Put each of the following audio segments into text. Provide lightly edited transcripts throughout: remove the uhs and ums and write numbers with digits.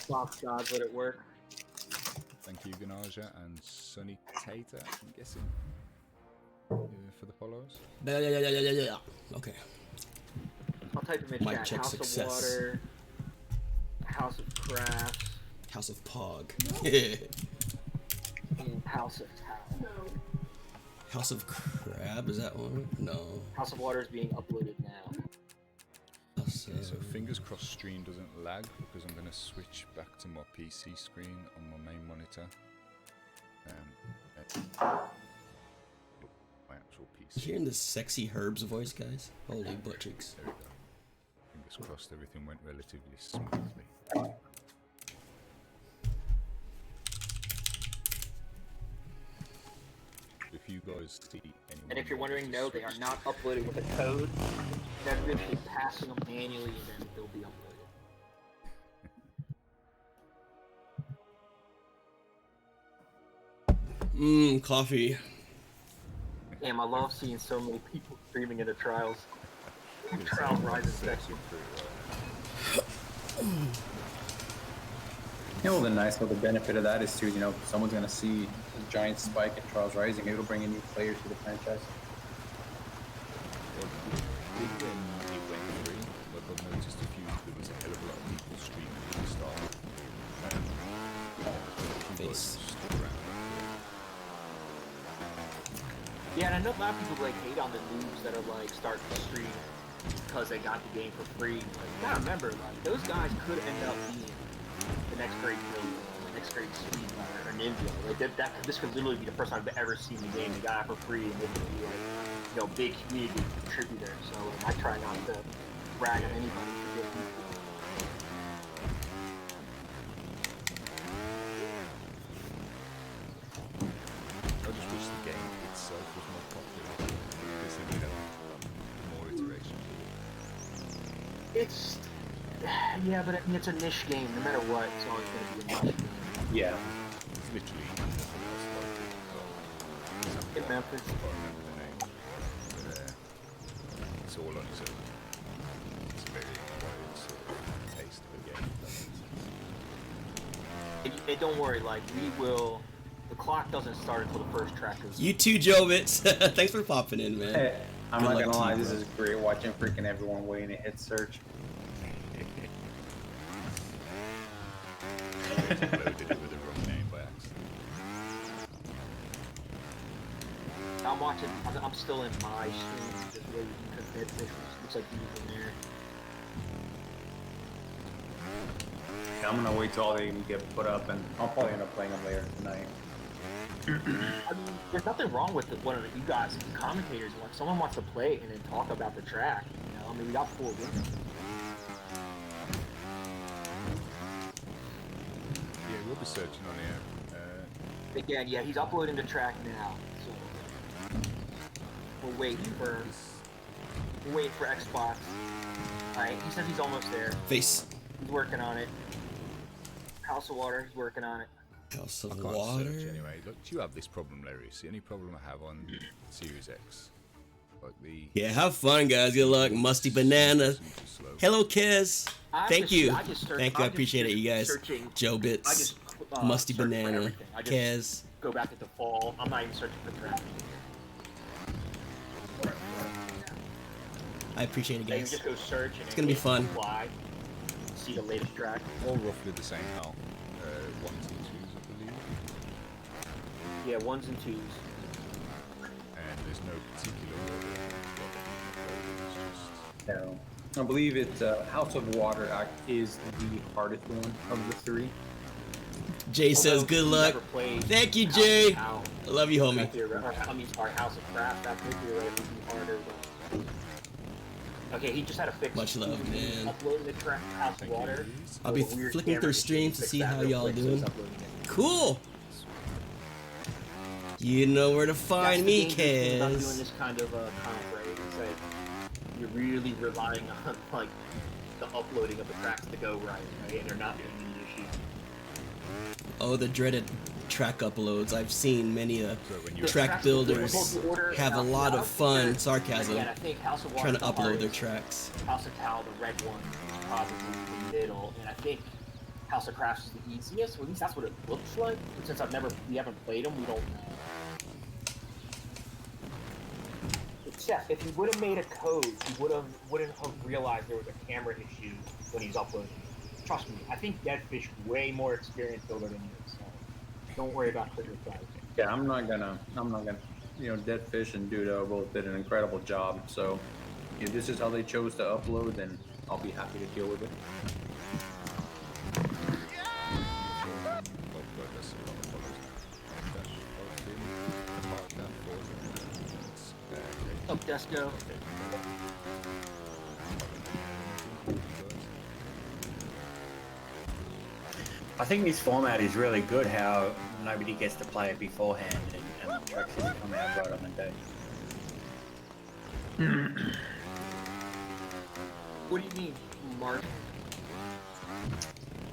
Fox gods let it work. Thank you, Ganaja and Sunny Tater, I'm guessing, for the follows. Yeah. Okay. I'll type in the Mic chat. check House success. of Water, House of Crafts, House of Pog. and House of Towel. House of Crab, is that one? No. House of Water is being uploaded now. House Okay, so of... fingers crossed stream doesn't lag because I'm going to switch back to my PC screen on my main monitor. My actual PC. Hearing this sexy Herbs voice, guys? Holy butt cheeks. There we go. Fingers crossed everything went relatively smoothly. If you guys see anyone, And if you're wondering, no, they are not uploaded with a code. They're going to be passing them manually, and then they'll be uploaded. Coffee. Damn, I love seeing so many people streaming into Trials. Trials Rising section. You know, the nice little benefit of that is too, you know, someone's gonna see a giant spike in Trials Rising. It'll bring a new player to the franchise. When it went free, like I've noticed there was a hell of a lot of people streaming at the start. Face. Yeah, and I know a lot of people like hate on the noobs that are like starting to stream because they got the game for free. But you gotta remember, like those guys could end up being the next great villain, the next great speedrunner or ninja. Like this could literally be the first time I've ever seen the game. They got it for free, and they could be like, you know, big community contributor. So like, I try not to brag on anybody for getting it. I just wish the game itself was more popular because then we'd have more iteration. It's yeah, but I mean, it's a niche game. No matter what, it's always going to be a niche game. Yeah. It's literally In Memphis. I can't remember the name. But, it's all on its own. It's a very acquired sort of taste of a game. And don't worry, like we will. The clock doesn't start until the first track is. You too, Jovitz. Thanks for popping in, man. Hey, I'm Good not luck gonna to lie, you, this bro. is great watching freaking everyone waiting to hit search. Loaded it with the wrong name by accident. I'm watching. I'm still in my stream, just waiting because Netflix looks like he's in there. Yeah, I'm gonna wait till all they even get put up, and I'll probably end up playing them later tonight. I mean, there's nothing wrong with one of you guys, the commentators. When someone wants to play it and then talk about the track, you know, I mean, we got 4 winners. Yeah, we'll be searching on here. Again, yeah, he's uploading the track now, so we're waiting for Xbox. All right, he says he's almost there. Face. He's working on it. House of Water, he's working on it. House I of can't Water. search anyway. Look, do you have this problem, Larry? It's the only problem I have on Series X. Like the Yeah, have fun, guys. Good luck. Musty Banana. super slow. Hello, Kiz. Thank you. I just search- Thank you. I I'm just appreciate it, you guys. searching- Joe I Bits. just Musty search for Banana. everything. I just Kez. go back to default. I'm not even searching for track. I appreciate it, Yeah, you guys. just go search and It's gonna be fun. Fly, see the latest track. All roughly the same now. 1s and 2s, I believe. Yeah, 1s and 2s. And there's no particular order. It's just No. I believe it's House of Water is the hardest one of the 3. Jay says, Although good he luck. never played Thank you, House Jay. of Town. I love you, homie. Our House of Craft, that could be harder. But... Okay, he just had to fix Much love, man. uploading the track House of Water. I'll be Weird flicking camera through issue. streams to Fix see that how real y'all quick, so doing. it's uploading it. Cool. You know where to That's find the me, dangerous thing about doing Kez. this kind of comp, right? It's like you're really relying on like the uploading of the tracks to go right? And they're not being any issue. Oh, the dreaded track uploads. I've seen many so when you track builders have a lot of fun, sarcasm, Again, I think House of Water trying is to the upload their hardest. tracks. House of Towel, the red one, is probably the middle, and I think House of Crafts is the easiest. Or at least that's what it looks like. But since we haven't played them, we don't know. Chef, if he would have made a code, he wouldn't have realized there was a camera issue when he's uploading. Trust me, I think Deadfish way more experienced builder than you, so don't worry about criticizing. Yeah, I'm not gonna. Deadfish and Dudo both did an incredible job. So, if this is how they chose to upload, then I'll be happy to deal with it. Oh, Desco. I think this format is really good, how nobody gets to play it beforehand and the tracks just come out right on the day. What do you mean, Mark?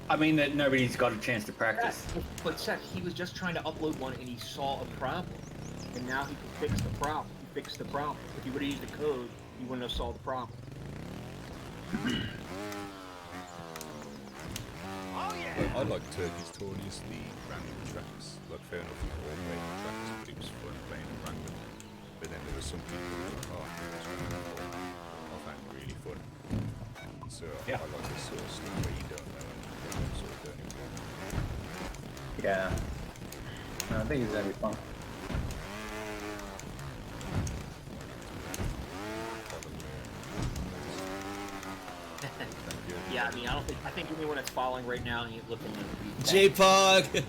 I mean that nobody's got a chance to practice. Yes, but Seth, he was just trying to upload one and he saw a problem. And now he can fix the problem. He fixed the problem. If he would have used the code, he wouldn't have solved the problem. I like Turkey's Tony's, the random tracks. Like, fair enough, we all played the tracks, but it was fun playing them random. But then there were some people who were like, oh, it's random. I found it really fun. So Yeah. I like this sort of stuff where you don't know and sort of don't even know. Yeah. No, I think it's gonna be fun. Yeah, I mean, I think anyone that's following right now, he's looking at J-Pog!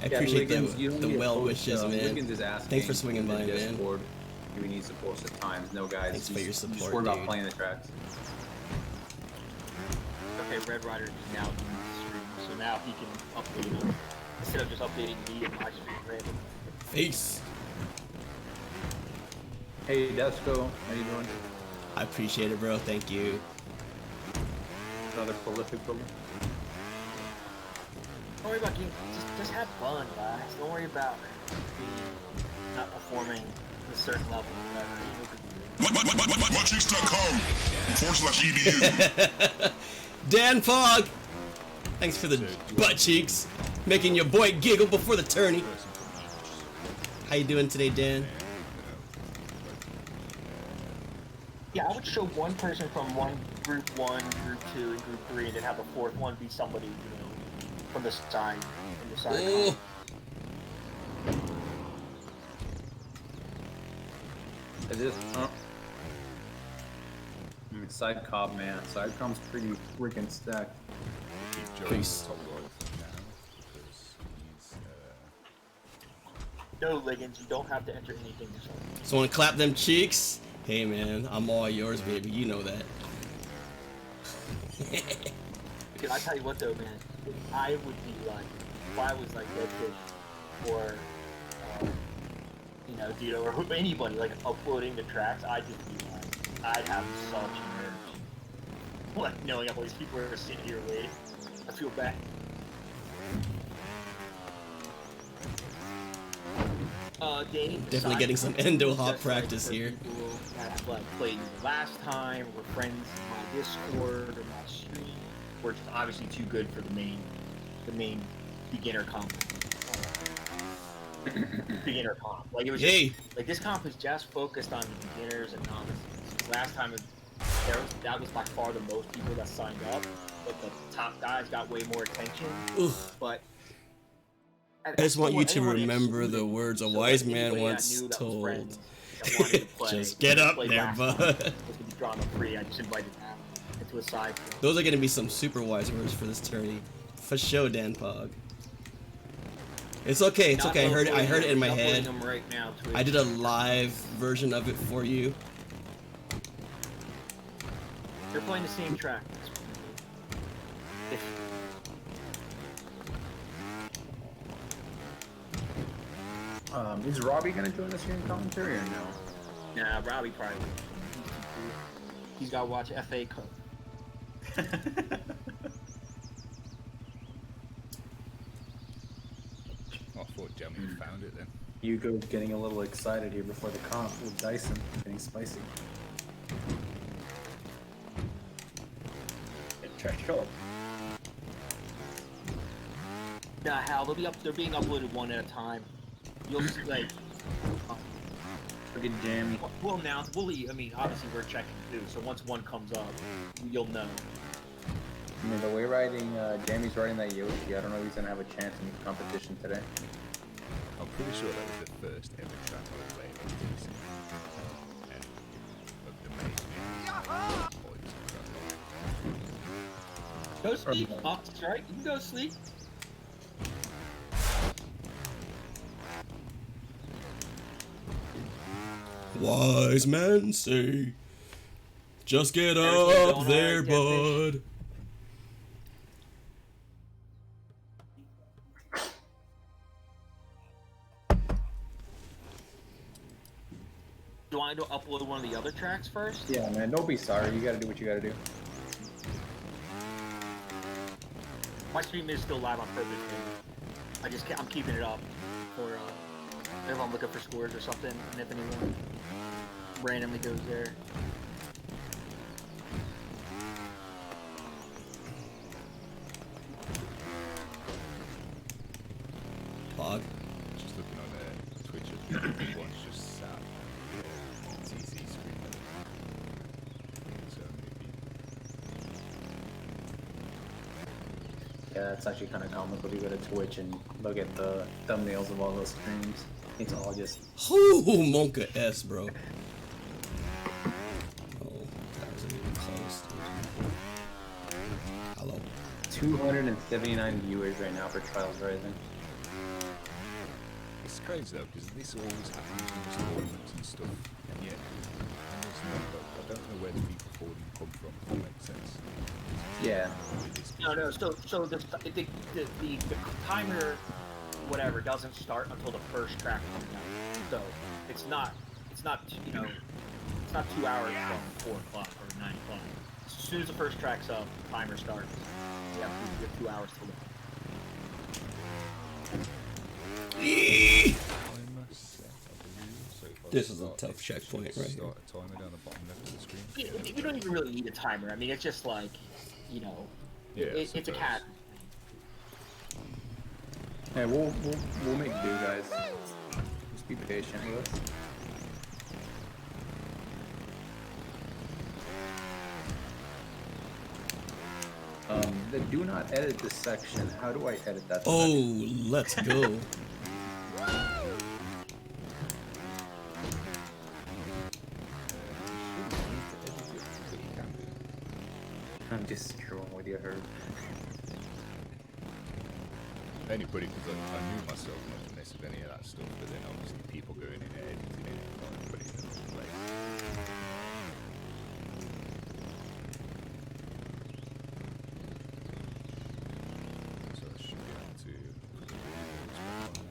I appreciate Liggins, you the only well post, wishes, man. Liggins is asking Thanks for swinging in the by, man. Discord if he needs to post at times. No, guys. Thanks for your support, Just worry about dude. playing the tracks. Okay, Red Rider is now in the stream, so now he can update them instead of just updating me and my stream random. Face! Hey, Desco, how you doing? I appreciate it, bro. Thank you. Another prolific builder. Don't worry about getting, just have fun, guys. Don't worry about not performing at a certain level. Watchings.com/edu. Dan Pog! Thanks for the butt cheeks. Making your boy giggle before the tourney. How you doing today, Dan? Yeah, I would show one person from group 1, group 2, and group 3, and then have the fourth one be somebody, from the side. From the side. Oh. Is this? I mean, side cob, man. Side cob's pretty freaking stacked. Peace. Top right now, because he's, No, Liggins, you don't have to enter anything yourself. So wanna clap them cheeks? Hey man, I'm all yours, baby. You know that. Because I tell you what though, man, I would be like, if I was like Deadfish or, Dito or anybody like uploading the tracks, I'd just be like, I'd have such nerves. Like knowing all these people are sitting here waiting. I feel bad. Dane, Definitely getting some endo hop practice here. People that have played last time, were friends in my Discord or my stream, were just obviously too good for the main beginner comp. Beginner comp. Like it was Yay. just, like this comp is just focused on the beginners and novices. Last time that was by far the most people that signed up. But the top guys got way more attention. Oof. But I just want you to remember the words a wise man once told. Just get up there, bud. Was gonna be drama free. I just invited them into a side. Those are gonna be some super wise words for this tourney. For sure, Dan Pog. It's okay, it's okay. I heard it in my head. Right now, I did a live version of it for you. They're playing the same track. Is Robbie gonna join us here in commentary or no? Nah, Robbie probably will. He's got to watch FA Cup. I thought Jamie found it then. Hugo's getting a little excited here before the comp with Dyson getting spicy. Trash talk. Nah, Hal, they're being uploaded one at a time. You'll see, like, Look at Jammy. we'll announce. I mean, obviously we're checking too. So once one comes up, you'll know. I mean, the way Jamie's riding that Yoshi, I don't know if he's gonna have a chance in the competition today. I'm pretty sure that was the first ever track I played on PC. And the main Go sleep, Fox, right? You can go sleep. Wise men say, just get Everything's up going there, alright, bud. Do I want to upload one of the other tracks first? Yeah, man, don't be sorry. You gotta do what you gotta do. My stream is still live on purpose, man. I'm keeping it up for if I'm looking for scores or something, and if anyone randomly goes there. Pog. just looking on Twitch, one's just sat on the TC screen. So maybe. Yeah, it's actually kind of comical. You go to Twitch and look at the thumbnails of all those streams. It's all just Ooh, Monka S, bro. Oh, that wasn't even close. Hello. 279 viewers right now for Trials Rising. It's crazy though, because this always happens in these tournaments and stuff, and yet, I don't know where the people for them come from, if that makes sense. Yeah. No. So the timer, whatever, doesn't start until the first track comes out. So it's not 2 hours from 4 o'clock or 9 o'clock. As soon as the first track's up, the timer starts. You have 2 hours to live. This is a tough checkpoint right here. Start a timer down the bottom left of the screen. You don't even really need a timer. I mean, it's just like, Yeah, it's a cat. Yeah, we'll make do, guys. Just be patient with us. The do not edit this section. How do I edit that? Oh, section? let's go. I'm just screwing with you, Herb. Anybody, because I knew myself not to mess with any of that stuff, but then obviously people going in and editing it and putting it in place. So I should be able to put the videos back on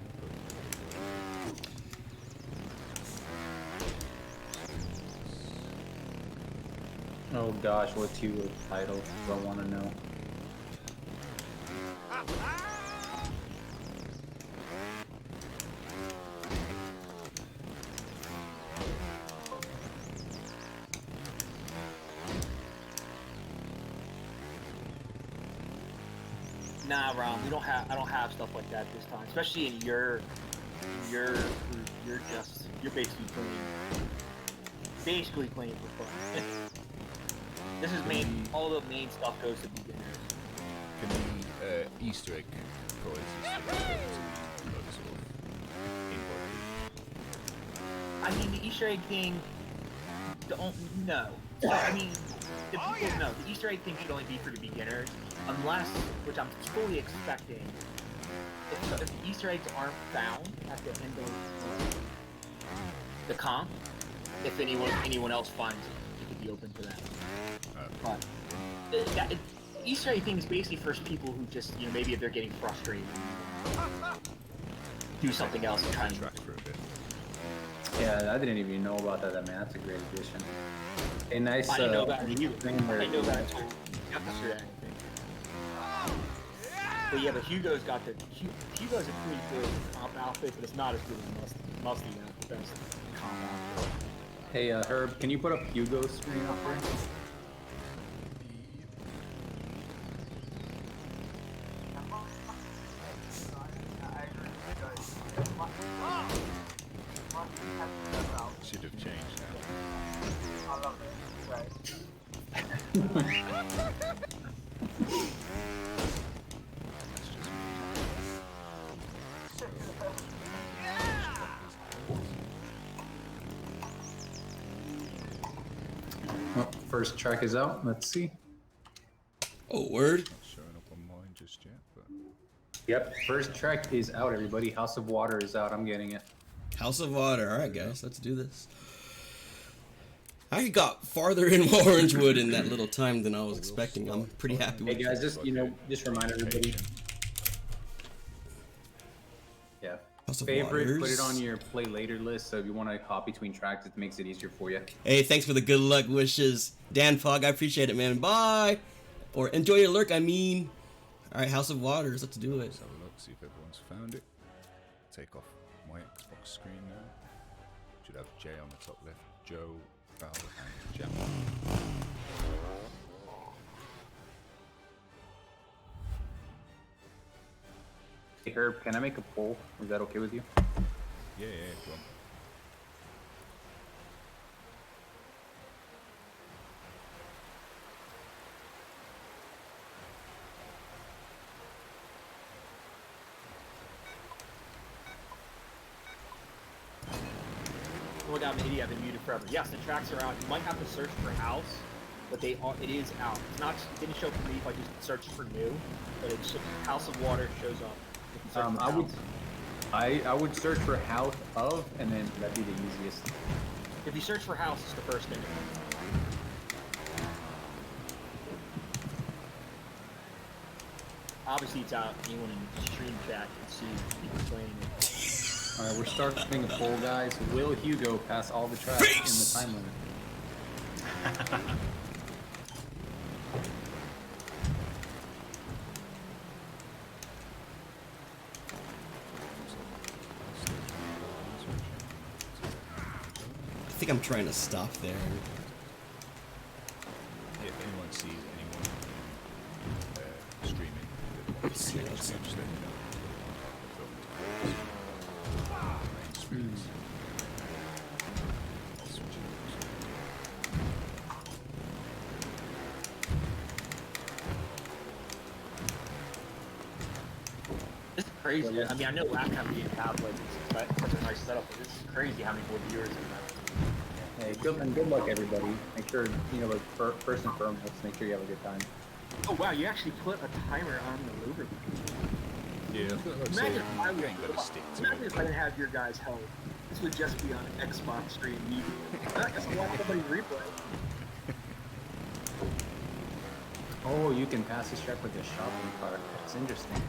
there, Oh gosh, what's your title? I want to know. Nah, Ron, I don't have stuff like that this time. Especially in your group, you're basically playing for fun. This is all the main stuff goes to beginners. Can the Easter egg prizes sort of I mean, the Easter egg thing, no. I mean, the people know. The Easter egg thing should only be for the beginners, unless, which I'm fully expecting, if the Easter eggs aren't found at the end of the comp, if anyone else finds it, it could be open to that. But Easter egg thing is basically for people who just, maybe if they're getting frustrated, do something else and try and track for a bit. Yeah, I didn't even know about that. Man, that's a great addition. A nice. I didn't know about it. thing where- I know that until yesterday, I think. But yeah, but Hugo's got Hugo's a pretty good comp outfit, but it's not as good as Musty at the best comp outfit. Hey, Herb, can you put up Hugo's screen up there? First track is out. Let's see. Oh, word. Not showing up on mine just yet, but Yep. First track is out, everybody. House of Water is out. I'm getting it. House of Water. All right, guys, let's do this. I got farther in Orangewood in that little time than I was expecting. I'm pretty happy Hey with guys, just just remind everybody. Yeah. House of Favorite, put Waters. it on your play later list. So if you want to hop between tracks, it makes it easier for you. Hey, thanks for the good luck wishes, Dan Fogg. I appreciate it, man. Bye. Or enjoy your lurk. I mean, all right, House of Waters. Let's do it. let's have a look, see if everyone's found it. Take off my Xbox screen now. Should have Jay on the top left, Joe, Val, and Jam. Hey Herb, can I make a poll? Is that okay with you? Yeah, go on. Oh my god, maybe I've been muted forever. Yes, the tracks are out. You might have to search for house, but it is out. It's not, it didn't show for me if I just searched for new, but it's House of Water shows up. You can search for house. I would search for House of, and then that'd be the easiest. If you search for house, it's the first thing. Obviously, it's out. Anyone in the stream chat can see people playing it. All right, we're starting a poll, guys. Will Hugo pass all the tracks in the time limit? I think I'm trying to stop there. If anyone sees anyone streaming, Let's see, let's see. just let me know. Main screens. I'll switch it This is crazy. I mean, I know last time we didn't have like such a nice setup, but this is crazy how many more viewers we have. Hey, good luck, everybody. Make sure like first and foremost, make sure you have a good time. Oh wow, you actually put a timer on the lubricant. Yeah, Imagine if I you ain't got to stick to imagine it. if I didn't have your guys' help. This would just be on an Xbox stream immediately. I guess I'll watch somebody replay. Oh, you can pass this track with a shopping cart. That's interesting.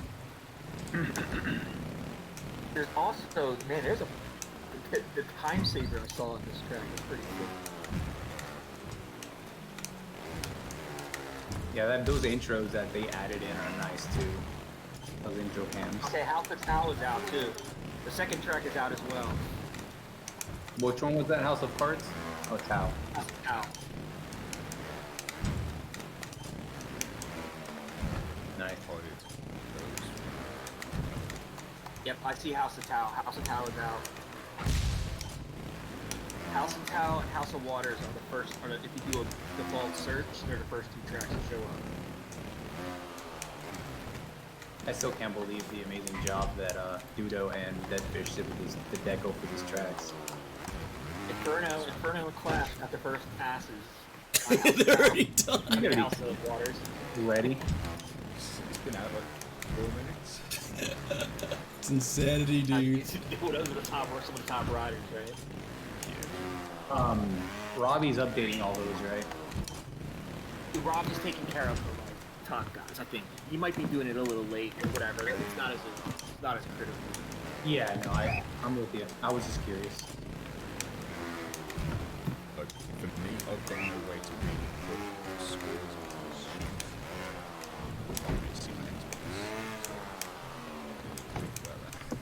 There's also, man, there's the time saver I saw on this track is pretty cool. Yeah, those intros that they added in are nice too. Those intro cams. Okay, House of Tao is out too. The second track is out as well. Which one was that? House of Cards? Oh, Tao. House of Tao. Nice. Yep, I see House of Tao. House of Tao is out. House of Tao and House of Waters are the first, if you do a default search, they're the first two tracks that show up. I still can't believe the amazing job that Dudo and Deadfish did with the deco for these tracks. Inferno and Clash got the first passes. They're already done. On House of Waters. You ready? It's been out like 4 minutes. It's insanity, dude. Those are the top, some of the top riders, right? Robbie's updating all those, right? Robbie's taking care of the top guys, I think. He might be doing it a little late or whatever. It's not as critical. Yeah, no, I'm with you. I was just curious. Like, for me, I've got no way to really put scores onto this sheet. Obviously, my Xbox. Think about that.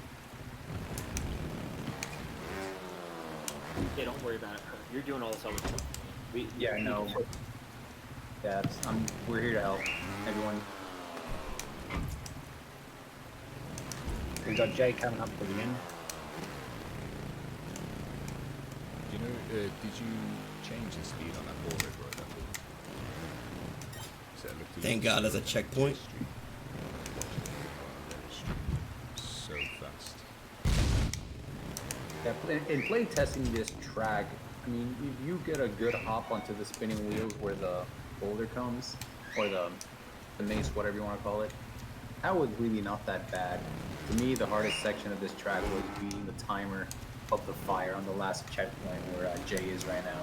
Yeah, don't worry about it. You're doing all this other stuff. Yeah, no. Yeah, we're here to help everyone. We've got Jay coming up to the end. You know, did you change the speed on that ball rate right now? Thank God, that's a checkpoint. So fast. Yeah, in play testing this track, I mean, if you get a good hop onto the spinning wheels where the boulder comes, or the mace, whatever you want to call it, that was really not that bad. To me, the hardest section of this track was beating the timer of the fire on the last checkpoint where Jay is right now.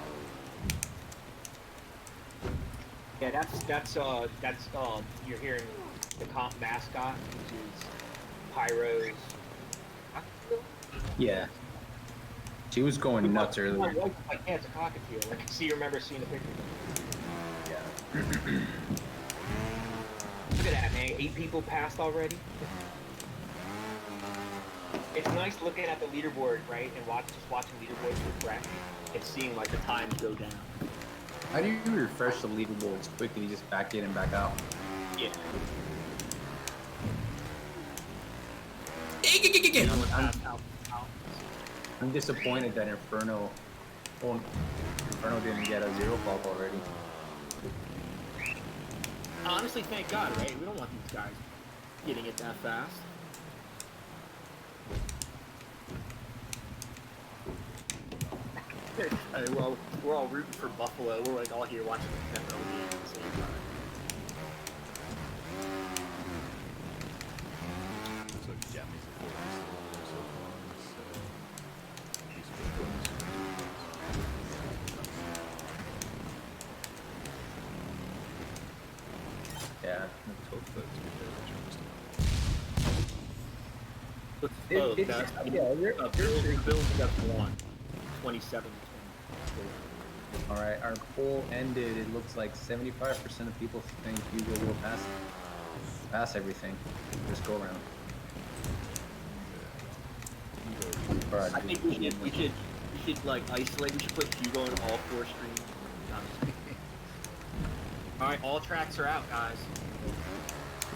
Yeah, that's you're hearing the comp mascot, which is Pyro's. Yeah. She was going nuts My earlier. wife was like, yeah, it's a cockatiel. I can see, remember seeing the picture. Yeah. Look at that, man. 8 people passed already. It's nice looking at the leaderboard, right, and just watching leaderboards refresh and seeing like the times go down. How do you refresh the leaderboards quickly? Just back in and back out? Yeah. You know, I'm disappointed that Inferno didn't get a 0 fault already. Honestly, thank God, right? We don't want these guys getting it that fast. Well, we're all rooting for Buffalo. We're like all here watching the NFL game at the same time. So Jamie's the so Yeah. top 30 Bills got 27. Alright, our poll ended. It looks like 75% of people think Hugo will pass everything this go round. I think we should like isolate. We should put Hugo in all 4 streams. All right, all tracks are out, guys.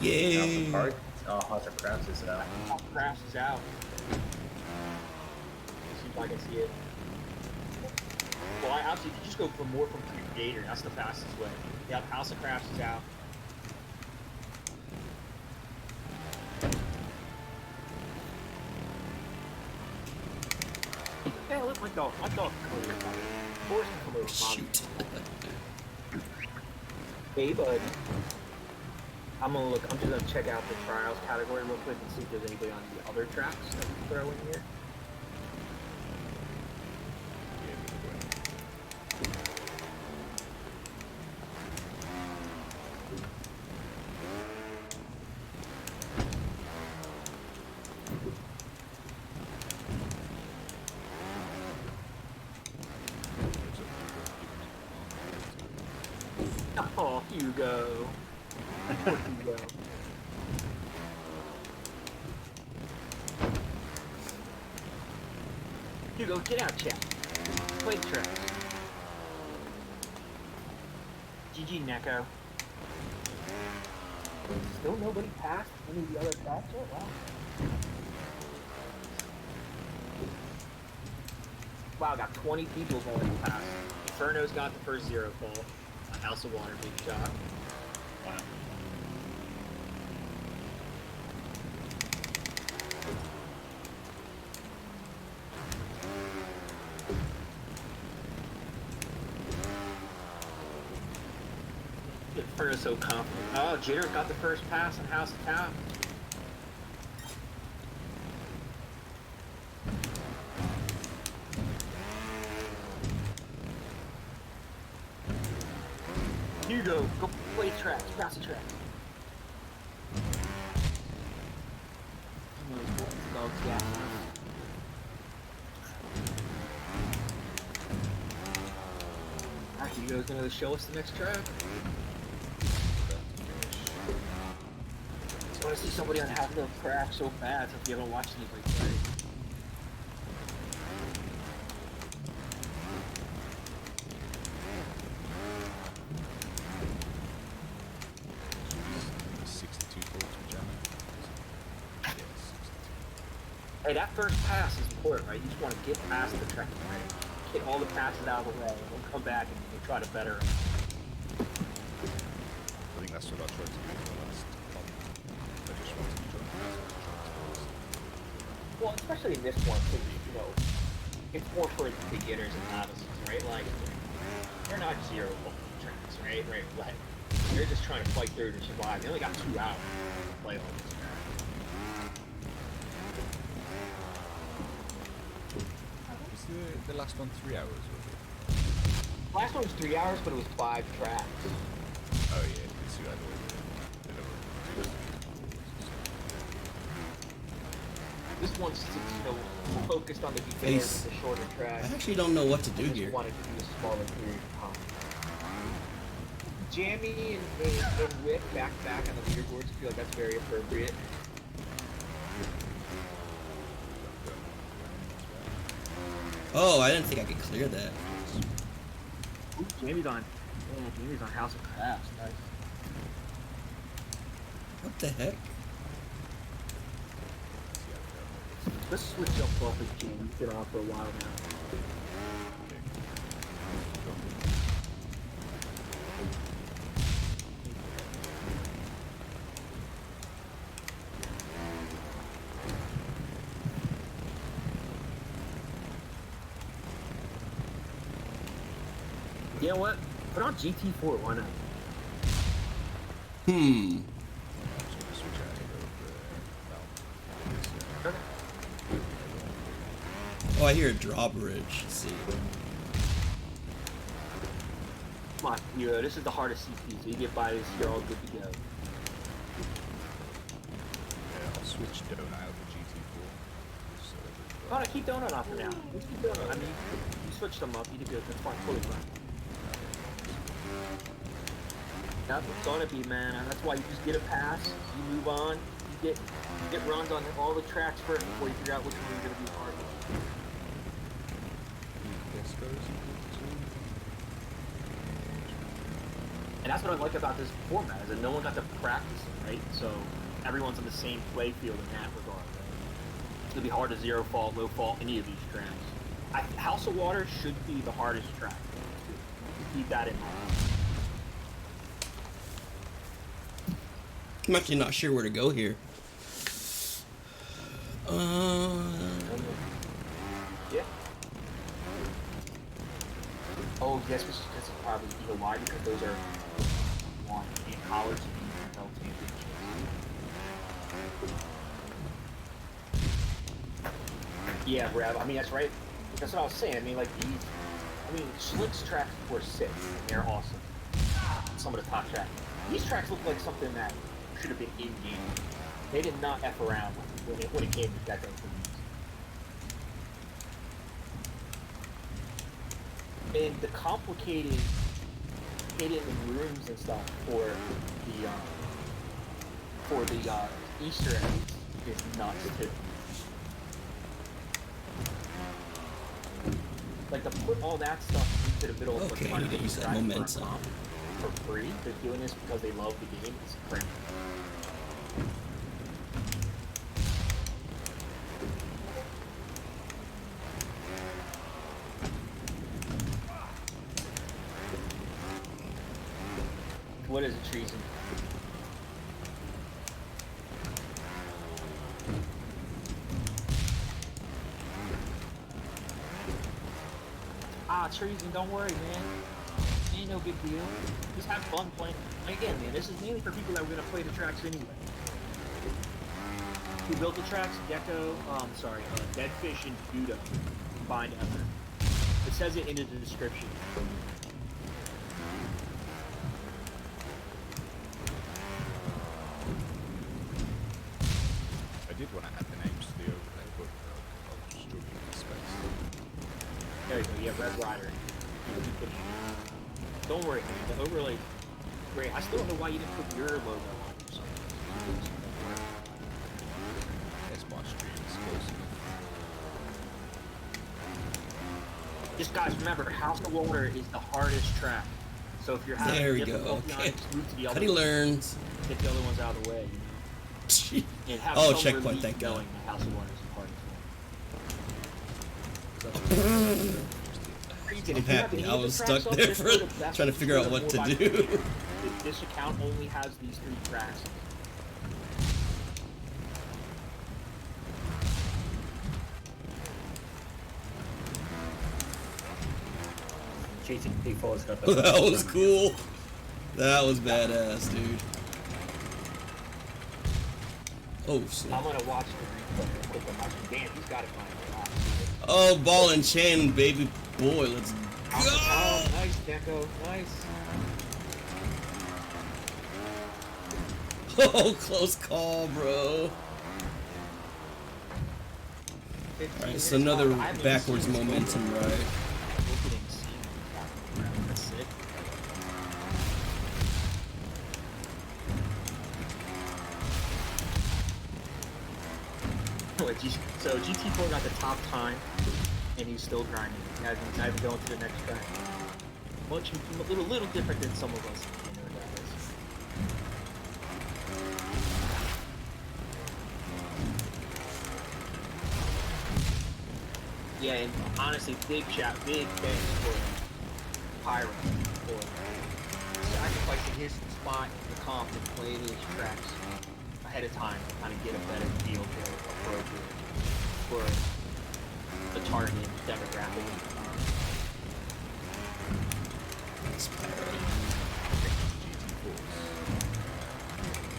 Yay! House of Crafts is out. All crafts is out. See if I can see it. Well, I obviously you just go for more from Creator. That's the fastest way. Yep, House of Crafts is out. Yeah, look, my dog. My dog. Forrest can come over. Shoot. Hey, bud. I'm just gonna check out the trials category real quick and see if there's anybody on the other tracks that we can throw in here. Oh, Hugo. Poor Hugo. Hugo, get out, chat. Play the tracks. GG, Neko. Still nobody passed any of the other tracks yet? Wow. Wow, got 20 people already passed. Inferno's got the first 0 fall. House of Water, big shot. Wow. Inferno's so confident. Oh, Jitter got the first pass on House of Town. Hugo, go play tracks, pass the tracks. Alright, Hugo's gonna show us the next track. I want to see somebody on half the craft so bad, so if you haven't watched anybody play. Hey, that first pass is important, right? You just want to get past the trekking, right? Get all the passes out of the way, and then come back and try to better it. I think that's what I tried to do in the last comp. I just wanted to try and pass as much as Well, especially in this one, because, you know, it's more for beginners and novices. right? Like, they're not zero fault tracks, right? Right, like, they're just trying to fight through to survive. They only got 2 hours to play all this track. Was the last one 3 hours, was it? Last one was 3 hours, but it was 5 tracks. Oh yeah, it's the other way. This one's, focused on the Face. details, the shorter tracks. I actually don't know what to do I just here. wanted to do a smaller period of time. Jammy and Wick back to back on the leaderboards. I feel like that's very appropriate. Oh, I didn't think I could clear that. Ooh, Jamie's on House of Crafts. Nice. What the heck? Let's switch up off of Jamie. He's been on for a while now. You know what? Put on GT4, why not? Hmm. Okay. Oh, I hear a drawbridge. Let's see. Come on, this is the hardest CP, so you get by this, you're all good to go. Yeah, I'll switch Donut out to GT4. So, Oh, no, keep Donut off for now. Let's keep Donut. I mean, you switched them up, you did good. That's fine, totally fine. That's what's gonna be, man. That's why you just get a pass, you move on, you get runs on all the tracks first before you figure out which one you're gonna be hard with. And that's what I like about this format, is that no one got to practice it, right? So everyone's on the same play field in that regard, right? It's gonna be hard to zero fault, low fault, any of these tracks. House of Water should be the hardest track. Keep that in mind. I'm actually not sure where to go here. Yeah. Oh, yes, because it's probably why? Because those are one in college and NFL championships. Yeah, Rev. I mean, that's right. That's what I was saying. I mean, like Slick's tracks were sick, and they're awesome. Some of the top tracks. These tracks look like something that should have been in game. They did not F around when it came to that thing. And the complicated hidden rooms and stuff for the Easter eggs is nuts too. Like to put all that stuff into the middle of Okay, I need to use that momentum for free. They're doing this because they love the game. It's crazy. What is it, treason? Treason, don't worry, man. Ain't no big deal. Just have fun playing. Again, man, this is mainly for people that were gonna play the tracks anyway. Who built the tracks? Gecko, Deadfish and Dudo combined effort. It says it in the description. I did want to add the names to the overlay, but I'll struggle with the space. There you go, yeah, Red Rider. Don't worry, man, the overlay, great. I still don't know why you didn't put your logo on or something. Yes, my stream is close enough. Just guys, remember, House of Water is the hardest track. So if you're having There we go. difficulty on Okay. it, just move to the other Cutty one. learns. Get the other ones out of the way. And have Oh, some checkpoint, relief thank God. knowing that House of Water is the hardest one. I'm happy. I was stuck there for trying to figure out what to do. This account only has these 3 tracks. GT4's got the. That was cool. That was badass, dude. Oh, I'm snap. gonna watch the replay real quick on my damn, he's got it fine. Oh, ball and chain, baby boy. Let's go. Oh, nice, Deco. Nice. Oh, close call, bro. Alright, so another backwards momentum ride. That's sick. So GT4 got the top time, and he's still grinding. He's not even going to the next track. Much, little different than some of us. You know, guys. Yeah, and honestly, big thanks for Pyro for sacrificing his spot in the comp and playing these tracks ahead of time to kind of get a better feel for the target demographic.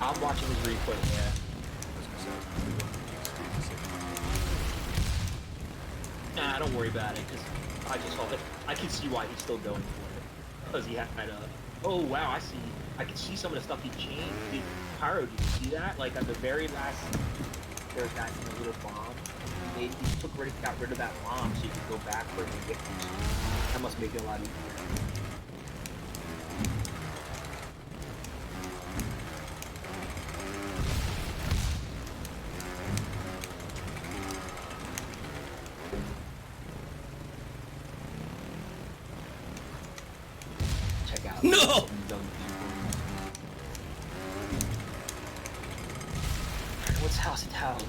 I'm watching his replay, yeah. Nah, don't worry about it, because I just saw it. I can see why he's still going for it. Because he had oh wow, I can see some of the stuff he changed. Pyro, did you see that? Like, at the very last, there's that little bomb. He got rid of that bomb so you could go back for it and get it. That must make it a lot easier. Check out. No! What's House of Towers?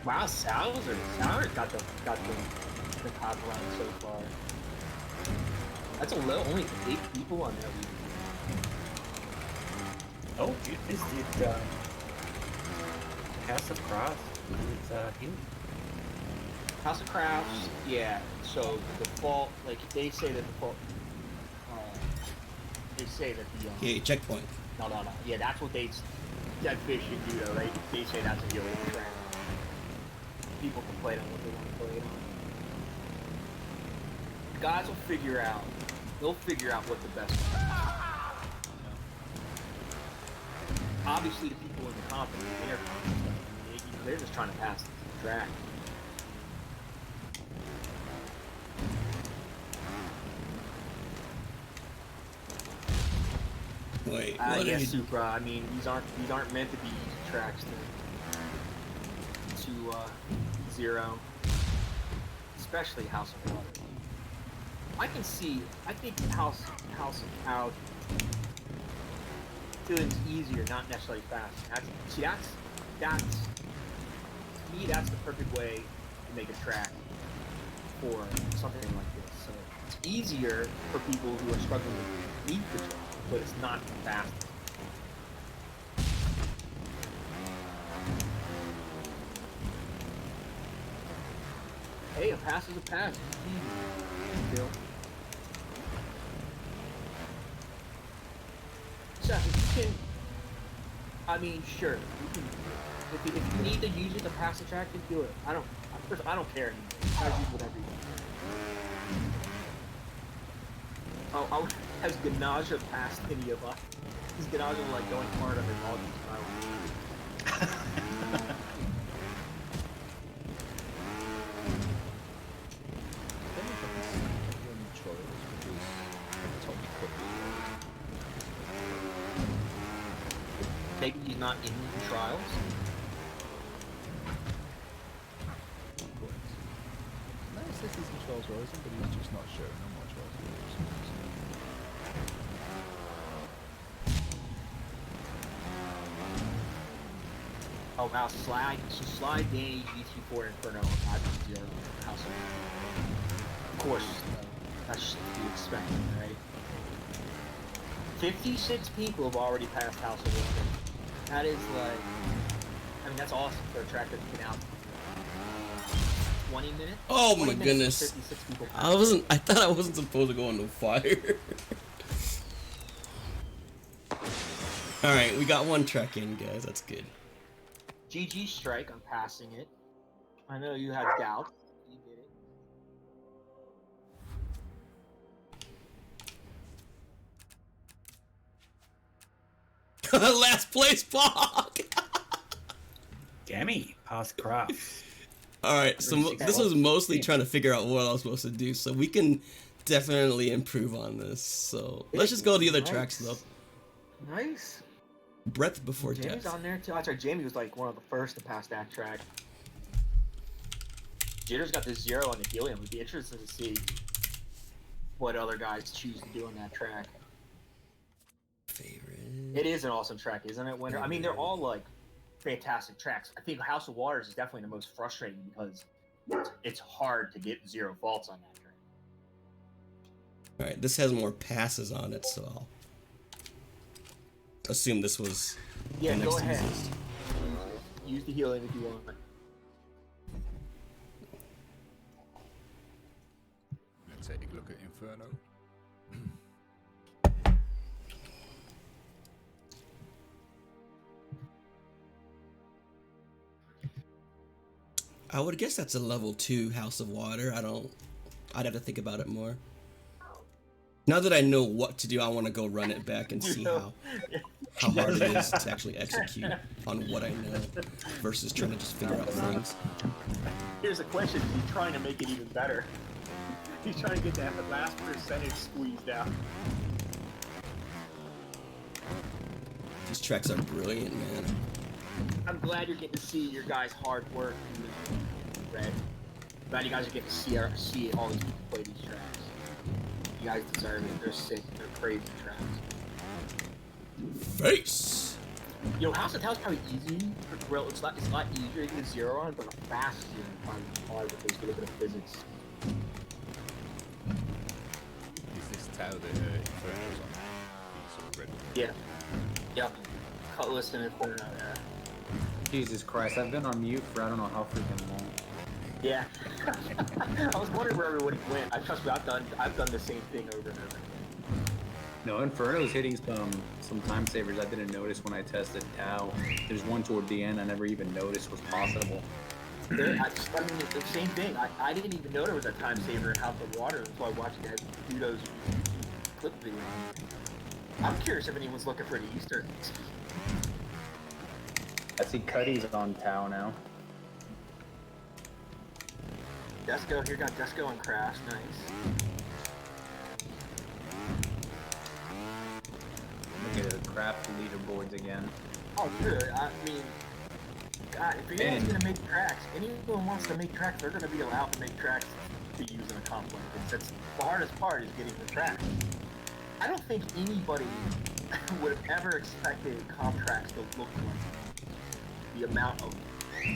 Wow, Sal's got the top run so far. That's only 8 people on that week. Oh, this did House of Cross. It's him. House of Crafts, yeah. So the default, like they say that the default, they say that the Okay, checkpoint. no. Yeah, that's what that fish should do though. They say that's a really trend. People can play it on what they want to play it on. The guys will figure out. They'll figure out what the best one is. Obviously, the people in the company, they're just trying to pass the track. Wait, what Yeah, are you... Supra. I mean, these aren't meant to be easy tracks to zero, especially House of Water. I think House of Cloud feeling's easier, not necessarily fast. That's to me, that's the perfect way to make a track for something like this. So it's easier for people who are struggling with lead control, but it's not fast. Hey, a pass is a pass. Bill. Seth, if you can, I mean, sure, you can. If you need to use it to pass the track, then do it. I don't care anymore. I use whatever you want. Oh, has Ganaja passed any of us? Is Ganaja like going hard under all these fireworks? Maybe he's not in the trials. No, it says he's in Trials Rising, but he's just not showing on what Trials Rising. Oh wow, slide Danny GT4 Inferno 5.0 House of course, that's just to be expected, right? 56 people have already passed House of Water. That is like, I mean, that's awesome for a track that's been out. 20 minutes. Oh 20 my minutes goodness. for 56 people. I thought I wasn't supposed to go on the fire. Alright, we got one track in, guys. That's good. GG strike, I'm passing it. I know you had doubts. You did it. Last place, Pog! Gammy, past craft. Alright, so this was mostly trying to figure out what I was supposed to do, so we can definitely improve on this. So let's just go to the other tracks, though. Nice. Breadth before Jamie's depth. on there too. That's right. Jamie was like one of the first to pass that track. Jitter's got the 0 on the helium. It'd be interesting to see what other guys choose to do on that track. Favorite. It is an awesome track, isn't it, Winter? I mean, they're all like fantastic tracks. I think House of Waters is definitely the most frustrating because it's hard to get 0 faults on that track. Alright, this has more passes on it, so I'll assume this was Yeah, the go next ahead. easiest. Use the helium if you want. Let's take a look at Inferno. I would guess that's a level 2 House of Water. I'd have to think about it more. Now that I know what to do, I want to go run it back and see how hard it is to actually execute on what I know versus trying to just figure out things. Here's a question. He's trying to make it even better. He's trying to get that last percentage squeezed out. These tracks are brilliant, man. I'm glad you're getting to see your guys' hard work in red. Glad you guys are getting to see all these people play these tracks. You guys deserve it. They're sick. They're crazy tracks. Face! Yo, House of Tell's probably easy for Grill. It's a lot easier to get 0 on, but a fast 0 is probably hard with this bit of physics. Is this tile that Inferno's on? These sort of red ones? Yeah. Yep. Cutlass and Inferno, yeah. Jesus Christ, I've been on mute for I don't know how freaking long. Yeah. I was wondering where everybody went. Trust me, I've done the same thing over and over again. No, Inferno's hitting some time savers I didn't notice when I tested Tau. There's one toward the end I never even noticed was possible. I mean, the same thing. I didn't even know there was a time saver in House of Water until I watched that Kudo's clip video. I'm curious if anyone's looking for the Easter eggs. I see Cutty's on Tau now. Desco, here got Desco and Crash, nice. Look at the craft leaderboards again. Oh, good. I mean, God, if you're gonna make tracks, anyone wants to make tracks, they're gonna be allowed to make tracks to use in a comp like this. That's the hardest part is getting the tracks. I don't think anybody would have ever expected comp tracks to look like the amount of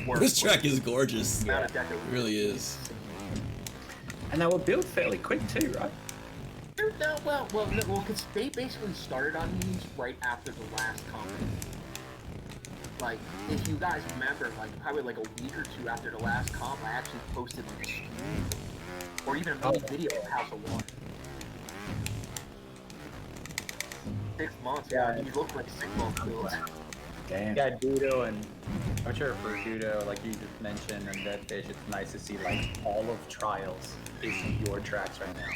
work. This track is gorgeous. The amount of deco- It really is. And they were built fairly quick too, right? No, well, because they basically started on these right after the last comp. Like, if you guys remember, like, probably like a week or two after the last comp, I actually posted like a stream, or even a mini video of House of Water. 6 months, yeah, these look like 6 month builds. Damn. Yeah, Dudo and I'm sure for Dudo, like you just mentioned, and Deadfish, it's nice to see like all of Trials is your tracks right now.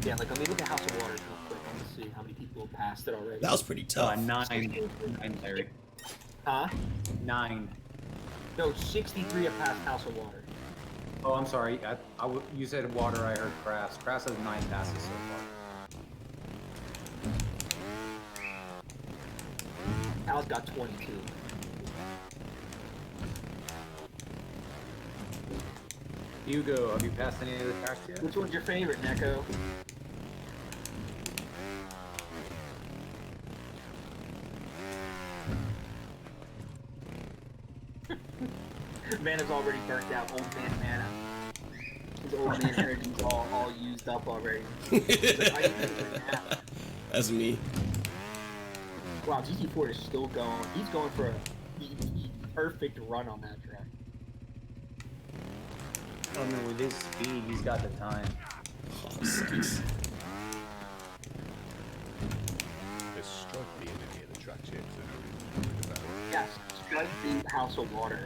Yeah, like, let me look at House of Water real quick. I want to see how many people have passed it already. That was pretty tough. 9, Larry. Huh? 9. No, 63 have passed House of Water. Oh, I'm sorry. You said Water, I heard Crafts. Crafts has 9 passes so far. Al's got 22. Hugo, have you passed any of the tracks yet? Which one's your favorite, Neko? Mana's already burnt out. Old man mana. His old man energy's all used up already. He's like, I need to burn out. That's me. Wow, GT4 is still going. He's going for a perfect run on that track. I mean, with his speed, he's got the time. Oh, jeez. There's strike being in here, the track shapes and everything. Yes, strike the House of Water,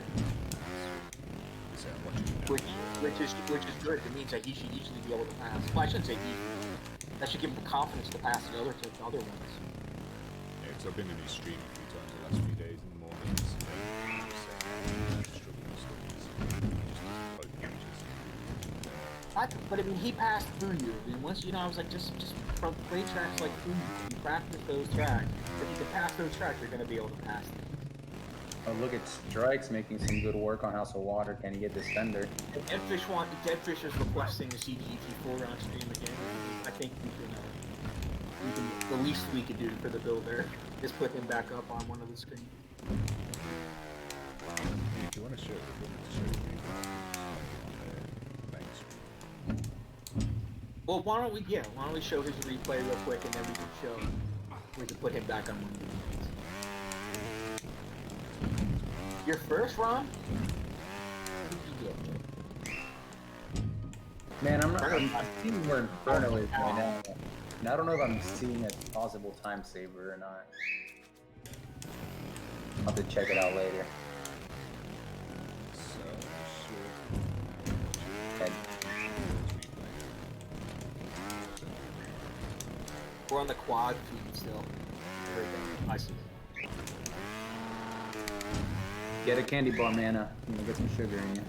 So I'm watching it now. which is good. It means that he should easily be able to pass. Well, I shouldn't say easily. That should give him the confidence to pass the other ones. Yeah, because I've been in his stream a few times the last few days in the mornings. And just struggling with stuff. Just poke punches. But I mean, he passed through you. I mean, once I was like, just play tracks like through you. You practice those tracks. If you can pass those tracks, you're gonna be able to pass them. Oh, look at Strikes making some good work on House of Water. Can he get this fender? If Deadfish is requesting to see GT4 on stream again, I think the least we could do for the builder is put him back up on one of the screens. If you want to show it, we're going to show you on the main screen. Well, why don't we show his replay real quick, and then we can put him back on one of the screens. Your first, Ron? Man, I'm seeing where Inferno is right now. And I don't know if I'm seeing a possible time saver or not. I'll have to check it out later. So, Okay. We're on the quad feed still. I see. Get a candy bar, Mana. I'm gonna get some sugar in you.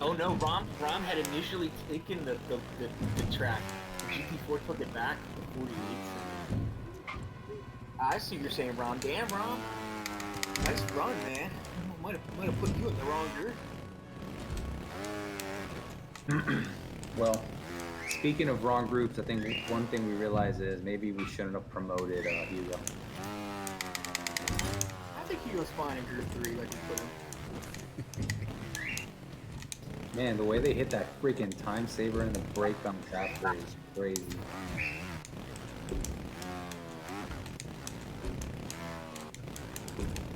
Oh no, Rom had initially taken the track. GT4 took it back to 48. I see what you're saying, Rom. Damn, Rom. Nice run, man. Might have put you in the wrong group. Well, speaking of wrong groups, I think one thing we realize is maybe we shouldn't have promoted Hugo. I think he was fine in group 3, like you put him. Man, the way they hit that freaking time saver in the break on chapter is crazy.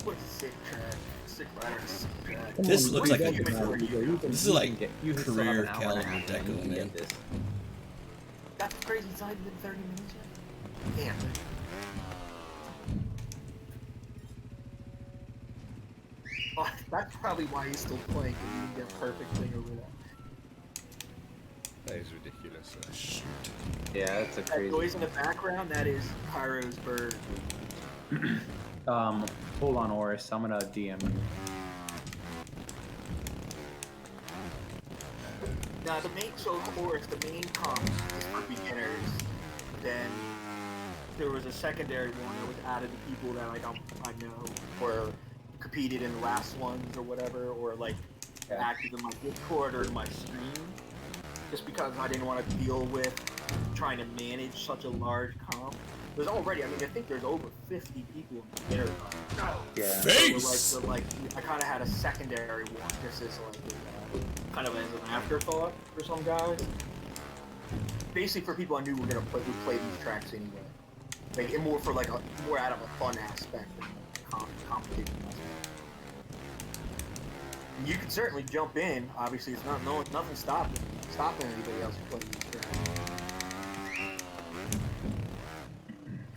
What a sick track. Sick rider, sick track. This looks like a, This is like career caliber deco, man. That's crazy. It's not even been 30 minutes yet. Damn. Oh, that's probably why he's still playing, because he didn't get a perfect thing over that. that is ridiculous. Shoot. Yeah, that's a That crazy. noise in the background, that is Pyro's bird. Hold on, Oris. I'm gonna DM you. Now, the main comp is for beginners. Then there was a secondary one that was added to people that I know, or competed in the last ones or whatever, or like active in my Discord or in my stream. Just because I didn't want to deal with trying to manage such a large comp. There's already, I think there's over 50 people in the beginner comp. Yeah. Face! So like, I kind of had a secondary one, just as like, kind of as an afterthought for some guys. Basically for people I knew were gonna play these tracks anyway. Like, more for like more out of a fun aspect than competition aspect. You can certainly jump in. Obviously, it's nothing stopping anybody else from playing these tracks.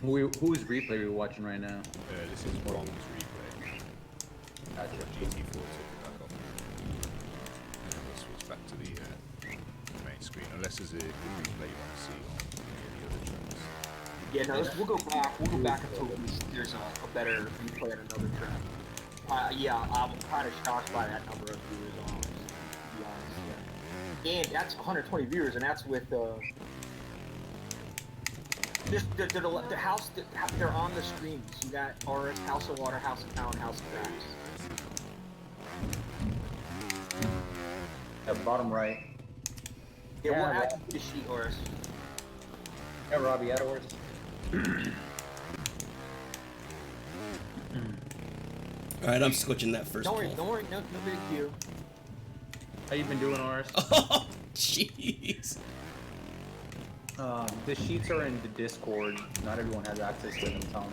Whose replay are we watching right now? This is Ron's replay. Gotcha. GT4 took it back off. And we'll switch back to the main screen, unless there's a good replay you want to see on any of the other tracks. Yeah, no, we'll go back until there's a better replay on another track. Yeah, I'm kind of shocked by that number of viewers on, to be honest. Yeah. And that's 120 viewers, and that's with just the house. They're on the streams. You got Oris, House of Water, House of Town, House of Tracks. At bottom right. Yeah, Yeah, we'll well- add you to the sheet, Oris. Yeah, Robbie, add Oris. Alright, I'm switching that first Don't worry, poll. no big deal. How you been doing, Oris? Oh, jeez. The sheets are in the Discord. Not everyone has access to them, Tom.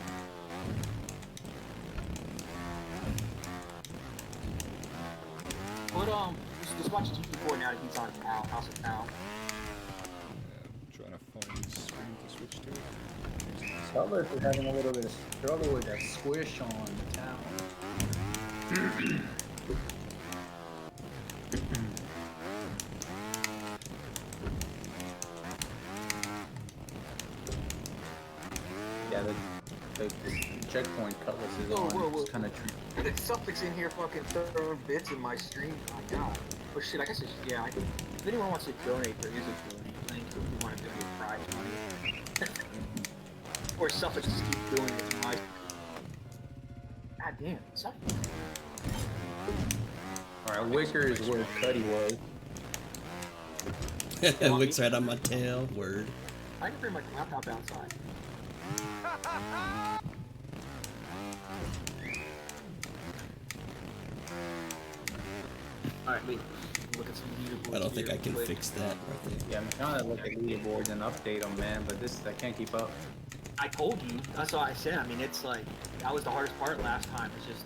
But just watch GP4 now that he's on Tao, House of Tao. I'm trying to find the screen to switch to. Cutlass is having a little bit of struggle with that squish on the town. Yeah, the checkpoint Cutlass is on. Kind of Something's in here fucking throwing bits in my stream. Oh my god. Oh shit, I guess it's, yeah, if anyone wants to donate, there is a donate link if you want to donate prize money. Or Suffolk just keep doing it. God damn, Suffolk. Alright, Wicker is where Kutty was. Wick's right on my tail. Word. I can bring my laptop outside. Alright, wait. Look at some leaderboards. I don't think here I can quick. fix that right there. Yeah, I'm trying to look at leaderboards and update them, man, but this, I can't keep up. I told you. That's what I said. I mean, it's like, that was the hardest part last time. It's just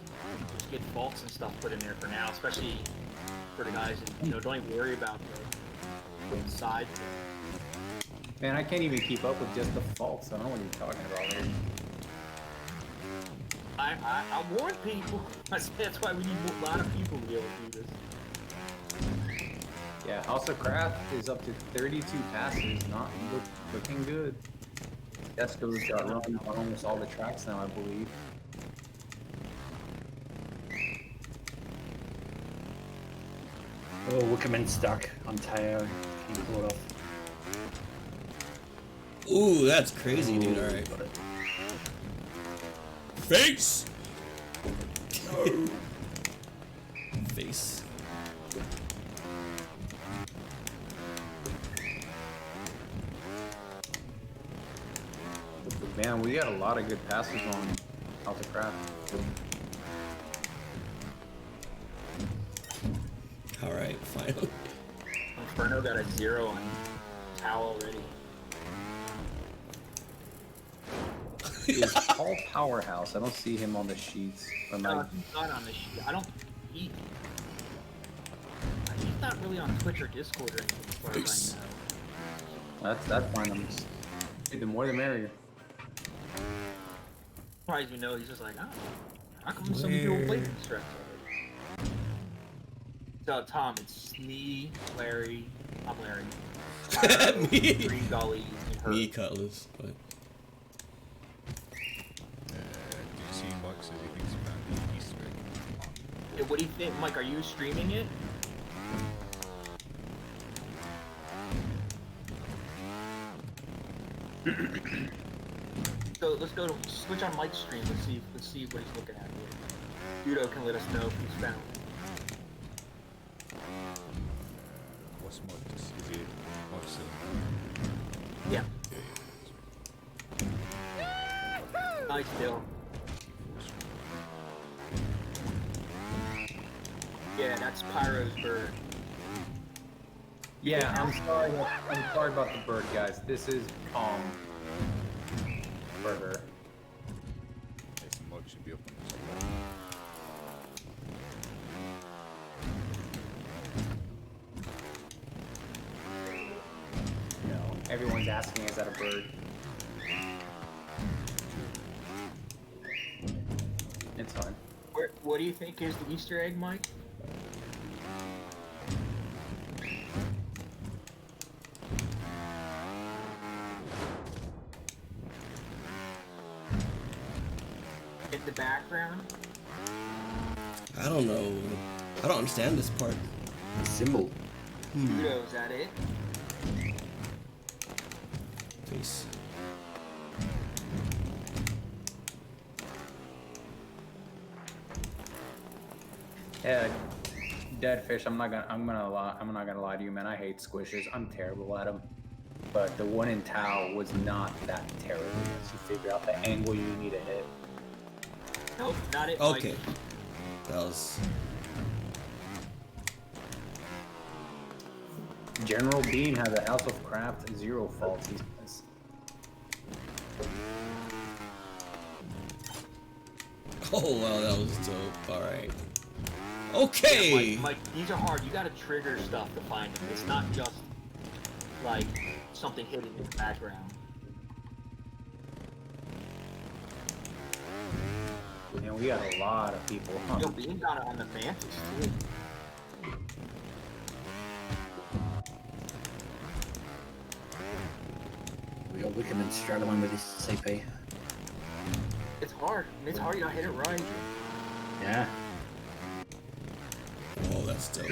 get faults and stuff put in there for now, especially for the guys that, you know, don't even worry about the side. Man, I can't even keep up with just the faults. I don't know what you're talking about here. I warned people. I said that's why we need a lot of people to be able to do this. Yeah, House of Craft is up to 32 passes, not looking good. Esco's got run on almost all the tracks now, I believe. Oh, Wickerman's stuck on Tao. He pulled off. Ooh, that's crazy, dude. Alright. Got it. Face! Face. Man, we got a lot of good passes on House of Craft. Alright, finally. Inferno got a 0 on Tao already. Is Paul Powerhouse? I don't see him on the sheets. Or No, my, he's not on the sheet. He's not really on Twitch or Discord or anything, as far as I know. that's fine. I'm just, the more the merrier. Surprised you know, he's just like, oh, how come some people play this track already? So, Tom, it's Snee, Larry, I'm Larry. Me. Green Gully, and her. Me, Cutlass. But... Do you see Mike says he thinks he found the Easter egg? Yeah, what do you think, Mike? Are you streaming it? So let's go to switch on Mike's stream. Let's see what he's looking at here. Dudo can let us know if he's found it. What's Mike? Is it Mike still? Yeah. Nice Bill. Yeah, that's Pyro's bird. Yeah, I'm sorry. I'm sorry about the bird, guys. This is Burger. Yes, Mike should be up on this. No, everyone's asking, is that a bird? It's fine. What do you think is the Easter egg, Mike? In the background? I don't know. I don't understand this part. Symbol. Dudo, is that it? Face. Yeah, dead fish. I'm not gonna lie to you, man. I hate squishes. I'm terrible at them. But the one in Tao was not that terrible once you figure out the angle you need to hit. Nope, not it. Okay. Mike. That was... General Bean has a House of Craft 0 faults. He says. Oh, wow, that was dope. Alright. Okay. Yeah, Mike, these are hard. You gotta trigger stuff to find them. It's not just like something hidden in the background. And we got a lot of people. Yo, Bean got it on the Mantis too. We got Wickerman struggling with this CP. It's hard. It's hard. You gotta hit it right. Yeah. Oh, that's dope.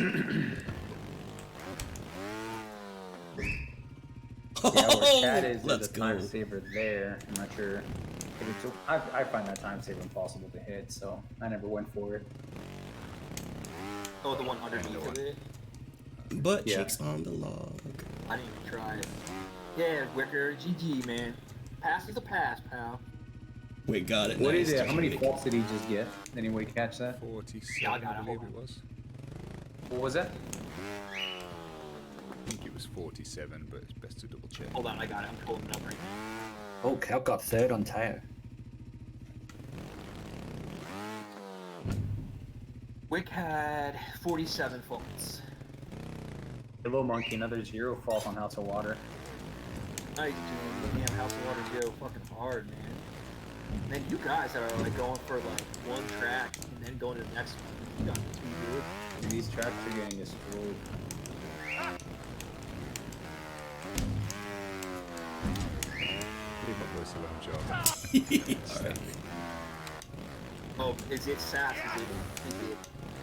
Yeah, where Chad is Let's a go. time saver there. I'm not sure. If it's, I find that time saver impossible to hit, so I never went for it. Oh, the one underneath of it. Butt Yeah. cheeks on the log. I didn't even try it. Yeah, Wicker, GG, man. Pass is a pass, pal. Wait, got it. What nice. is it? How many Make- faults did he just get? Anybody catch that? 47, Yeah, I got it. I believe it was. What was that? I think it was 47, but it's best to double check. Hold on, I got it. I'm pulling it up right now. Oh, Cal got third on Teo. Wick had 47 faults. Hello, Monkey. Another 0 fault on House of Water. Nice, dude. Damn, House of Water Joe, fucking hard, man. Man, you guys that are like going for like one track and then going to the next one, you got too good. Dude, these tracks are getting destroyed. Leave my voice alone, Joe. Alright. Oh, is it SAS? Is it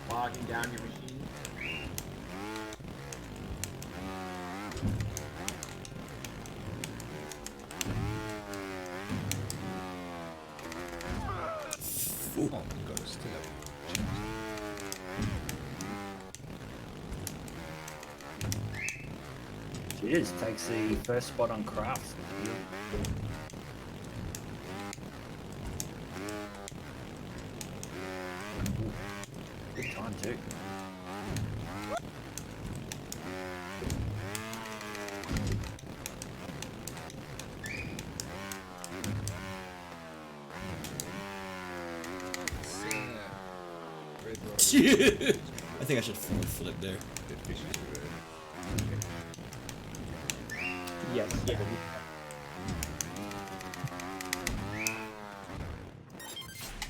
bogging down your machine? Oh my god, it's still up. Cheers, takes the first spot on crafts. Good time too. Red Rock, I think I should forward flip there. the fish is red. Yes. Yeah.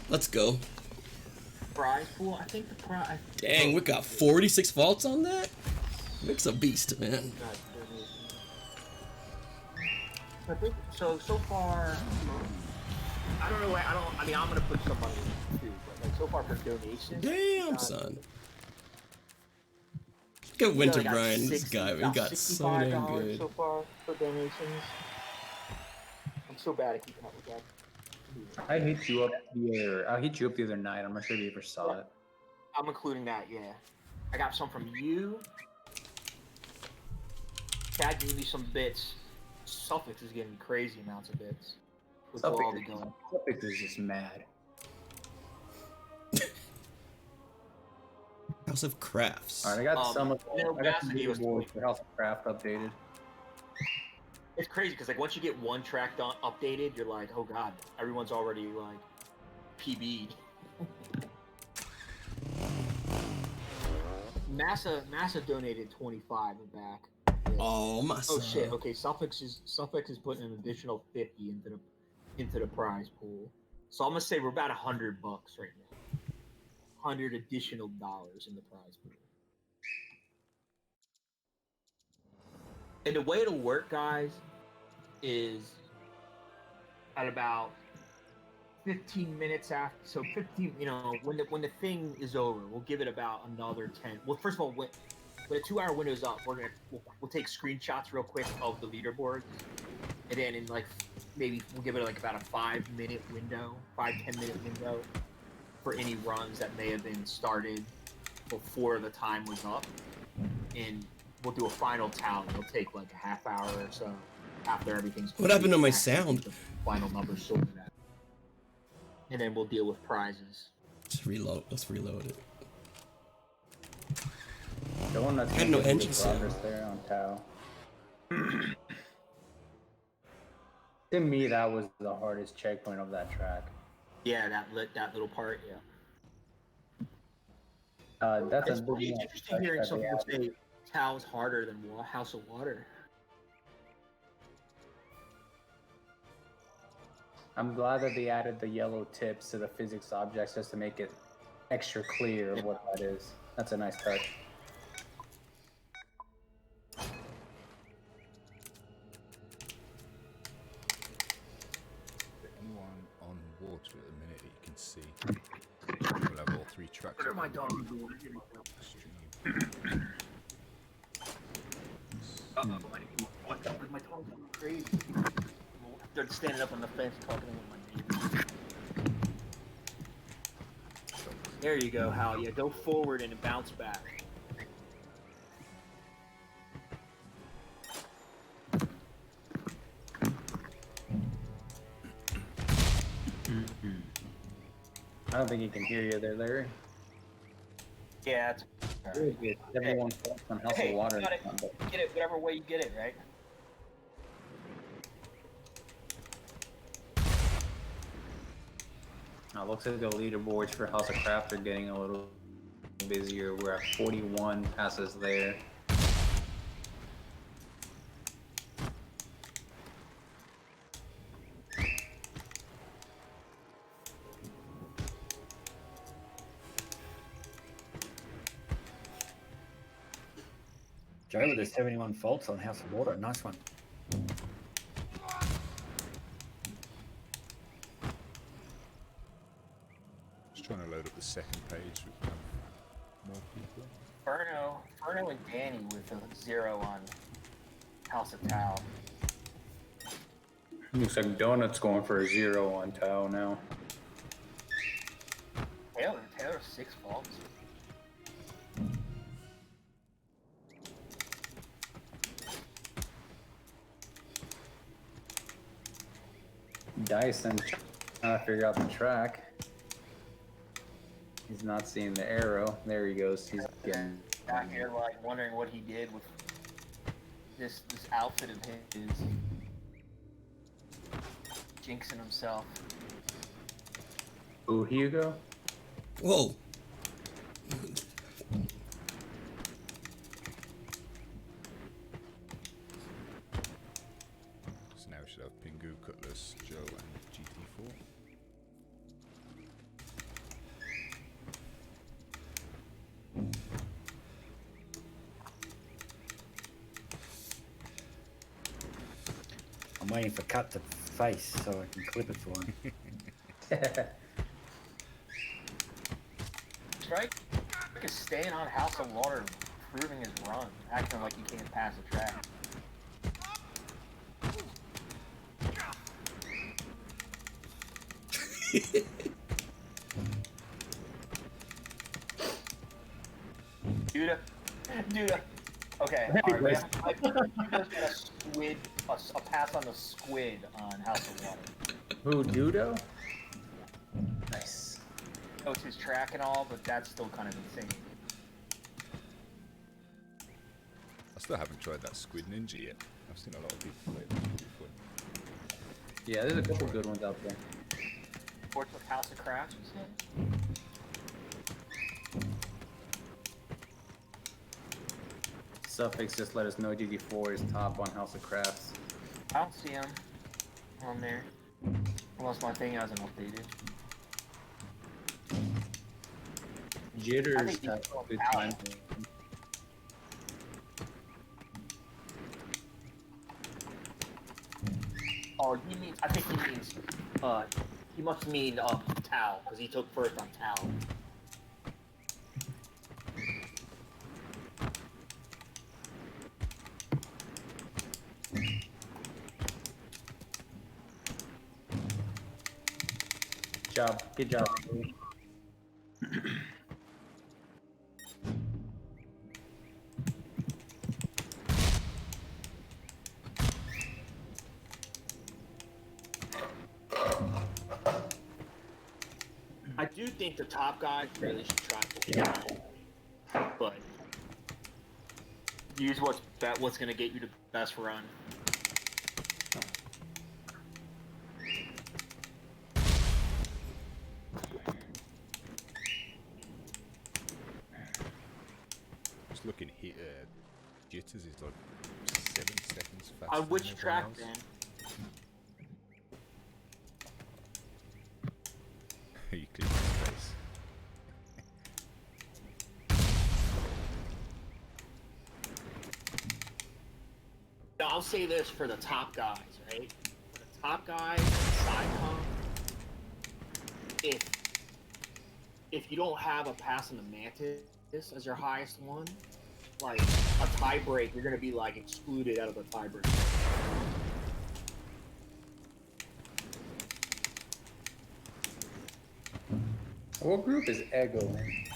Let's go. Prize pool? I think the prize. Dang, we got 46 faults on that? Mick's a beast, man. I think so. So far, I don't know. I mean, I'm gonna put some money in too, but like so far for donations. Damn, son. Look at Winter Brian, this guy, he got so damn $65 good. so far for donations. I'm so bad at keeping up with that. I hit you up the other night. I'm not sure if you ever saw it. I'm including that, yeah. I got some from you. Chad gave me some bits. Suffix is getting crazy amounts of bits. With all the going. Suffix is just mad. House of Crafts. Alright, I got some of you know, I got some Master Gave us leaderboards for House of Craft updated. It's crazy because like once you get one track done, updated, you're like, oh god, everyone's already like PB'd. Massa donated 25 and back. Yeah. Oh, my Oh son. shit. Okay, Suffix is putting an additional 50 into the prize pool. So I'm gonna say we're about $100 right now. $100 additional dollars in the prize pool. And the way it'll work, guys, is at about 15 minutes after. So 15, you know, when the thing is over, we'll give it about another 10. Well, first of all, when the 2-hour window is up, we'll take screenshots real quick of the leaderboard, and then in like maybe we'll give it like about a 5-10 minute window for any runs that may have been started before the time was up, and we'll do a final tally. It'll take like a half hour or so after everything's What happened to my complete, sound? the final numbers sorted out, and then we'll deal with prizes. Let's reload. Let's reload it. The one that's Had no making engine good sound. progress there on Tau. To me, that was the hardest checkpoint of that track. Yeah, that little part. Yeah. That's It's a funny. big It's interesting hearing some people say Tao's harder than House of Water. I'm glad that they added the yellow tips to the physics objects just to make it extra clear of what that is. That's a nice touch. Anyone on water at the minute that you can see? We'll have all 3 tracks. What are my dogs doing? Stream. What? My dogs are crazy. They're standing up on the fence talking with my neighbors. There you go, Hal. Yeah, go forward and bounce back. I don't think he can hear you there, Larry. Yeah, it's Really good. Everyone focused on House of Water. you got it. Get it whatever way you get it, right? Looks like the leaderboards for House of Craft are getting a little busier. We're at 41 passes there. Joe with the 71 faults on House of Water. Nice one. Just trying to load up the second page. So we can have more people. Furno and Danny with a 0 on House of Tao. Looks like Donut's going for a 0 on Tao now. Taylor 6 faults. Dyson trying to figure out the track. He's not seeing the arrow. There he goes. He's getting Back here, like wondering what he did with this outfit of his, jinxing himself. Ooh, Hugo. Whoa. So now we should have Pingu, Cutlass, Joe, and GT4. I'm waiting for Cut to face so I can clip it for him. Strike is staying on House of Water, proving his run, acting like he can't pass a track. Dude. Okay, alright, we have a squid, a pass on the squid on House of Water. Who, Dudo? Nice. Oh, it's his track and all, but that's still kind of insane. I still haven't tried that Squid Ninja yet. I've seen a lot of people play that before. Yeah, there's a couple good ones out there. Sports with House of Crafts, you said? Suffix just let us know GD4 is top on House of Crafts. I don't see him on there. Unless my thing hasn't updated. I Jitters think he's has still good out. time. Oh, I think he means, he must mean, Tao, because he took first on Tao. Good job. I do think the top guys really should try for but use what's going to get you the best run. jitters is like 7 seconds faster. On than which everyone track, else. man? You clear my space. Now, I'll say this for the top guys, right? For the top guys, side comp, if you don't have a pass on the Mantis as your highest one, like a tie break, you're gonna be like excluded out of the tie break. What group is Ego in?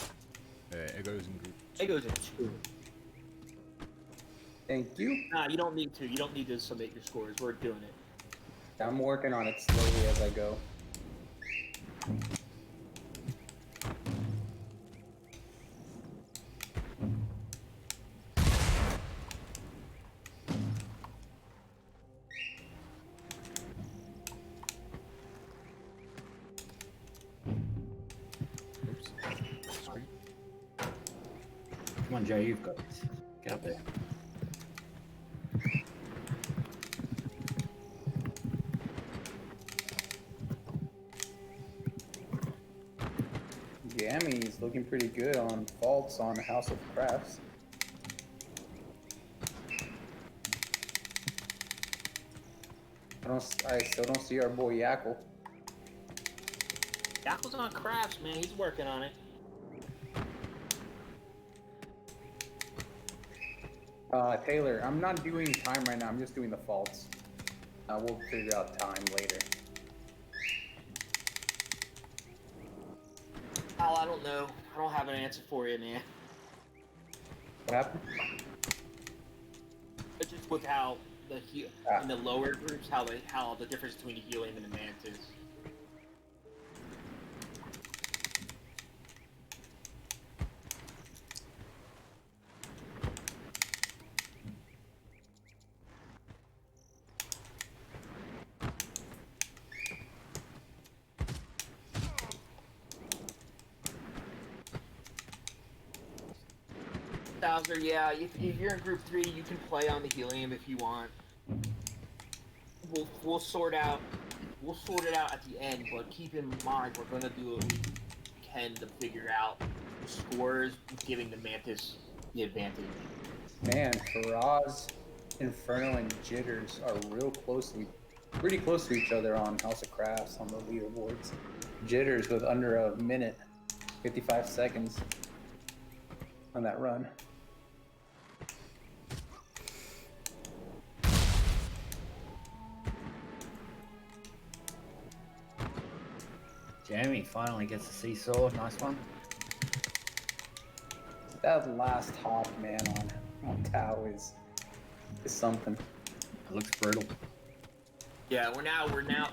Ego's in group. It goes in 2. Thank you. Nah, you don't need to. You don't need to submit your scores. We're doing it. I'm working on it slowly as I go. Oops. Screen. Come on, Joe, you've got this. Get up there. Yammy's looking pretty good on faults on House of Crafts. I still don't see our boy Yackle. Apple's on crafts, man. He's working on it. Taylor, I'm not doing time right now. I'm just doing the faults. We'll figure out time later. Al, I don't know. I don't have an answer for you, man. What happened? It's just with how in the lower groups, how the difference between a helium and a mantis. Bowser, yeah, if you're in group 3, you can play on the helium if you want. We'll sort it out at the end, but keep in mind we're gonna do what we can to figure out the scores, giving the Mantis the advantage. Man, Faraz, Inferno, and Jitters are pretty close to each other on House of Crafts on the leaderboards. Jitters with under a minute, 55 seconds on that run. Jamie finally gets the seesaw. Nice one. That last hop, man, on Tau is something. It looks brutal. Yeah, we're now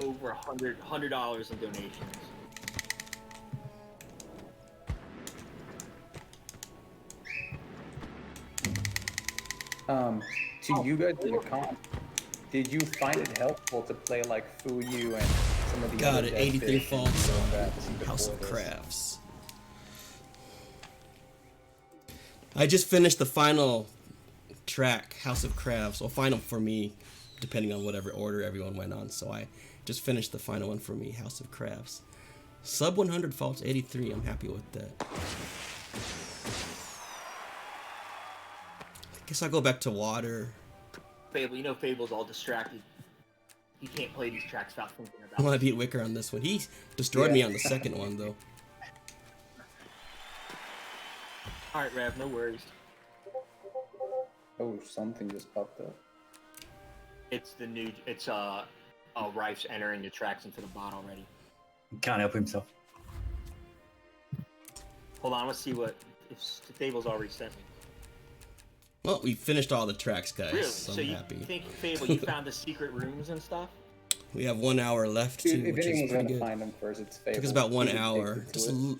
over $100 in donations. To you guys in the comp, did you find it helpful to play like Fuyu and some of the Got other it. 83 dead fish faults and on that before House of this? Crafts. I just finished the final track, House of Crafts. Well, final for me, depending on whatever order everyone went on. So I just finished the final one for me, House of Crafts. Sub 100 faults, 83. I'm happy with that. I guess I'll go back to water. Fable, you know Fable's all distracted. He can't play these tracks without thinking I about want it. to beat Wicker on this one. He destroyed me on the second one, though. Alright, Rev, no worries. Oh, something just popped up. It's Rife's entering the tracks into the bot already. He can't help himself. Hold on, let's see if Fable's already sent me. Well, we finished all the tracks, guys. Really? So So I'm you happy. think, Fable, you found the secret rooms and stuff? We have 1 hour left, Dude, too, if which is anyone's pretty gonna good. find them first, it's Fable. Took us about 1 He's hour. addicted to Just it.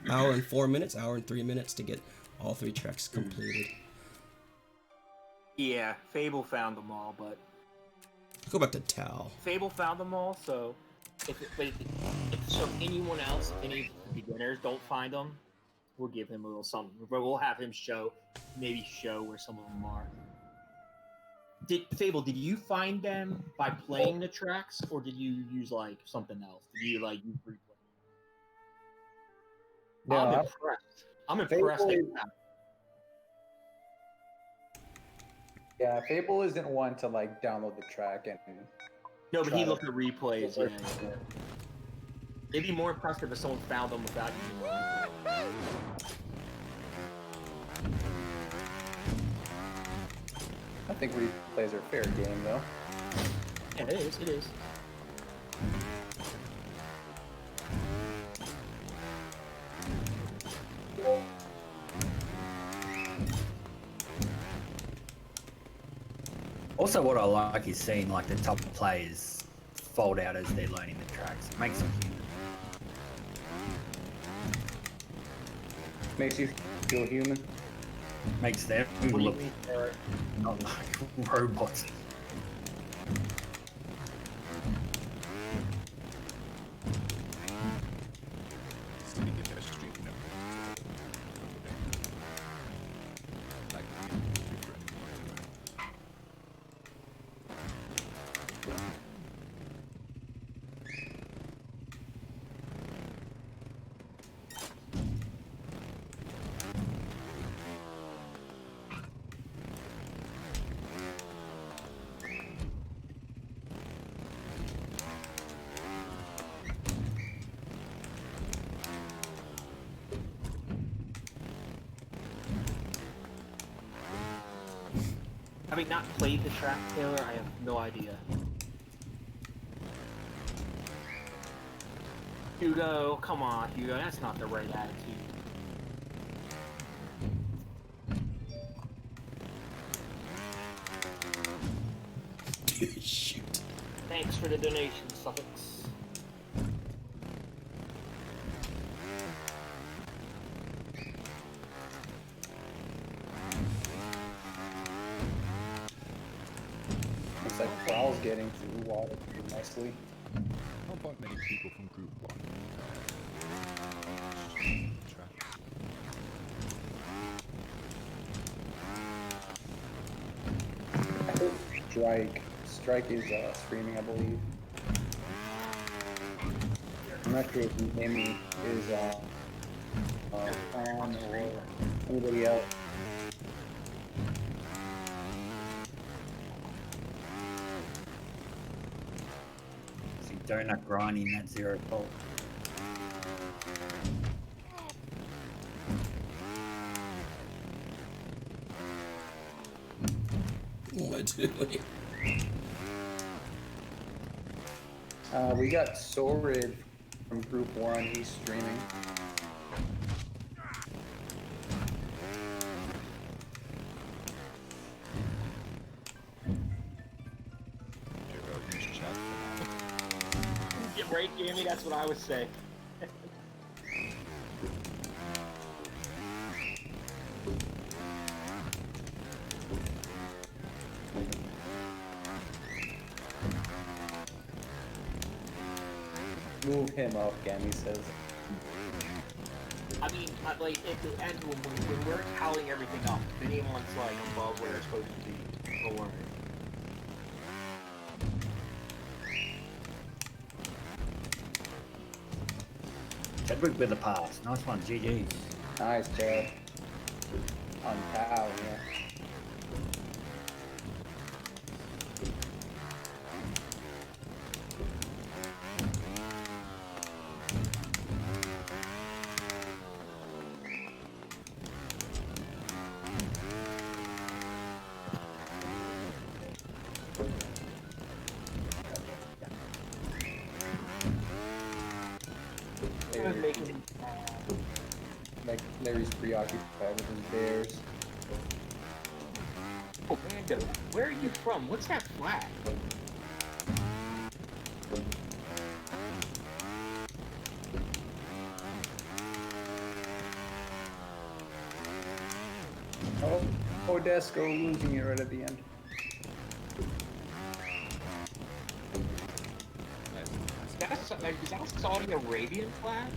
hour and 4 minutes, hour and 3 minutes to get all 3 tracks completed. Yeah, Fable found them all, but Go back to Tau. Fable found them all, so if anyone else, any beginners don't find them, We'll give him a little something, but we'll have him show where some of them are. Fable, did you find them by playing the tracks, or did you use like something else? Did you like use replay? No, I'm impressed. I'm impressed. Fable- Yeah, Fable isn't one to like download the track and. No, but try he to- looked at replays. Yeah. It'd be more impressive if someone found them without using replay. I think replays are fair game though. Yeah, it is. It is. Also, what I like is seeing like the top players fold out as they're learning the tracks. It makes them human. Makes you feel human. Makes them What do you look mean? not like robots. Still get that streak, you know. Like, different. Having not played the track, Taylor, I have no idea. Hugo, come on, Hugo, that's not the right attitude. Shoot. Thanks for the donation, Suffix. Looks like Prowl's getting through water pretty nicely. Not about many people from Group 1. Tracks. I think Strike is streaming, I believe. I'm not sure if Amy is on or anybody else. See Donut grinding that 0 volt. What am I doing? We got Sorid from Group 1. He's streaming. Use chat for now. Get right, Jamie, that's what I would say. Move him up, Gammy says. I mean, like, at the end, when we're tallying everything up, if anyone's, like, above where they're supposed to be, don't worry. Chadwick with the pass. Nice one, GG. Nice, Chad. On Tao, yeah. Like Larry's preoccupied with his bears. Oh, Mando, where are you from? What's that flag? Oh, Odesco losing it right at the end. Is that a Saudi Arabian flag?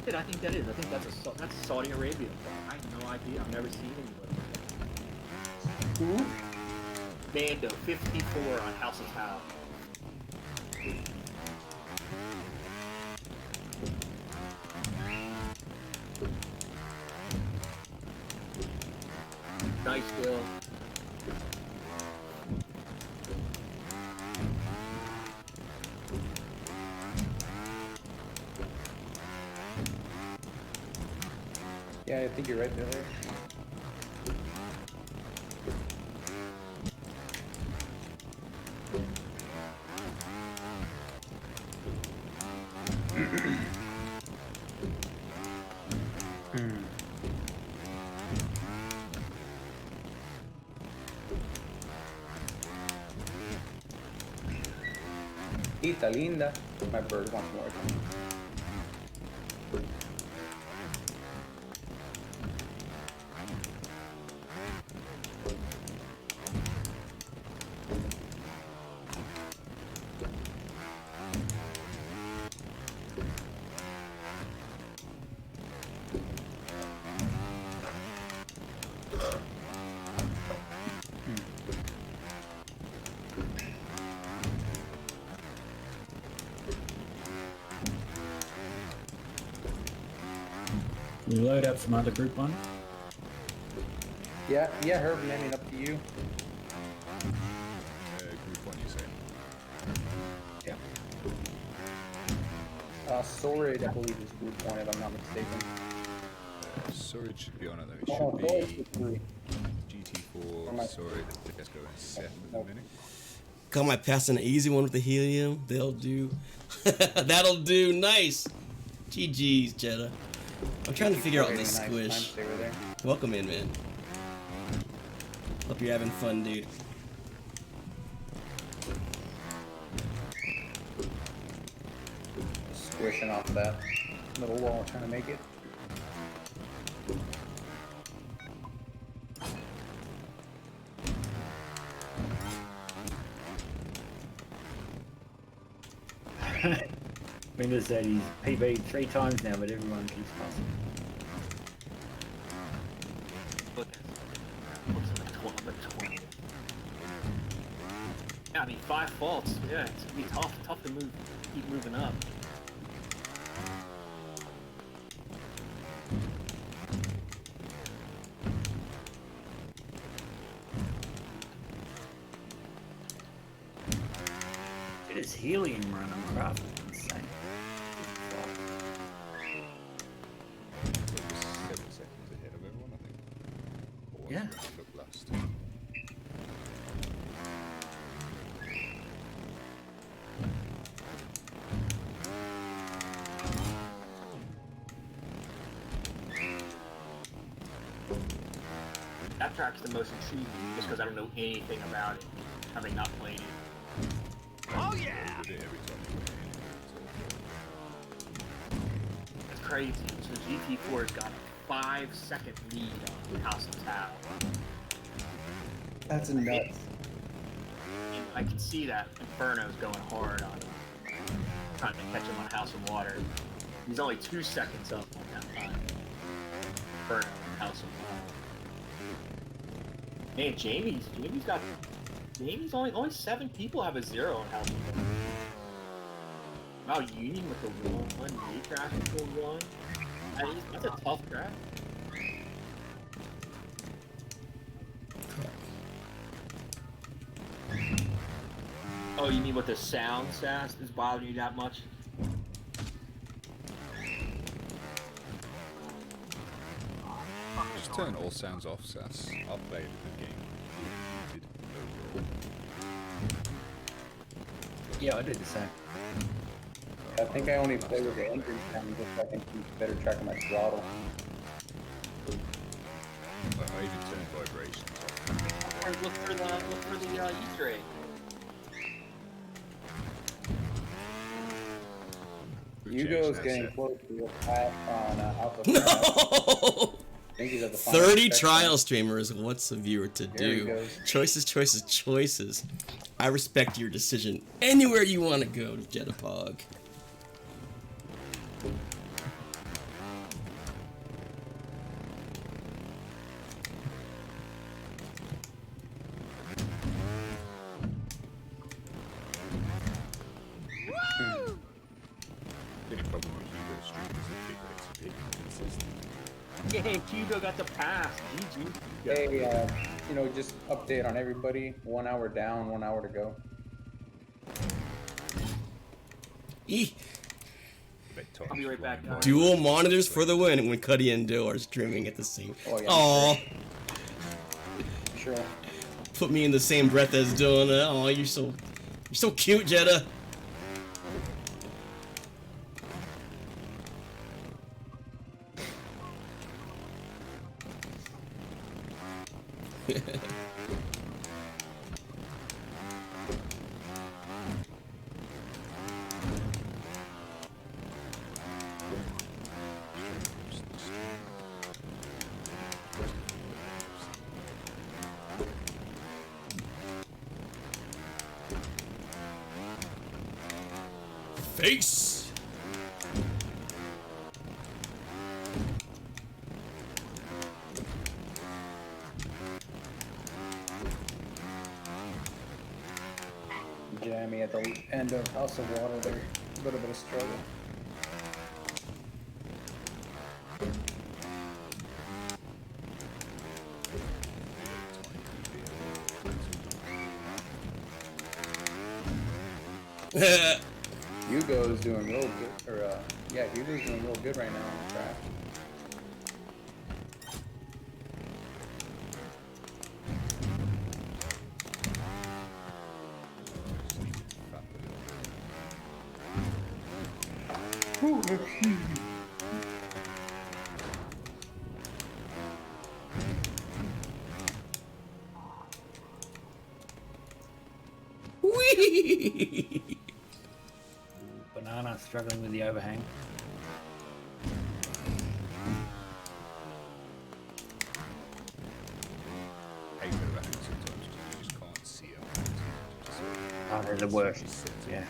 Dude, I think that is. I think that's Saudi Arabia. I have no idea. I've never seen anybody. Who? Mando 54 on House of Tao. Nice kill. Yeah, I think you're right there. Tita linda. My bird wants more. We load up some other group one. Yeah, Herb, landing up to you. Group 1, you say? Yeah. Sword, I believe, is group 1, if I'm not mistaken. Sword should be on it though. It Oh, should Sword be is 3. GT4, Sword, let's go in 7 at the minute. Come, I pass an easy one with the helium. They'll do. That'll do. Nice. GG's, Jetta. I'm trying to figure out this squish. Welcome in, man. Hope you're having fun, dude. Squishing off that little wall, trying to make it. Windows said he's PB'd 3 times now, but everyone keeps passing. Looks like 20. Yeah, I mean 5 faults. Yeah, it's gonna be tough to move, keep moving up. It is helium run on craft. Insane. 7 seconds ahead of everyone, I think. Or was Yeah. it look last? That track's the most intriguing just because I don't know anything about it, having not played it. Oh yeah! Every time you went in, It's crazy. So GT4's got a 5-second lead on House of Tao. That's nuts. And I can see that Inferno's going hard on him, trying to catch him on House of Water. He's only 2 seconds up on that time. Inferno and House of Water. Man, Jamie's only 7 people have a 0 on House of Water. Wow, Union with the 1, Maycraft with the 1. That's a tough craft. Oh, you mean with the sound, Sass, is bothering you that much? Just turn all sounds off, Sass. I'll play a good game. Muted overall. Yeah, I did the same. I think I only play with the engine sound just so I can keep better track of my throttle. I even turn vibrations off. Or look for the Easter egg. Hugo's getting close to a pass on Alpha. No! I think he's at the final 30 section. trial streamers. What's a viewer to There he do? goes. Choices, choices, choices. I respect your decision. Anywhere you want to go, Jetapog. The only problem with Hugo Street is the big rates are big and consistent. Yeah, Hugo got the pass. GG. Hugo. Hey, you know, just update on everybody. 1 hour down, 1 hour to go. Eeh. I'll be right back, guys. Dual monitors for the win when Kutty and Do are streaming at the same. Oh, yeah, Aww. Sure. Put me in the same breath as doing it. Oh, you're so cute, Jetta. Face. Jammy at the end of House of Water there. A little bit of struggle. Hugo's doing real good, or yeah, Hugo's doing real good right now on the track. Whee! Banana struggling with the overhang. I hate the overhang sometimes because you just can't see them. Oh, they're the worst. Yeah.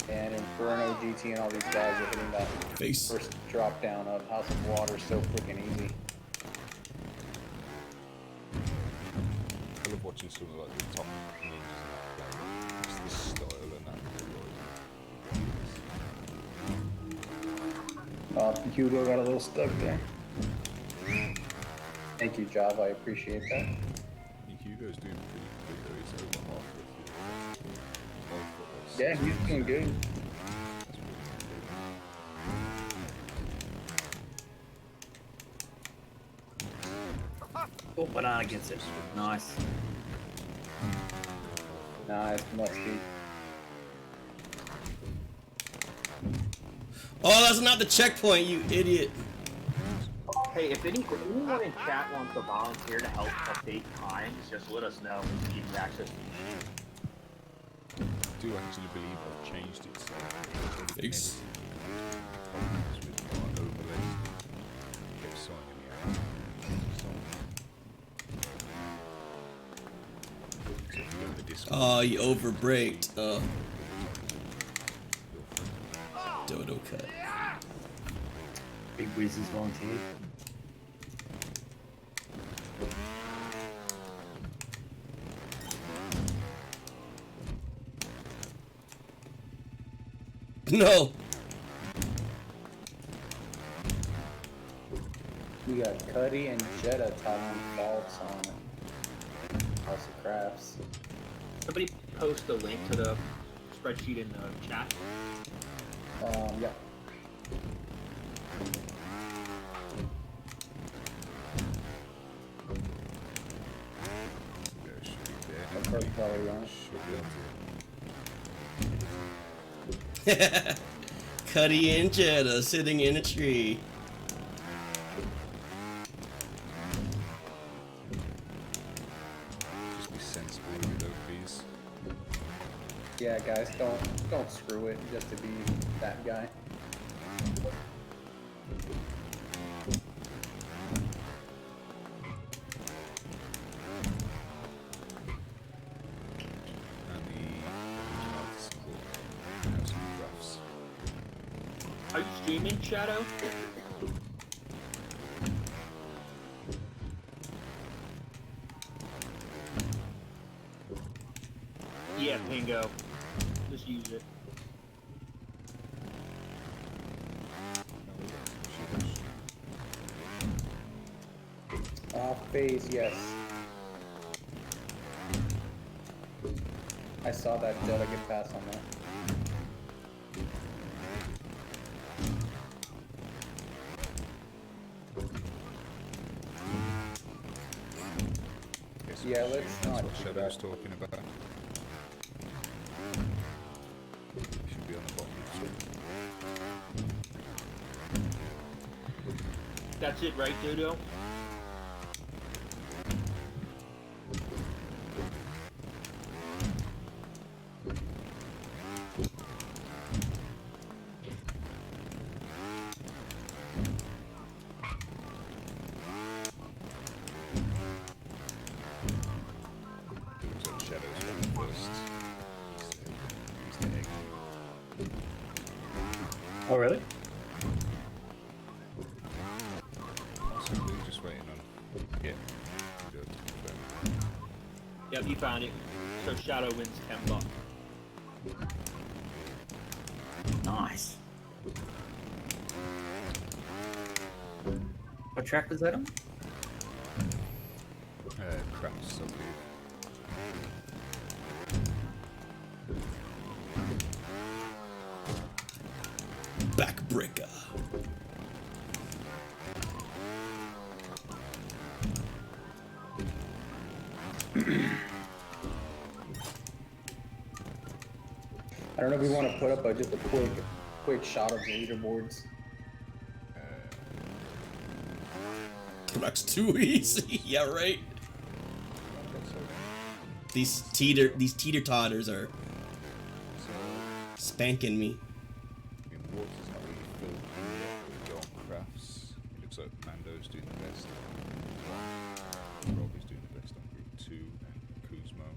And Inferno, GT, and all these guys are hitting that Face. first drop down of House of Water so freaking easy. I love watching some of like the top ninjas and that. Just the style and that. Hugo got a little stuck there. Thank you, Java. I appreciate that. I think Hugo's doing pretty good though. He's over halfway through. Yeah, he's doing good. Oh, Banana gets it. Nice. Nice, must be. Oh, that's not the checkpoint, you idiot. Hey, if anyone in chat wants to volunteer to help update times, just let us know. We can give you access to the I do actually believe I've changed it so that Face. with my overlays kept signing me out. So if you go to the Discord, Oh, you overbraked. Dodo cut. Big Wiz is volunteered. No. We got Kutty and Jetta talking faults on House of Crafts. Somebody post a link to the spreadsheet in the chat. Yeah. there it should be there. Of course, probably on. Should be able Cuddy and Jetta sitting in a tree. just be sensible with it though, please. Yeah, guys, don't screw it just to be that guy. shoot Shadow? Yeah, Pingo. Just use it. Phase, yes. I saw that Jetta get past on that. Okay, so Yeah, let's that's not what do Shadow's that. talking about. Should be on the bottom of the screen. That's it, right, Dodo? Looks like Shadow's one first. He's the egg. Oh, really? So we're just waiting on. Yeah. Good. Yep, you found it. So Shadow wins $10. Nice. What track was that on? Crafts, I believe. Backbreaker. I don't know if we want to put up just a quick shot of the leaderboards. That's too easy. Yeah, right. These teeter-totters are spanking me. I mean, water's not really filled in yet, but we go on crafts. It looks like Mando's doing the best. Robbie's doing the best on group 2, and Kuzmo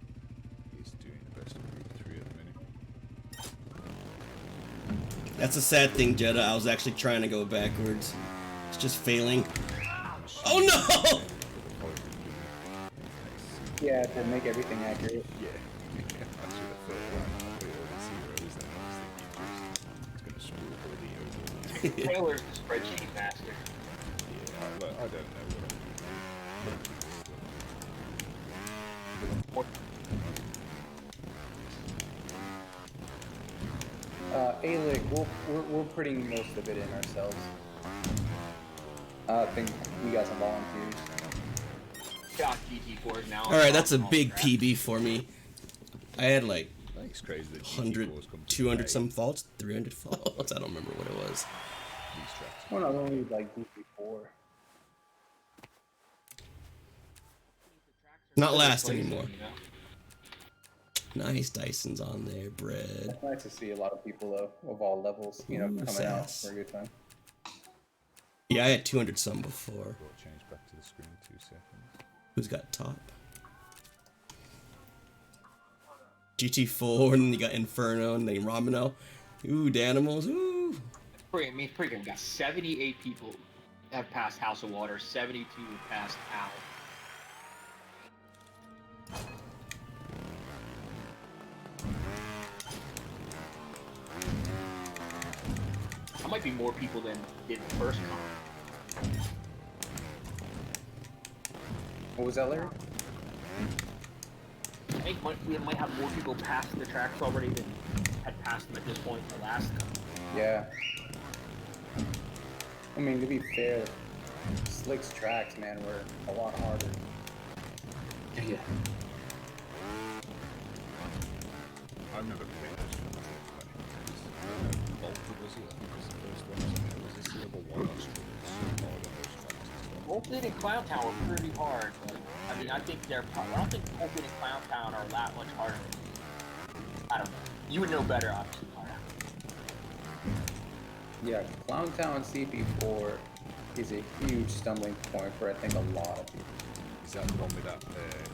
is doing the best on group 3 at the minute. That's a sad thing, Jetta. I was actually trying to go backwards. It's just failing. Oh no! Yeah, to make everything accurate. Yeah. I should have thought, well, I'll put all the zeros, then I was thinking it's going to screw all the overs. Taylor's the spreadsheet master. Yeah, I don't know what A-Lig, we're putting most of it in ourselves. I think we got some volunteers. Got GT4 now. Alright, that's a big PB for me. I had like I think it's crazy that 100, GT4's come to 200 play some faults, 300 faults. I don't remember what it was. these tracks. Well, not only like GT4. Not last anymore. Nice Dyson's on there, bread. It's nice to see a lot of people of all levels, you know, Ooh, coming out sass. for a good time. Yeah, I had 200 some before. We'll change back to the screen in 2 seconds. Who's got top? GT4, and then you got Inferno, and then Romano. Ooh, Danimals, ooh. We got 78 people have passed House of Water, 72 have passed Owl. That might be more people than did the first con. What was that, Larry? I think we might have more people past the tracks already than had passed them at this point in the last con. Yeah. I mean, to be fair, Slick's tracks, man, were a lot harder. Yeah. I've never played this one. Bolted was it? I think it was the first one. So it was this level 1 or something. So hard on those tracks as well. Bolted and Clown Town were pretty hard, but I mean, I think I don't think Bolted and Clown Town are that much harder. I don't know. You would know better, obviously. Yeah, Clown Town CP4 is a huge stumbling point for, I think, a lot of people. Is that the one with that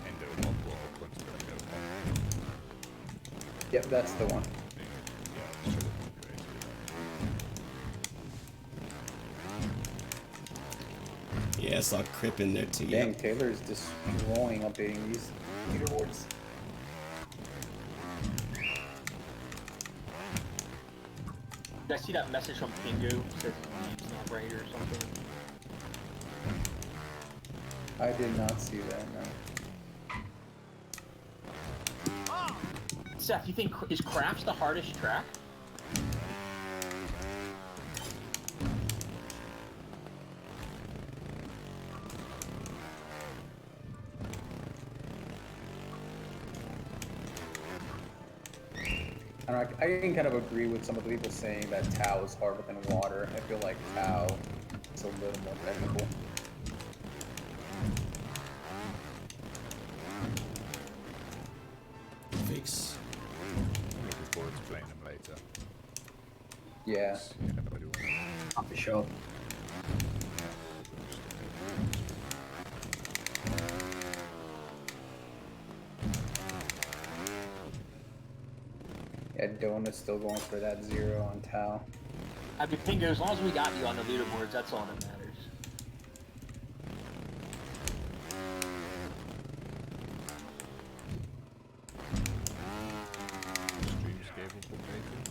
endo mob or point to the endo mob? Yep, that's the one. Yeah, I'll just try to Yeah, I saw Crip in there too. Dang, Yeah. Taylor's destroying updating these leaderboards. Did I see that message from Pingu? Says he's not right or something. I did not see that, no. Seth, you think is Crafts the hardest track? I can kind of agree with some of the people saying that Tau is harder than water. I feel like Tau is a little more technical. Face. I'm looking forward to playing them later. Yeah. You never do want For sure. Yeah, Donut's still going for that 0 on Tau. I mean, Pingu, as long as we got you on the leaderboards, that's all that matters. streams gave up updating.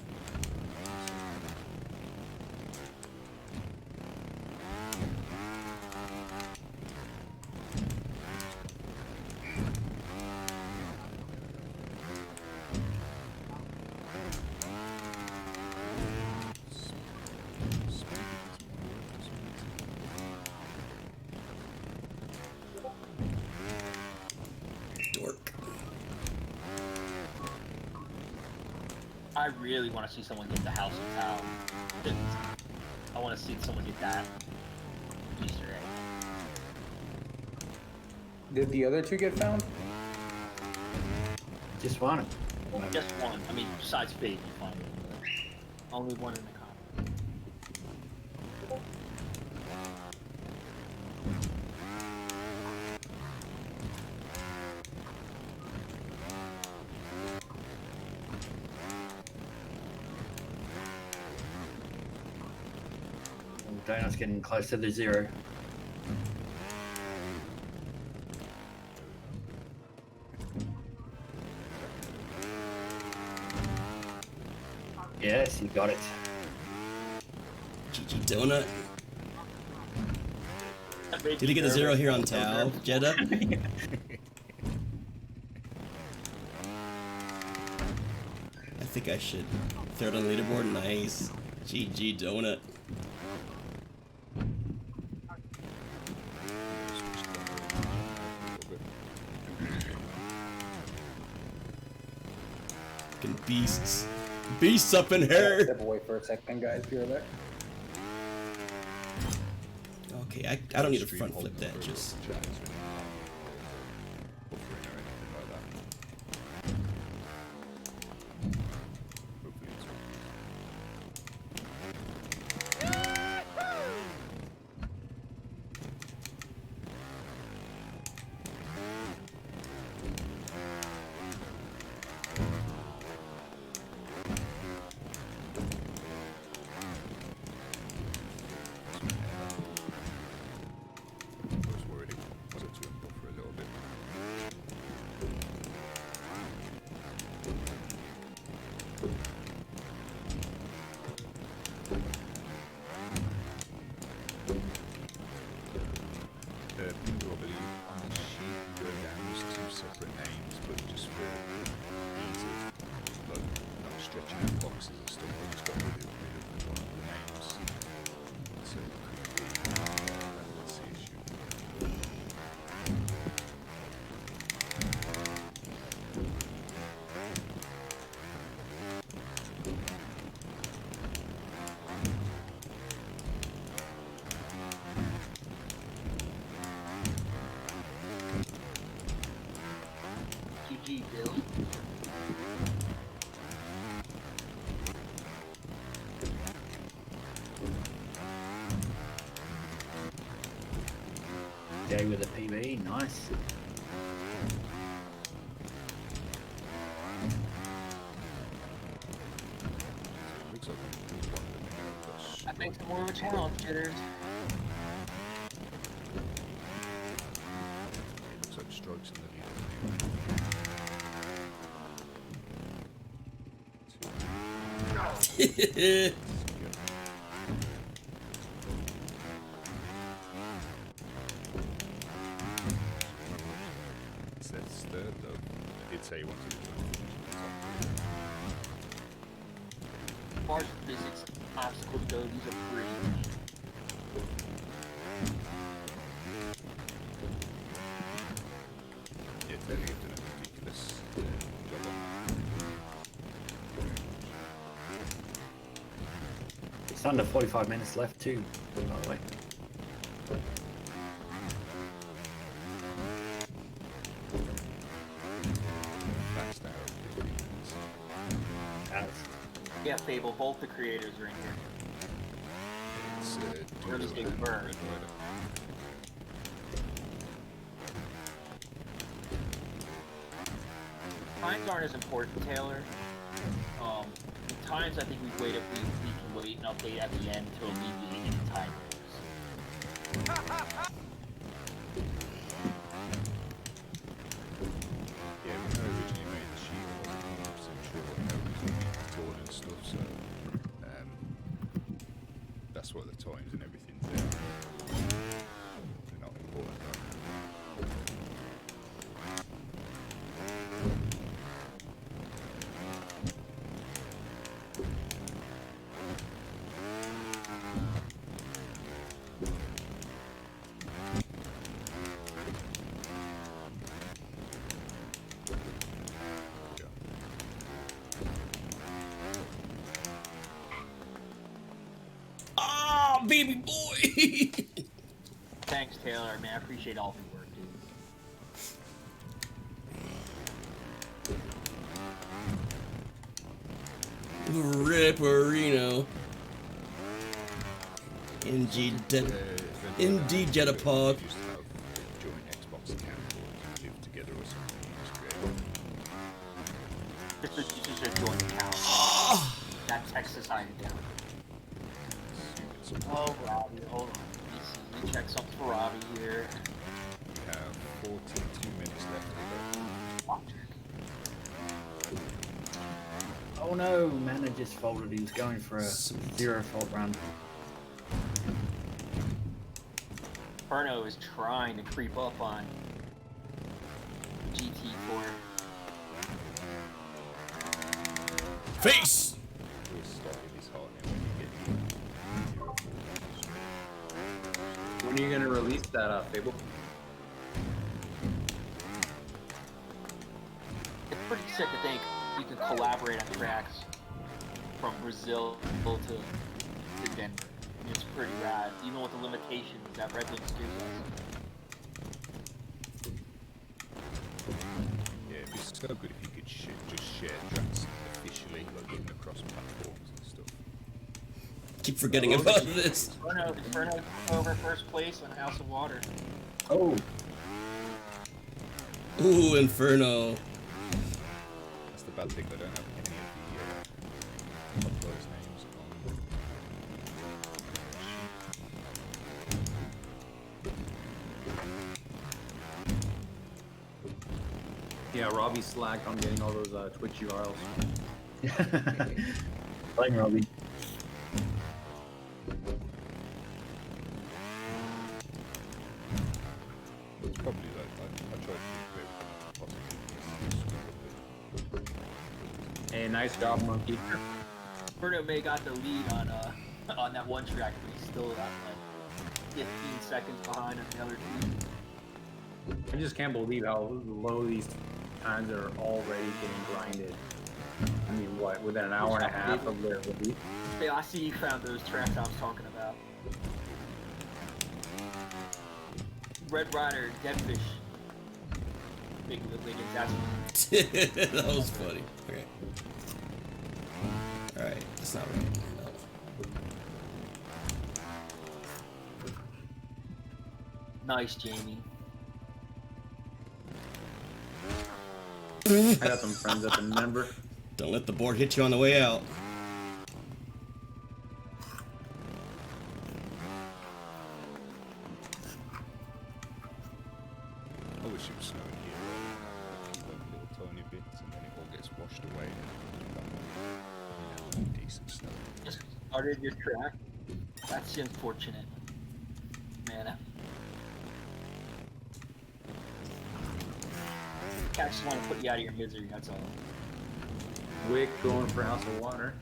Dork. I really want to see someone get the House of Tau. I want to see someone get that Easter egg. Did the other two get found? Just one. Just one. I mean, besides Fate, you find it. But only one in the comp. Donut's getting close to the 0. Yes, he got it. GG Donut. That made Did he me get a 0 nervous. here on Tau, Jeddah? I think I should throw it on the leaderboard. Nice. GG Donut. Fucking beasts. Beasts up in here! Step away for a second, guys. You're there. Okay, I don't need to front flip that, just... GG, Bill. Day with a PB, nice. That makes it more of a challenge, jitters. like strikes in the lead. That's third though. I did say you wanted to do As far as physics obstacles go, these are pretty. yeah, Teddy have done a ridiculous job on It's under 45 minutes left too, by the way. fast out. Yeah, Fable, both the creators are in here. It's Really Doodle big and bird. Red Rider. Times aren't as important, Taylor. Times I think we can wait and update at the end to alleviate any time errors. Yeah, when I originally made the sheet, I wasn't 100% sure how it was going to be drawn and stuff, so that's what the times and everything's there. They're not important though. Yeah. Ah, baby boy. Thanks, Taylor. Man, I appreciate all of your work, dude. Ripperino. Indeed, indeed, Jetapog. Just have a joint Xbox account or live together or something. Just create This is a joint account. That Texas side account. Oh, Robbie, hold on. Let me check something for Robbie here. We have 42 minutes left to Oh no, Mana just folded. He was going for a Sweet. 0 fault run. Inferno is trying to creep up on GT4. Face. go. We'll start with this hard when you get When are you gonna release that Fable? It's pretty sick to think you can collaborate on tracks from Brazil to Denver. It's pretty rad, even with the limitations that Red Wing Studios has. Yeah, it'd be so good if you could just share tracks officially, like even across platforms and stuff. Keep forgetting about this. Inferno over first place on House of Water. Oh, Ooh, Inferno. That's the bad thing, they don't have any of the uploads names on. Yeah, Robbie slacked on getting all those Twitch URLs. playing Robbie. It's probably like I tried to do it Hey, nice job, Monkey. Inferno may got the lead on that one track, but he's still like 15 seconds behind on the other two. I just can't believe how low these times are already getting grinded. I mean, what, within an hour and a half of their release? Yeah, I see you found those tracks I was talking about. Red Rider, Deadfish. Big Wiggins, that's That was funny. Okay. Alright, that's not right. No. nice, Jamie. I got some friends at the member. Don't let the board hit you on the way out. wish it was snowing here. Like little tiny bits, and then it all gets washed away. And decent snow. Just started your track. That's unfortunate, man. I just want to put you out of your misery. That's all. Wick going for House of Water.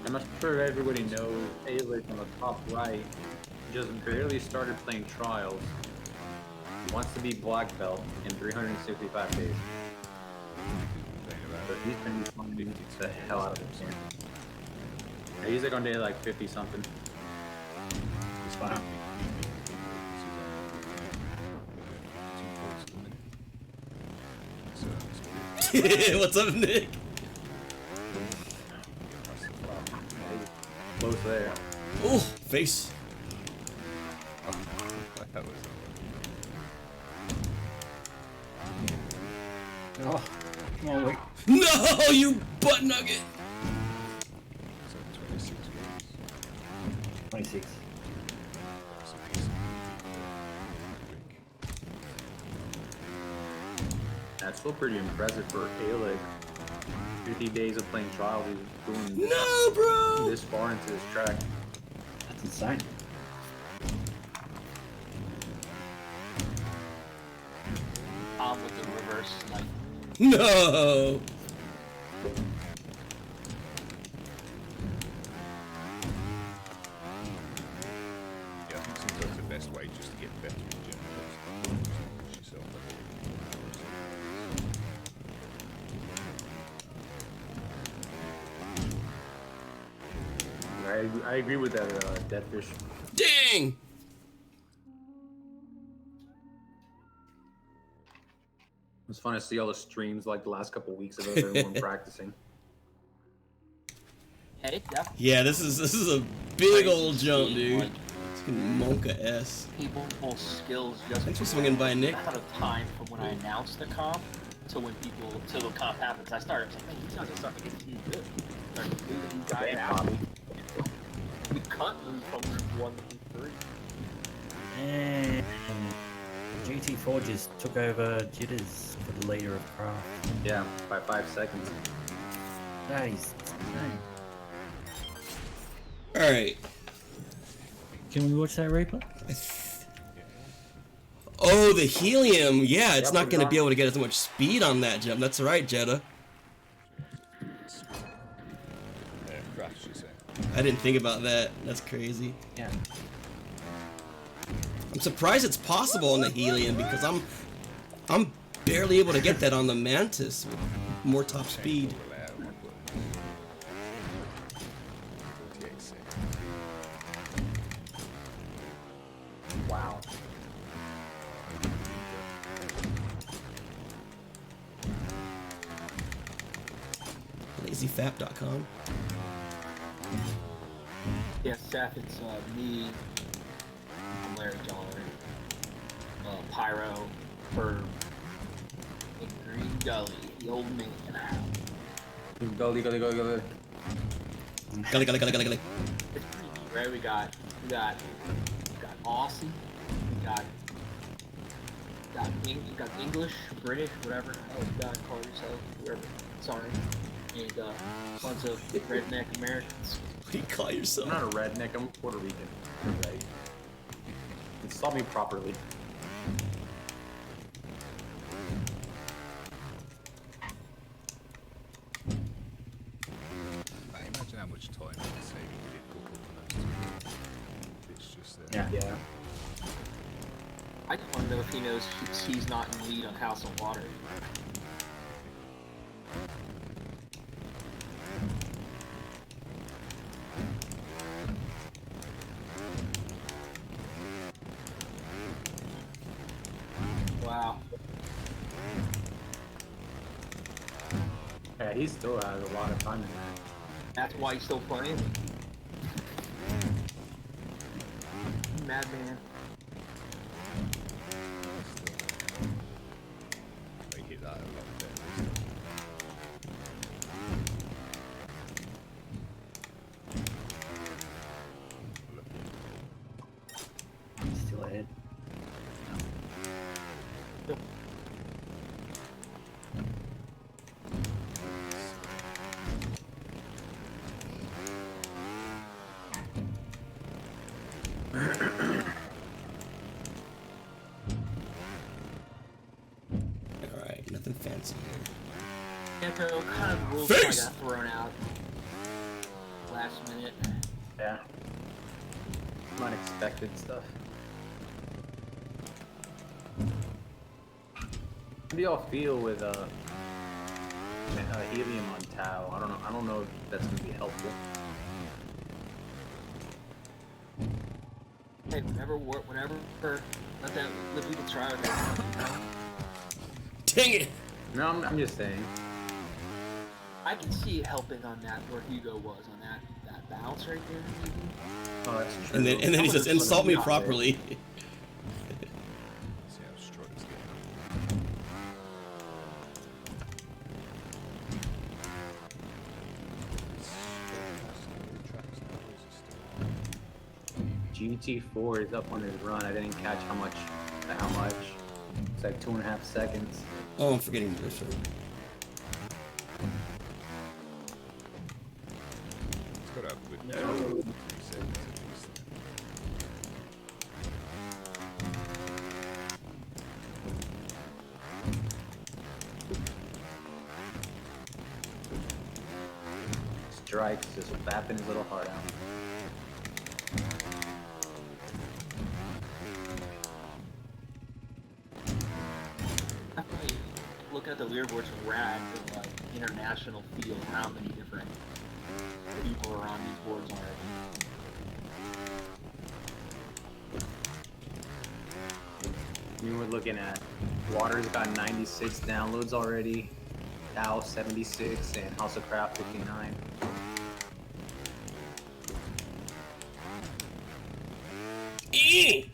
I'm not sure everybody knows Aylick on the top right just barely started playing Trials. He wants to be black belt in 365 days. So he's been beating the hell out of this game. Yeah, he's like on day like 50 something. It's fine. What's up, Nick? Close there. Oh, face. That was Oh, come on, Wick. No, you butt nugget. so 26 games. 26. That's a decent week. That's still pretty impressive for Aylick. 50 days of playing Trials, he's doing this, No, bro. this far into this track. That's insane. With the reverse, like, No. Yeah, I think sometimes the best way just to get better in general is to push yourself. I agree with that, Deadfish. Dang. It's fun to see all the streams like the last couple weeks of everyone practicing. hey, definitely. Yeah, this is a big old jump, See, dude. like, It's Monka S. people's skills just Thanks for swinging by, Nick. out of time from when I announced the comp to when till the comp happens. I started like, man, these guys are starting to get too good. Starting to do these guys Yeah, out. Bobby. We can't move from Route 1 to Route 3. And GT4 just took over Jitters for the leader of Craft. Yeah, by 5 seconds. That is insane. All right. Can we watch that replay? Oh, the helium. Yeah, it's Yep, not we're going to gone. be able to get as much speed on that jump. That's right, Jetta. Crash, you say? I didn't think about that. That's crazy. Yeah. I'm surprised it's possible on the helium because I'm barely able to get that on the Mantis with more top speed. Wow. LazyFap.com. Yeah, Seth, it's me, I'm Larry John, Pyro, Bird, and Green Gully, the old man. Gully. Gully, gully, gully, gully. It's pretty neat, right? We got Aussie, we got English, British, whatever. Oh, you gotta call yourself, whatever. Sorry. And bunch of redneck Americans. What do you call I'm yourself? not a redneck, I'm Puerto Rican. Right? Install me properly. Imagine how much time it would save if we did couple of those. It's just Yeah. I just want to know if he knows he's not in lead on House of Water. Wow. Yeah, he still has a lot of time in that. That's why he's still playing. Madman. they hit that a lot better. Let's see here. Yeah, so kind of rules Face! got thrown out last minute. Yeah. Unexpected stuff. How do y'all feel with helium on Tau? I don't know if that's gonna be helpful. Hey, whenever, let people try with that, you know? Dang it! No, I'm just saying. I can see it helping on that where Hugo was on that bounce right there. Maybe. Oh, that's true. And then he says, insult me properly. See how strong it's getting. GT4 is up on his run. I didn't catch how much. It's like 2.5 seconds. Oh, I'm forgetting this one. It's got to have a good 3 seconds at least. Strikes just fapping his little heart out. Looking at the leaderboards from Rad, the like international field, how many different people are on these boards already. You were looking at Water's got 96 downloads already, Tau 76, and House of Craft 59. Eee!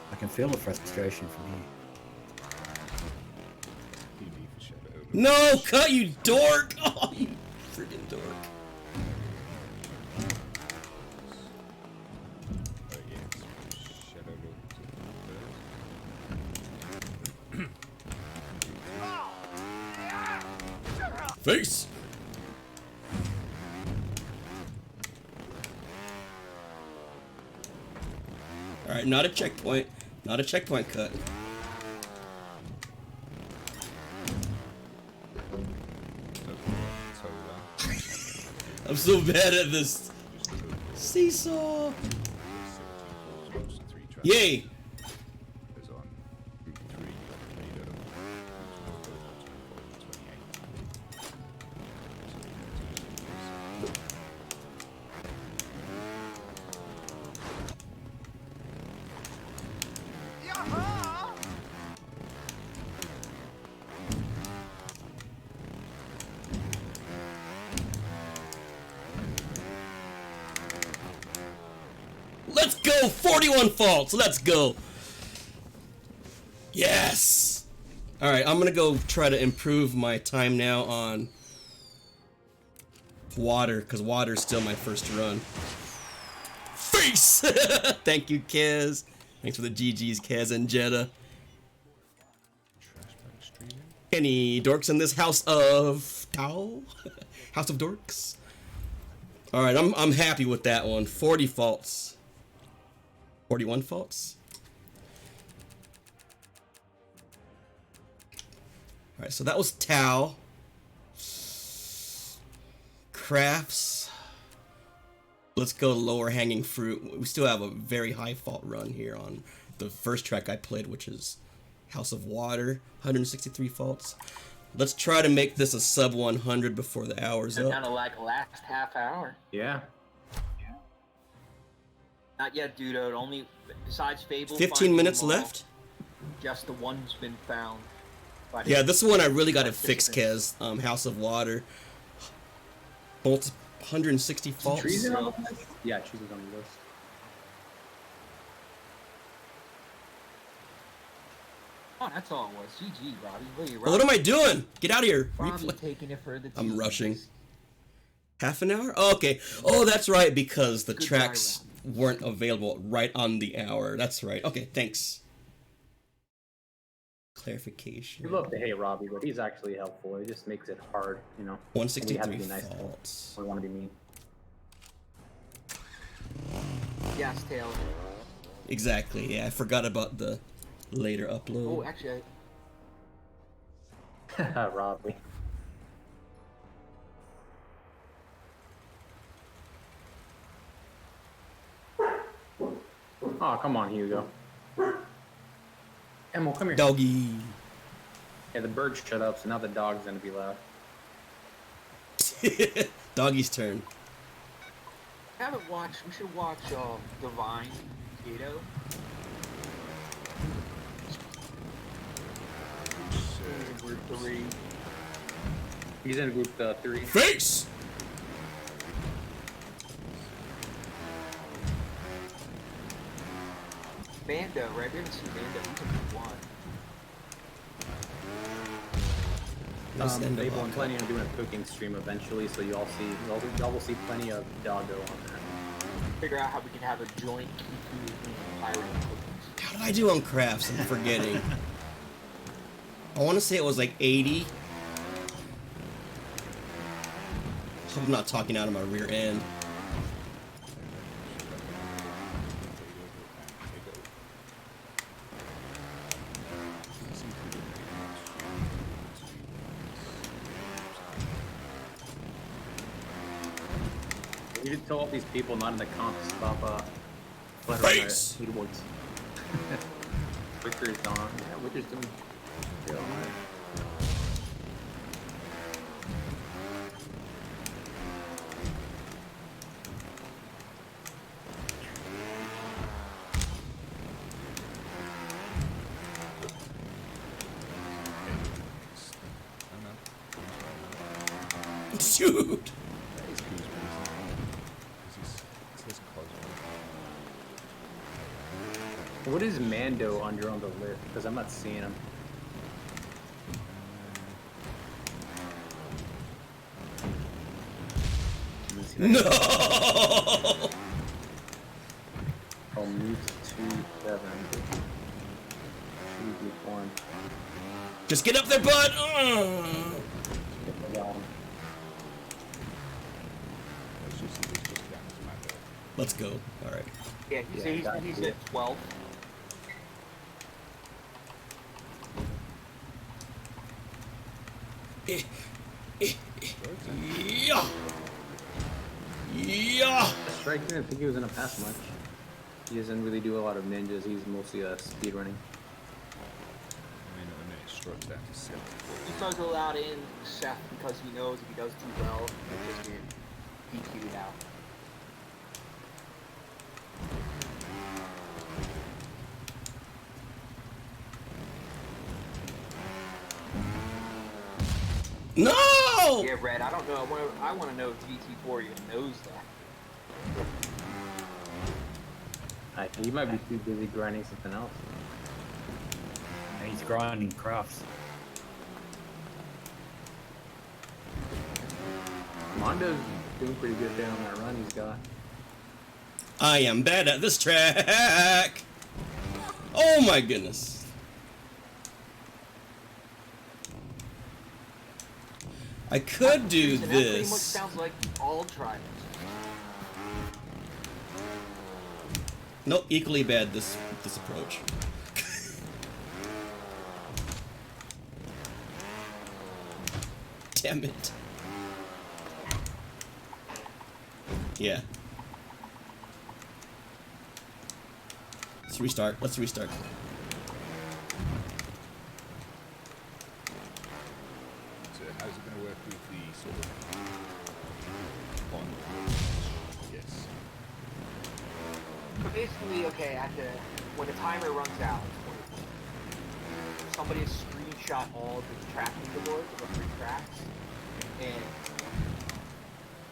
I can feel the frustration from here. No, cut, you dork! Oh, you freaking dork. Face! Alright, not a checkpoint. Not a checkpoint cut. I'm so bad at this. Seesaw! Yay! Is on Route 3, Tornado, 28. Let's go! 41 faults! Let's go! Yes! Alright, I'm gonna go try to improve my time now on water, because water's still my first run. Face! Thank you, Kez. Thanks for the GG's, Kez and Jetta. Any dorks in this house of Tau? House of dorks? Alright, I'm happy with that one. 40 faults. 41 faults. Alright, so that was Tau. Crafts. Let's go lower hanging fruit. We still have a very high fault run here on the first track I played, which is House of Water. 163 faults. Let's try to make this a sub 100 before the hour's They're up. down to like last half hour. Yeah. Not yet, Dudo. Only besides Fable. 15 minutes Finding Them All, left. Just the one's been found. Yeah, this one I really got to fix, Kez. House of Water. Both 160 faults. Trees are on the list? Yeah, trees is on the list. Oh, that's all it was. GG, Robbie. Look at you, Well, what am I doing? Get out of here. Robbie Replay. taking it for the team. I'm rushing. Half an hour? Oh, okay. Oh, that's right, because the Goodbye, tracks weren't available right on the hour. That's right. Okay, thanks. Clarification. You love to hate Robbie, but he's actually helpful. It just makes it hard, you know. And we have to 163 be nice to him. faults. We want to be mean. Yes, Taylor. Exactly. Yeah, I forgot about the later Oh, upload. actually, Robbie. Oh, come on, Hugo. Emil, come here. Doggy. Yeah, the bird shut up, so now the dog's gonna be loud. Doggy's turn. I haven't watched. We should watch Divine Kato. He's in group 3. He's in group 3. Face! Mando, right? We haven't seen Mando. He's in group 1. Nice end They of want Aka. planning on doing a cooking stream eventually, so y'all will see plenty of Doggo on there. Figure out how we can have a joint Kiku and Pyro cookings. How did I do on crafts? I'm forgetting. I want to say it was like 80. Hope I'm not talking out of my rear end. You need to tell all these people not in the comp to stop fluttering their Face! keyboards. Wicker's on. Yeah, Wicker's doing real hard. Dude! What is Mando under on the list? Because I'm not seeing him. Let me see that. No! Oh, mute 2-7. Group 1. Just get up there, bud! Let's go. Alright. Yeah, he's at 12. Yeah! Yeah! Strike didn't think he was gonna pass much. He doesn't really do a lot of ninjas. He's mostly speed running. He throws a lot in Seth because he knows if he does too well, he'll just get DQ'd out. No! Yeah, Red, I don't know. I want to know if GT4 even knows that. He might be too busy grinding something else. He's grinding crafts. Mondo's doing pretty good there on that run he's got. I am bad at this track! Oh my goodness. I could do And that pretty much this. sounds like all drivers. Nope, equally bad this approach. Damn it. Yeah. Let's restart. Let's restart. So how's it going to work with the sort of bond? Yes. So basically, okay, when the timer runs out, somebody has screenshot all the track leaderboards of the 3 tracks, and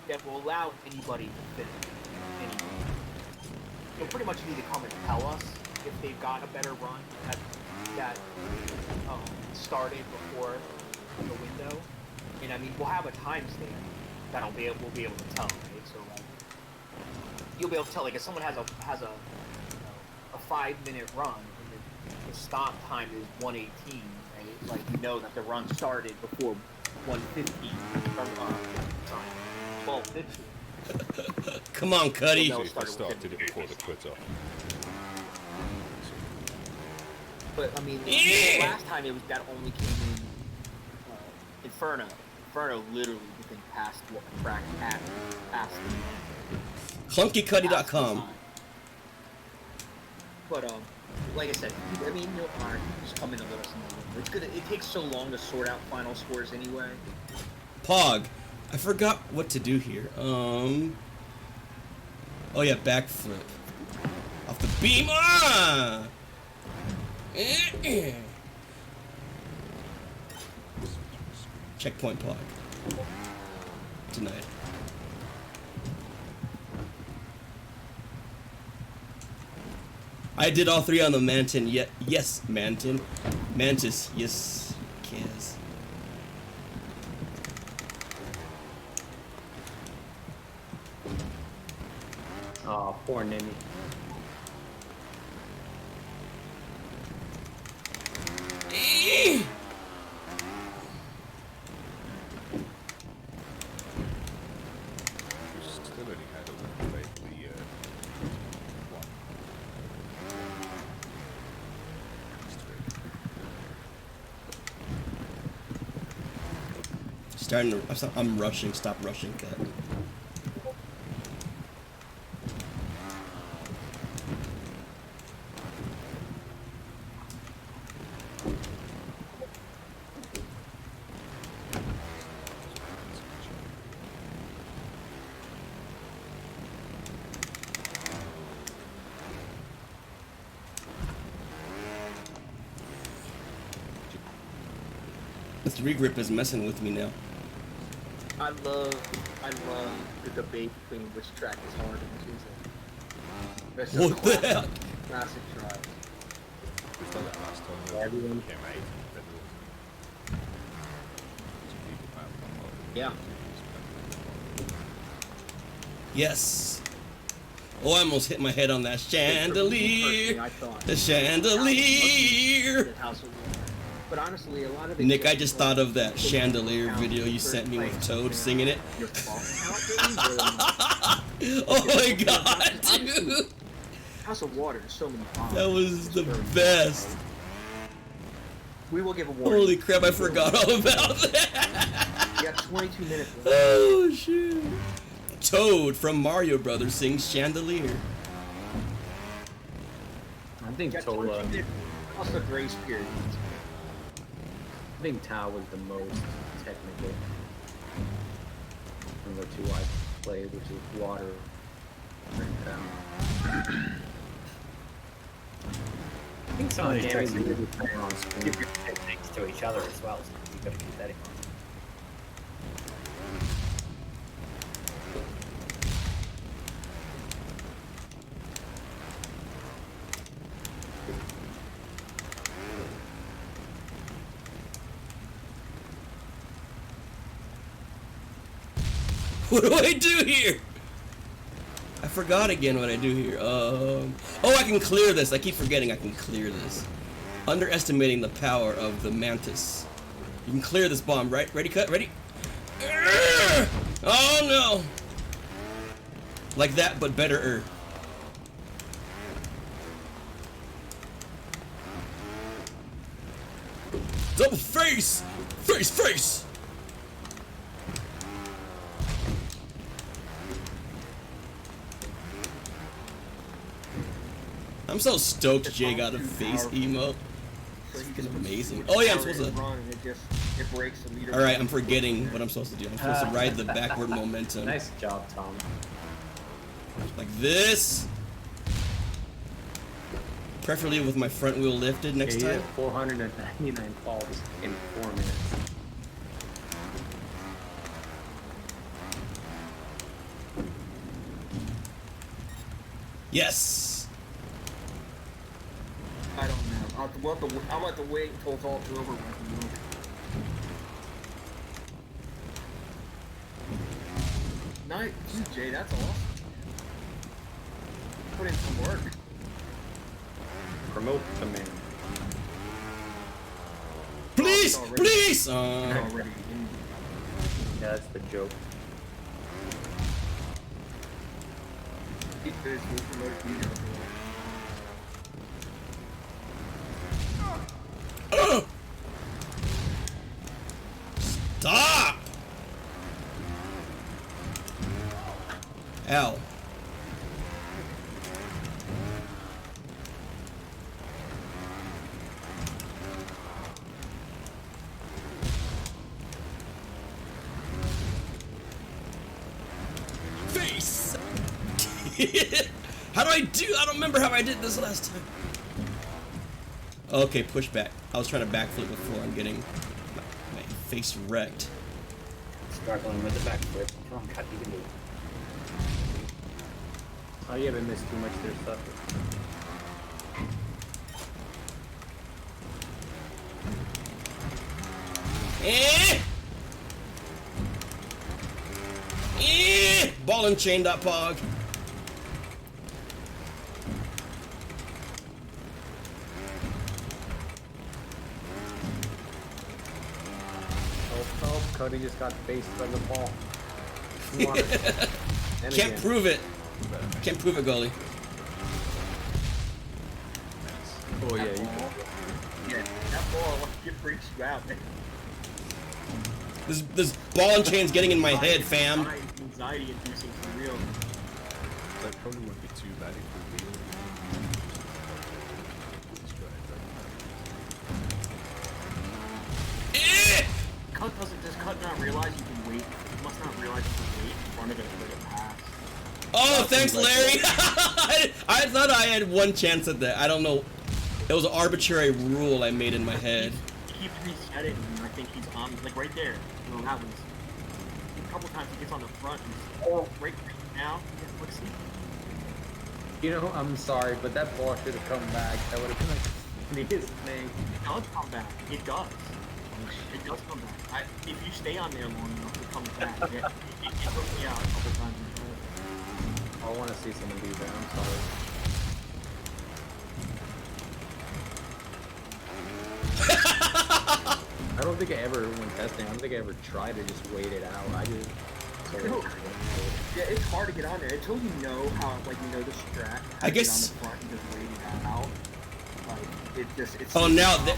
that will allow anybody to finish anything. You'll pretty much need to come and tell us if they've got a better run that started before the window. And I mean, we'll have a timestamp that we'll be able to tell, right? So like, you'll be able to tell, like, if someone has a 5-minute run, and if stop time is 118, right? Like you know that the run started before 115 or sorry, 12:50. Come on, Cuddy. No, See if they started it before the quit off. But I mean, Yeah. last time it was that only came in Inferno. Inferno literally within past what track past ClunkyCuddy.com. But like I said, I mean, you know, alright, just come in and let us know. It's gonna. It takes so long to sort out final scores anyway. Pog. I forgot what to do here. Oh yeah, backflip. Off the beam. Ah! Checkpoint Pog. Denied. I did all three on the Manton. Yes, Manton. Mantis. Yes, Kaz. Oh, poor Nimi. We still only had a vaguely one. Starting to. I'm rushing. Stop rushing, Cat. This regrip is messing with me now. I love the debate between which track is harder in Tuesday. What the hell? Classic trials. We've done that last time. though. Everyone- Came out. People have come up. Yeah. Yes. Oh, I almost hit my head on that chandelier. I thought The chandelier. the House of War. But honestly, a lot of the Nick, I just thought of that chandelier video you sent me with Toad singing it. Your fault. Oh my god, dude. House of Water, there's so many bombs. That was the best. We will give a warning. Holy crap, I forgot all about that. You got 22 minutes left. Oh shit. Toad from Mario Brothers sings Chandelier. I think You got Tola. 22 minutes. Also grace period. I think Tao was the most technical from the two I played, which is water and I think some of these tracks Gary's are really playing on screen. different techniques to each other as well, so you've got to keep that in mind. What do I do here? I forgot again what I do here. Oh, I can clear this. I keep forgetting I can clear this. Underestimating the power of the Mantis. You can clear this bomb, right? Ready, cut, ready? Oh no! Like that, but better. Double face! Face, face! I'm so stoked Jay got a face emote. So you It's can amazing. Oh yeah, I'm supposed to. run and it breaks the leader. Alright, I'm forgetting what I'm supposed to do. I'm supposed to ride the backward momentum. Nice job, Tom. Like this. Preferably with my front wheel lifted next Yeah, you time. did 499 falls in 4 minutes. Yes! I don't know. I'll have to wait until it's all over with. Nice, Jay. That's awesome. Put in some work. Promote the man. Please, already- please! It's already in. Yeah, that's the joke. There's no promotion. Stop! Ow. Face! How do I do? I don't remember how I did this last time. Okay, push back. I was trying to backflip before. I'm getting my face wrecked. Struggling with the back flip. Come on, cut, you can do it. Oh, you haven't missed too much there, stuff. Eh! Eh! Ball and chain dot pog. Oh, Cody just got faced by the ball. Come on. And Can't again. prove it. Can't prove it, goalie. Oh, yeah, you can. Yeah, that ball get freaks you out, man. This ball and chain's getting in my head, fam. Anxiety inducing for real. That probably wouldn't be too bad if we wheeled. Eh! Does Cut not realize you can wait? He must not realize you can wait in front of it for the pass. Oh, thanks, Larry. I thought I had one chance at that. I don't know. It was an arbitrary rule I made in my head. He keeps resetting, and I think he's on, like right there. You know what happens? A couple times he gets on the front, and he's right now. Yeah, let's see. You know, I'm sorry, but that ball should have come back. That would have been like the sneakiest thing. It does come back. It does. It does come back. If you stay on there long enough, it comes back. It took me out a couple times. I want to see someone do that. I'm sorry. I don't think I ever, when testing, I don't think I ever tried to just wait it out. I just. No. Yeah, it's hard to get on there until you know how, like, you know the strat. I guess- Get on the front and just wait it out. Like, it just, it's. Oh, now that.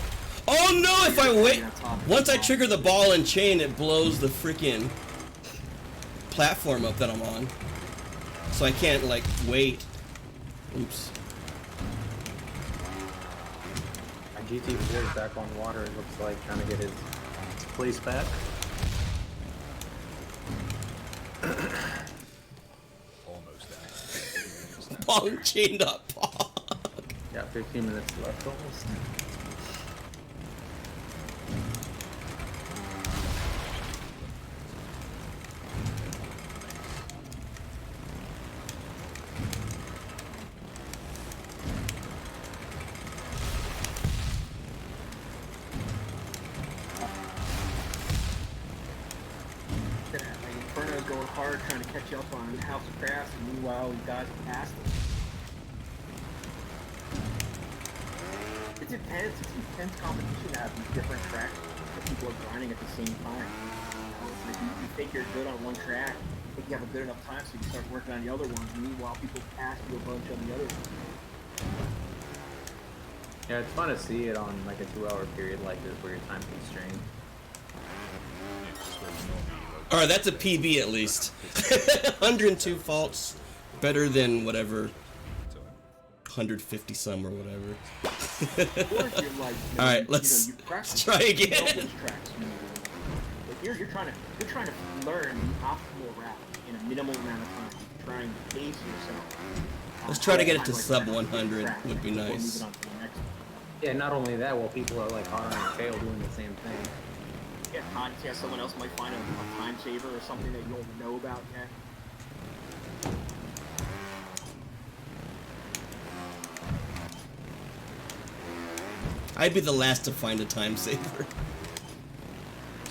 Oh no! If I wait, once I trigger the ball and chain, it blows the freaking platform up that I'm on. So I can't like wait. Oops. My GT4 is back on water, it looks like, trying to get his place back. Almost there. Ball and chain up. Got 15 minutes left almost. Inferno's going hard trying to catch up on House of Crafts, and meanwhile, you guys passed it. It's intense competition to have these different tracks that people are grinding at the same time. It's like you think you're good on one track, think you have a good enough time, so you start working on the other ones, and meanwhile, people pass you a bunch on the other ones. Yeah, it's fun to see it on like a 2-hour period like this where you're time constrained. Yeah, just where it's normally, like, Alright, that's a PB at least. 102 faults. Better than whatever. 150 some or whatever. Or if you're like, All right, you let's know, you practice, try you again. know which tracks you need. Like you're trying to learn the optimal route in a minimal amount of time. You're trying to pace yourself. Let's try to get it to Like sub that 100 track would be before nice. moving on to the next one. Yeah, not only that, while people are like hot on the tail doing the same thing. Yeah, someone else might find a time saver or something that you don't know about yet. I'd be the last to find a time saver.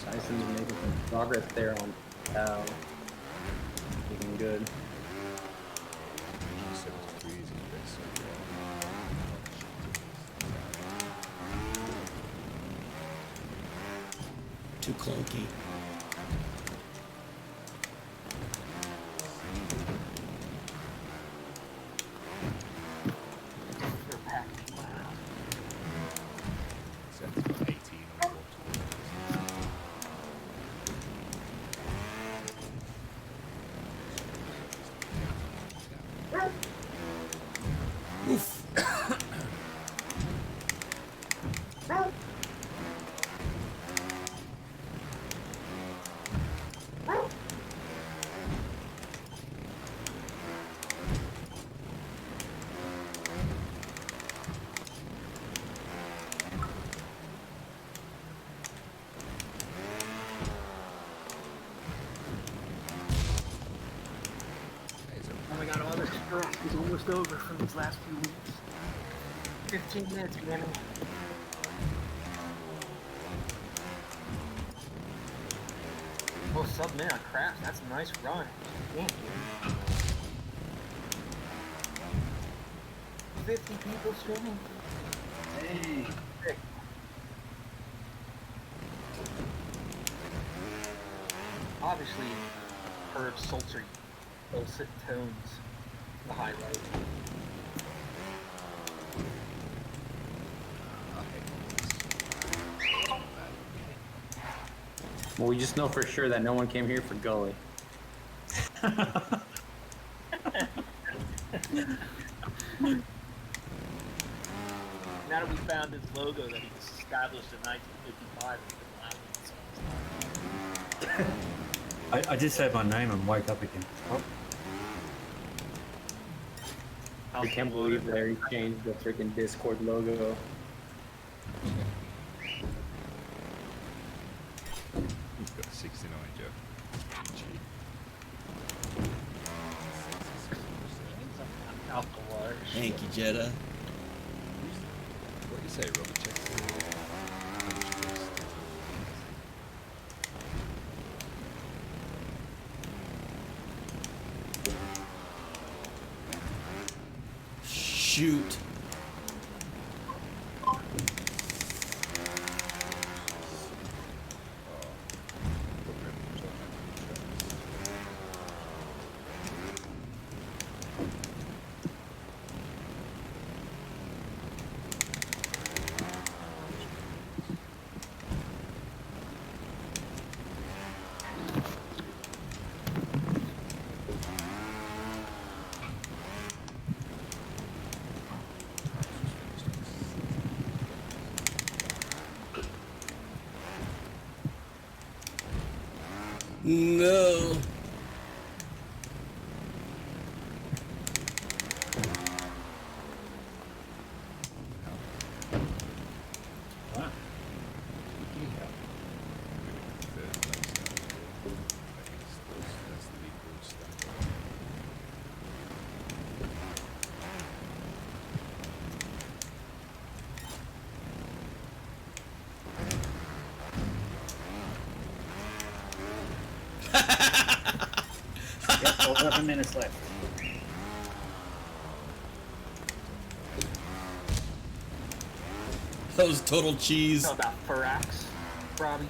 Tyson's making some progress there on looking good. 73 is his best so far. too clunky. They're packing loud. So it's about 18 on the Oof. Oh my god, all this stress is almost over from these last few weeks. 15 minutes, man. Well, sub-minute on craps, that's a nice run. Thank you. 50 people streaming. Dang. Sick. Obviously, heard sultry, dulcet tones, the highlight. Well, we just know for sure that no one came here for Gully. Now that we found his logo that he was established in 1955. I just said my name and woke up again. Oh, I can't believe Larry changed the freaking Discord logo. He's got 69, Joe. Gee. Thank you, Jetta. What do you say, Robert? Check Shoot. No. wow. Yep, 11 minutes left. That was total cheese. Know about Farax, Robbie?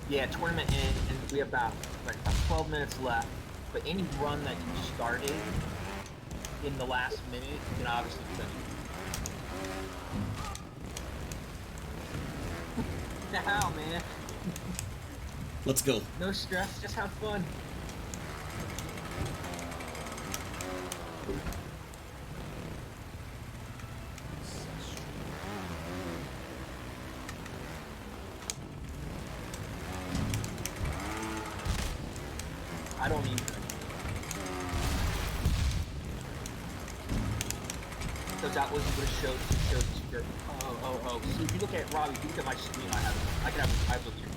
Yeah, tournament end, and we have about 12 minutes left. But any run that you started in the last minute, you can obviously finish. How, man? Let's go. No stress, just have fun. I don't even. Because that was what showed your. Oh. So if you look at Robbie, if you look at my screen, I have the leaderboard.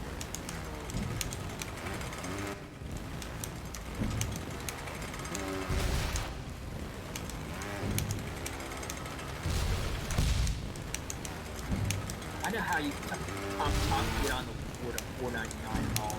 I know how you get on the board at 499 and all.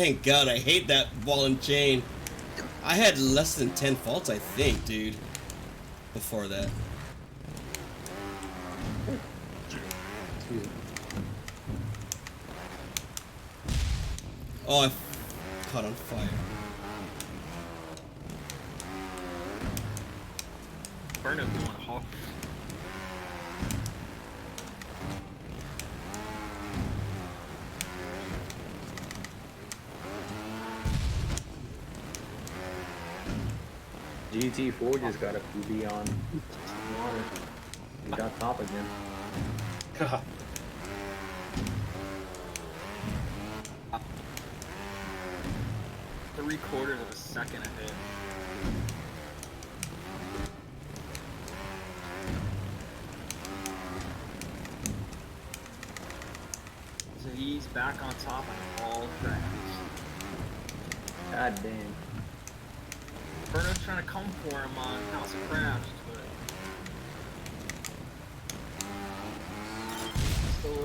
Thank God, I hate that ball and chain. I had less than 10 faults, I think, dude. Before that. Oh, I caught on fire. Burn up doing a hawk. GT4 just got a PB on water. He got top again. 3/4 of a second ahead. So he's back on top on all tracks. God damn. Burno's trying to come for him on House of Crafts, but...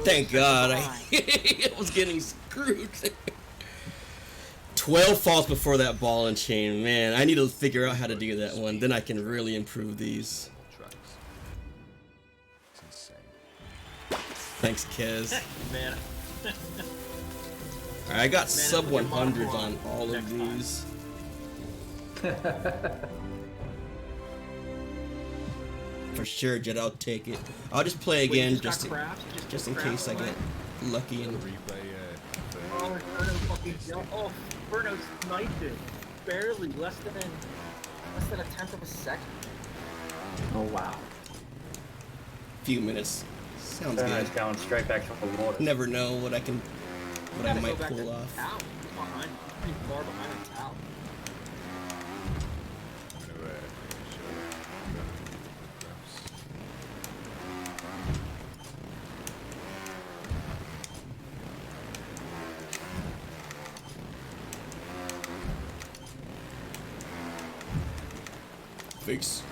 Thank God, I was getting screwed. 12 faults before that ball and chain. Man, I need to figure out how to do that one. Then I can really improve these. Tracks. It's Thanks, insane. Kez. Man. Alright, I got Man, sub look at 100s Montreal on all of next time. these. For sure, Jet, I'll take it. I'll just play Wait, you again just got crafts? You just just in got case I crafts get lucky and Replay, Oh, Burno fucking jumped. Oh, Burno sniped it. Barely, less than a tenth of a second. Oh wow. few minutes. Sounds Burno's good. going straight back to the water. Never know what I can, what I Gotta go might back pull to off. Tao. He's behind. He's pretty far behind the Tao. I'm gonna show graphs. Face.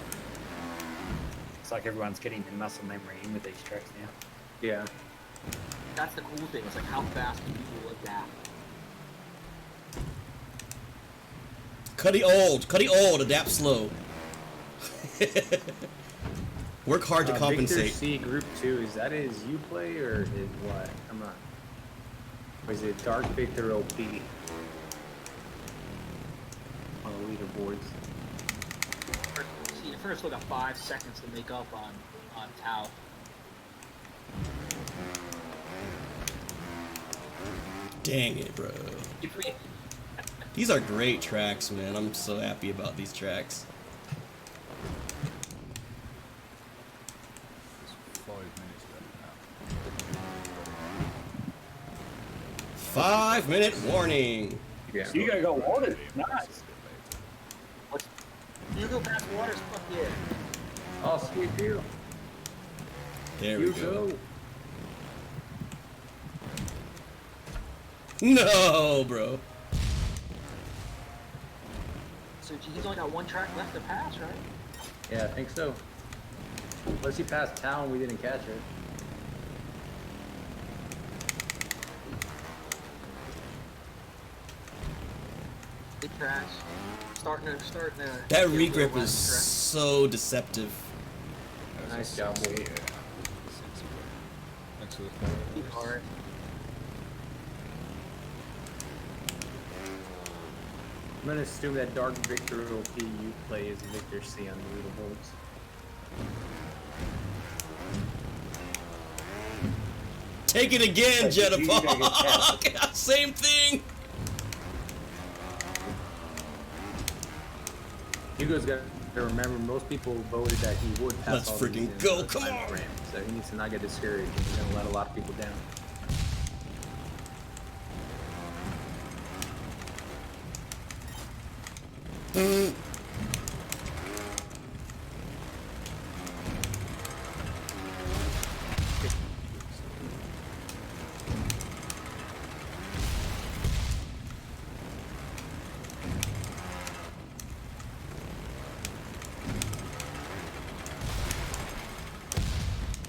It's like everyone's getting the muscle memory in with these tracks now. Yeah. That's the cool thing. It's like how fast do people adapt? Cuddy old, adapt slow. Work hard to Victor compensate. C Group 2, is that his Uplay or is what? I'm not. Or is it Dark Victor OP? On the leaderboards. See, first still got 5 seconds to make up on Tao. Dang it, bro. These are great tracks, man. I'm so happy about these tracks. There's 5 minutes left now. 5-minute warning. Yeah. Hugo got water. Nice. You go past waters, fuck yeah. Oh, sweet deal. There we You go. go. No, bro. So he's only got 1 track left to pass, right? Yeah, I think so. Unless he passed town, we didn't catch it. Big crash. Starting to. That get a little regrip less is stress. so deceptive. Nice job, boy. Thanks for the Keep follow. hard. I'm gonna assume that Dark Victor OP you play is Victor C on the leaderboards. Take it again, But you gotta get Jetapog. Same thing. Hugo's got to remember, most people voted that he would pass Let's all freaking these in go, the come time on. frame. So he needs to not get discouraged. He's gonna let a lot of people down.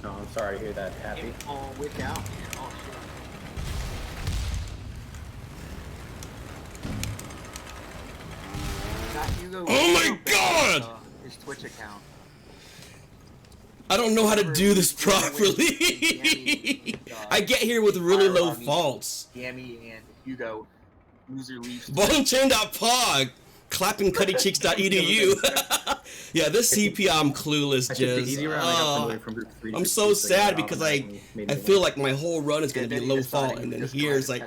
No, I'm sorry to hear that, Happy. Oh, wick out, man. Oh, shit. Hugo. Oh my God! His Twitch account. I don't know how to do this properly. I get here with really low faults. Yami and Hugo. Loser leaves. Bonechain.pog. Clappingkuttycheeks.edu. Yeah, this CP I'm clueless, I took the easy route and I got Jizz. promoted from group 3 to I'm group so 2, so sad that because automatically made I me feel win. like my whole run is gonna be low fault, and then here it's like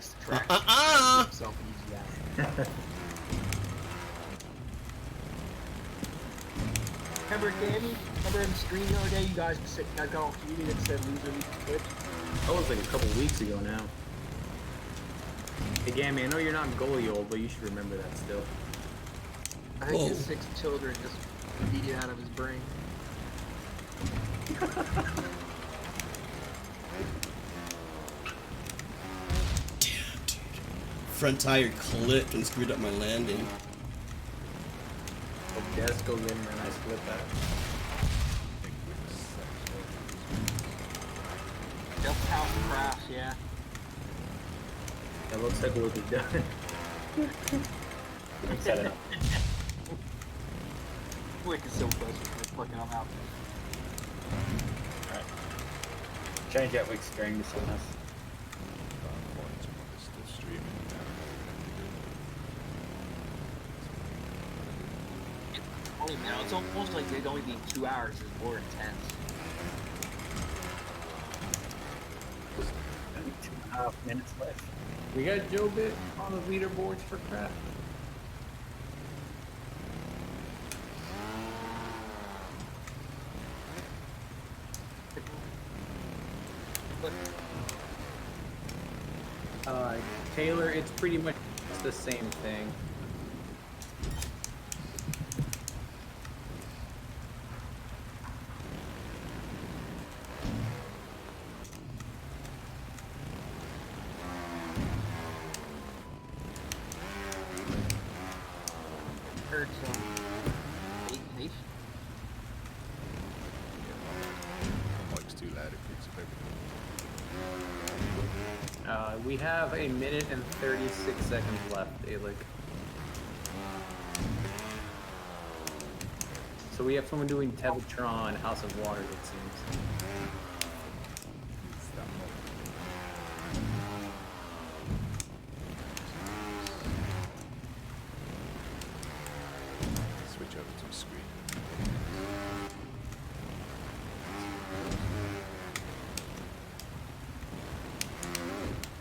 Remember, Danny? Remember in the stream the other day, you guys were sitting there going community and said loser leaves Twitch? That was like a couple weeks ago now. Hey Gammy, I know you're not goalie old, but you should remember that still. I think Whoa. his 6 children just beat it out of his brain. damn, dude. Front tire clipped and screwed up my landing. Oh, Des goes in and I split that. Just house and crafts, yeah. It looks like work is done. Set it up. Quick is so frustrating, fucking I'm out. Alright. Change that weak string to something else. Still streaming Only now, it's almost like it only being 2 hours is more intense. Only 2.5 minutes left. We got Joe Bit on the leaderboards for craft. Taylor, it's pretty much the same thing. Heard some hate. Mike's too loud, it picks up everything. We have a minute and 36 seconds left, Alic. So we have someone doing Tevatron, House of Water, it seems. Switch over to a screen.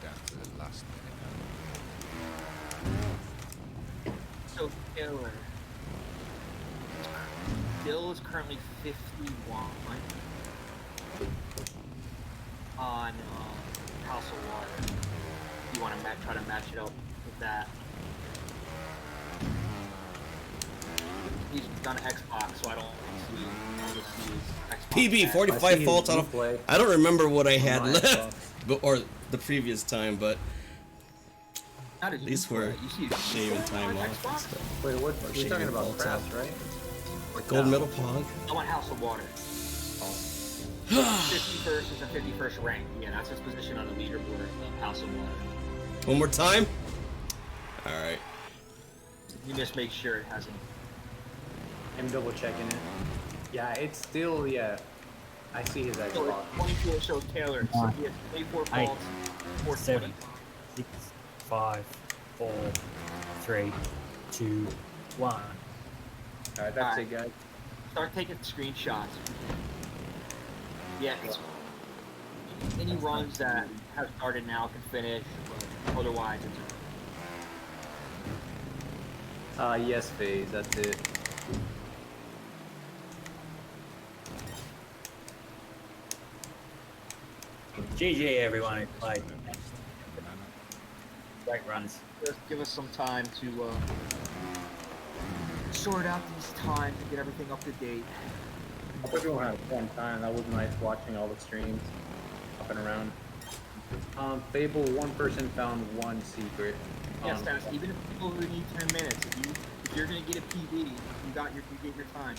Down to the last minute. So Taylor. Bill is currently 51 on House of Water. You want to try to match it up with that? He's done Xbox, so I don't see his Xbox. PB stats. 45 faults out of. replay. I don't remember what I had my left, or the previous time, but Not his these replay. were You see his shaving replay time on off and Xbox? stuff. Wait, what? Or You're shaving talking about bolts crafts, off. right? Gold medal pog. I want House of Water. 51st is a 51st rank. Yeah, that's his position on the leaderboard of House of Water. One more time. All right. You just make sure it hasn't. I'm double checking it. Yeah, it's still, yeah. I see his So Xbox. it's 24 shows Taylor. So he has 24 Eight, faults, 420. 7, 6, 5, 4, 3, 2, 1. Alright, that's Alright. it, guys. Start taking screenshots. Yeah, it's, any runs that have started now can finish, but otherwise it's Yes, phase, that's it. GG everyone who played. Great runs. just give us some time to sort out these times and get everything up to date. I hope everyone had a fun time. That was nice watching all the streams up and around. Fable, one person found one secret. Yes, Dennis, even if people who need 10 minutes, if you're gonna get a PV, you get your time.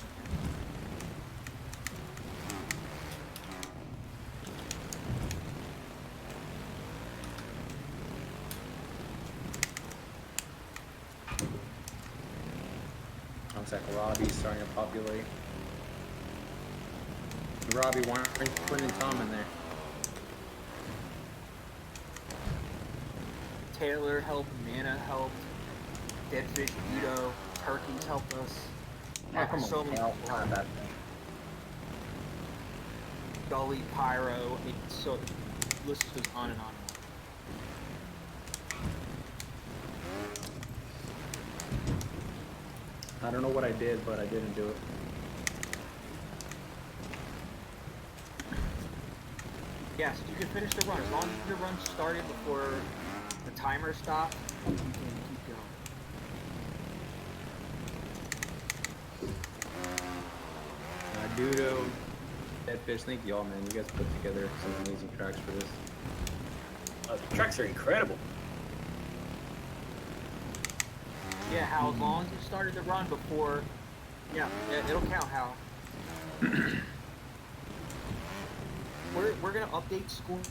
Looks like Robbie's starting to populate. Robbie, why aren't you putting Tom in there? Taylor helped, Nana helped, Deadfish, Udo, Turkeys helped us. Oh, come So on, many Cal. people. Not that. Gully, Pyro, so the list goes on and on. I don't know what I did, but I didn't do it. Yes, you can finish the run. As long as your run started before the timer stopped, you can keep going. Dudo, Deadfish, thank y'all, man. You guys put together some amazing tracks for this. The tracks are incredible. Yeah, Hal, as long as you started the run before, yeah, it'll count, Hal. We're gonna update scores,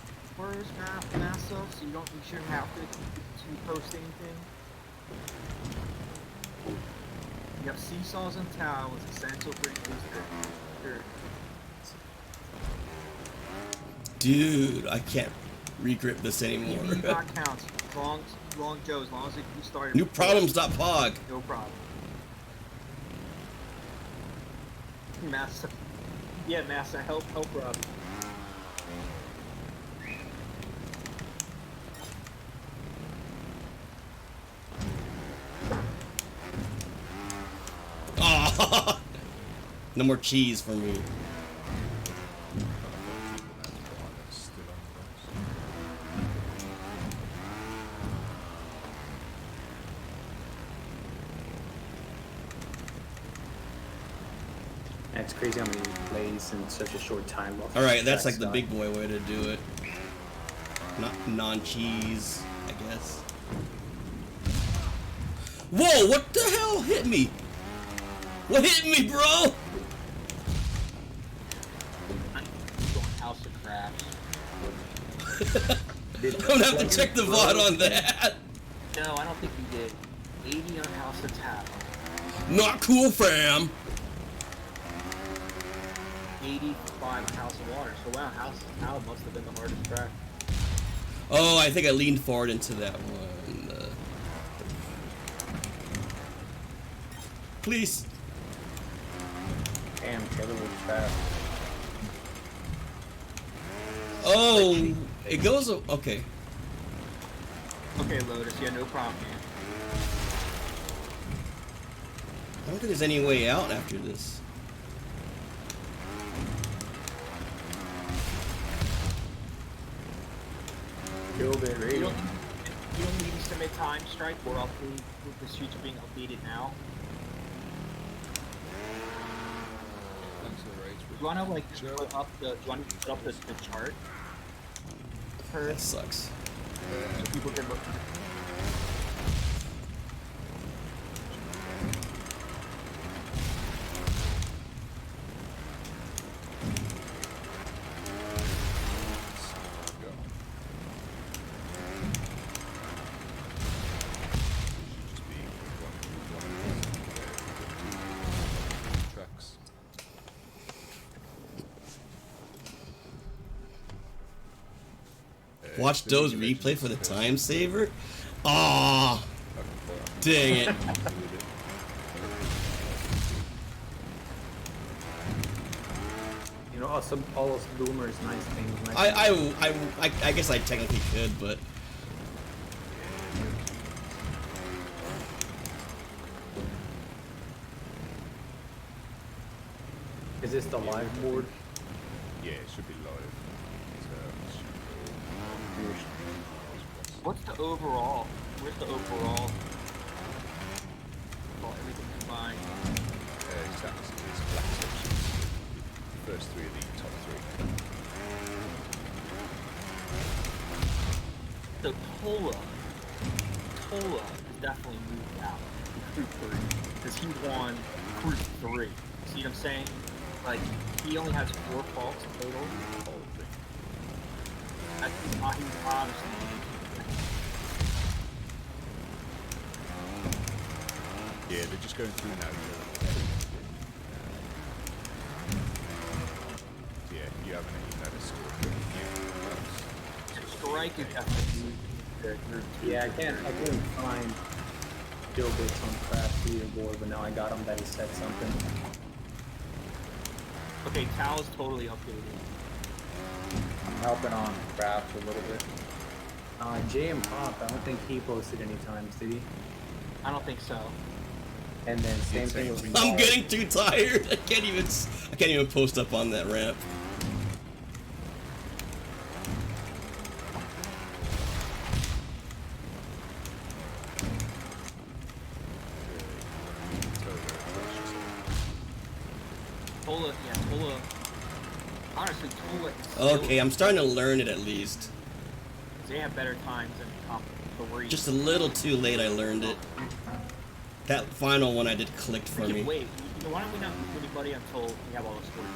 Massa, so you shouldn't have to post anything. Yep, seesaws and towels essential for booster. Dude, I can't regrip this anymore. POV not counts. As long Joe, as long as you started. New problems.pog. No problem. Massa. Yeah, Massa, help Rob. Oh, no more cheese for me. It's crazy how many plays in such a short time. All right, that's like the big boy way to do it. Not non-cheese, I guess. Whoa! What the hell hit me? What hit me, bro? I'm going House of Crabs. I'm gonna have to check the VOD on that. No, I don't think you did. 80 on House of Tap. Not cool, fam. 85 House of Water. So wow, House of Tap must have been the hardest track. Oh, I think I leaned forward into that one. Please. Damn, Taylor was fast. Oh, it goes. Okay. Okay, Lotus, yeah, no problem, man. I don't think there's any way out after this. Killed it, You really. don't need to submit time strike. We're updating with the streets are being updated now. Do you wanna like put up the? Do you want to put up the chart? That sucks. So people can look. Watch Doe's replay for the time saver. Aw, dang it. You know, all those boomers, nice things. Nice I guess I technically could, but Is this the live board? Yeah, it should be live. What's the overall? Where's the overall? Oh, everything combined. It's black sections. The first three are the top three. So Tola is definitely moved out of Group 3 because he won Group 3. See what I'm saying? Like, he only has 4 faults total. He's obviously. Yeah, they're just going through now. Strike is definitely the group 2. Yeah, I couldn't find Bill bits on Craft leaderboard, but now I got him that he said something. Okay, Tal is totally updated. I'm helping on Craft a little bit. JM Pop, I don't think he posted any times, did he? I don't think so. And then same thing with I'm Mark. getting too tired. I can't even post up on that ramp. Tola. Honestly, Tola. Okay, I'm starting to learn it at least. They have better times than top 3. Just a little too late I learned it. That final one I did clicked for We me. can wait. Why don't we not move anybody until we have all the scores?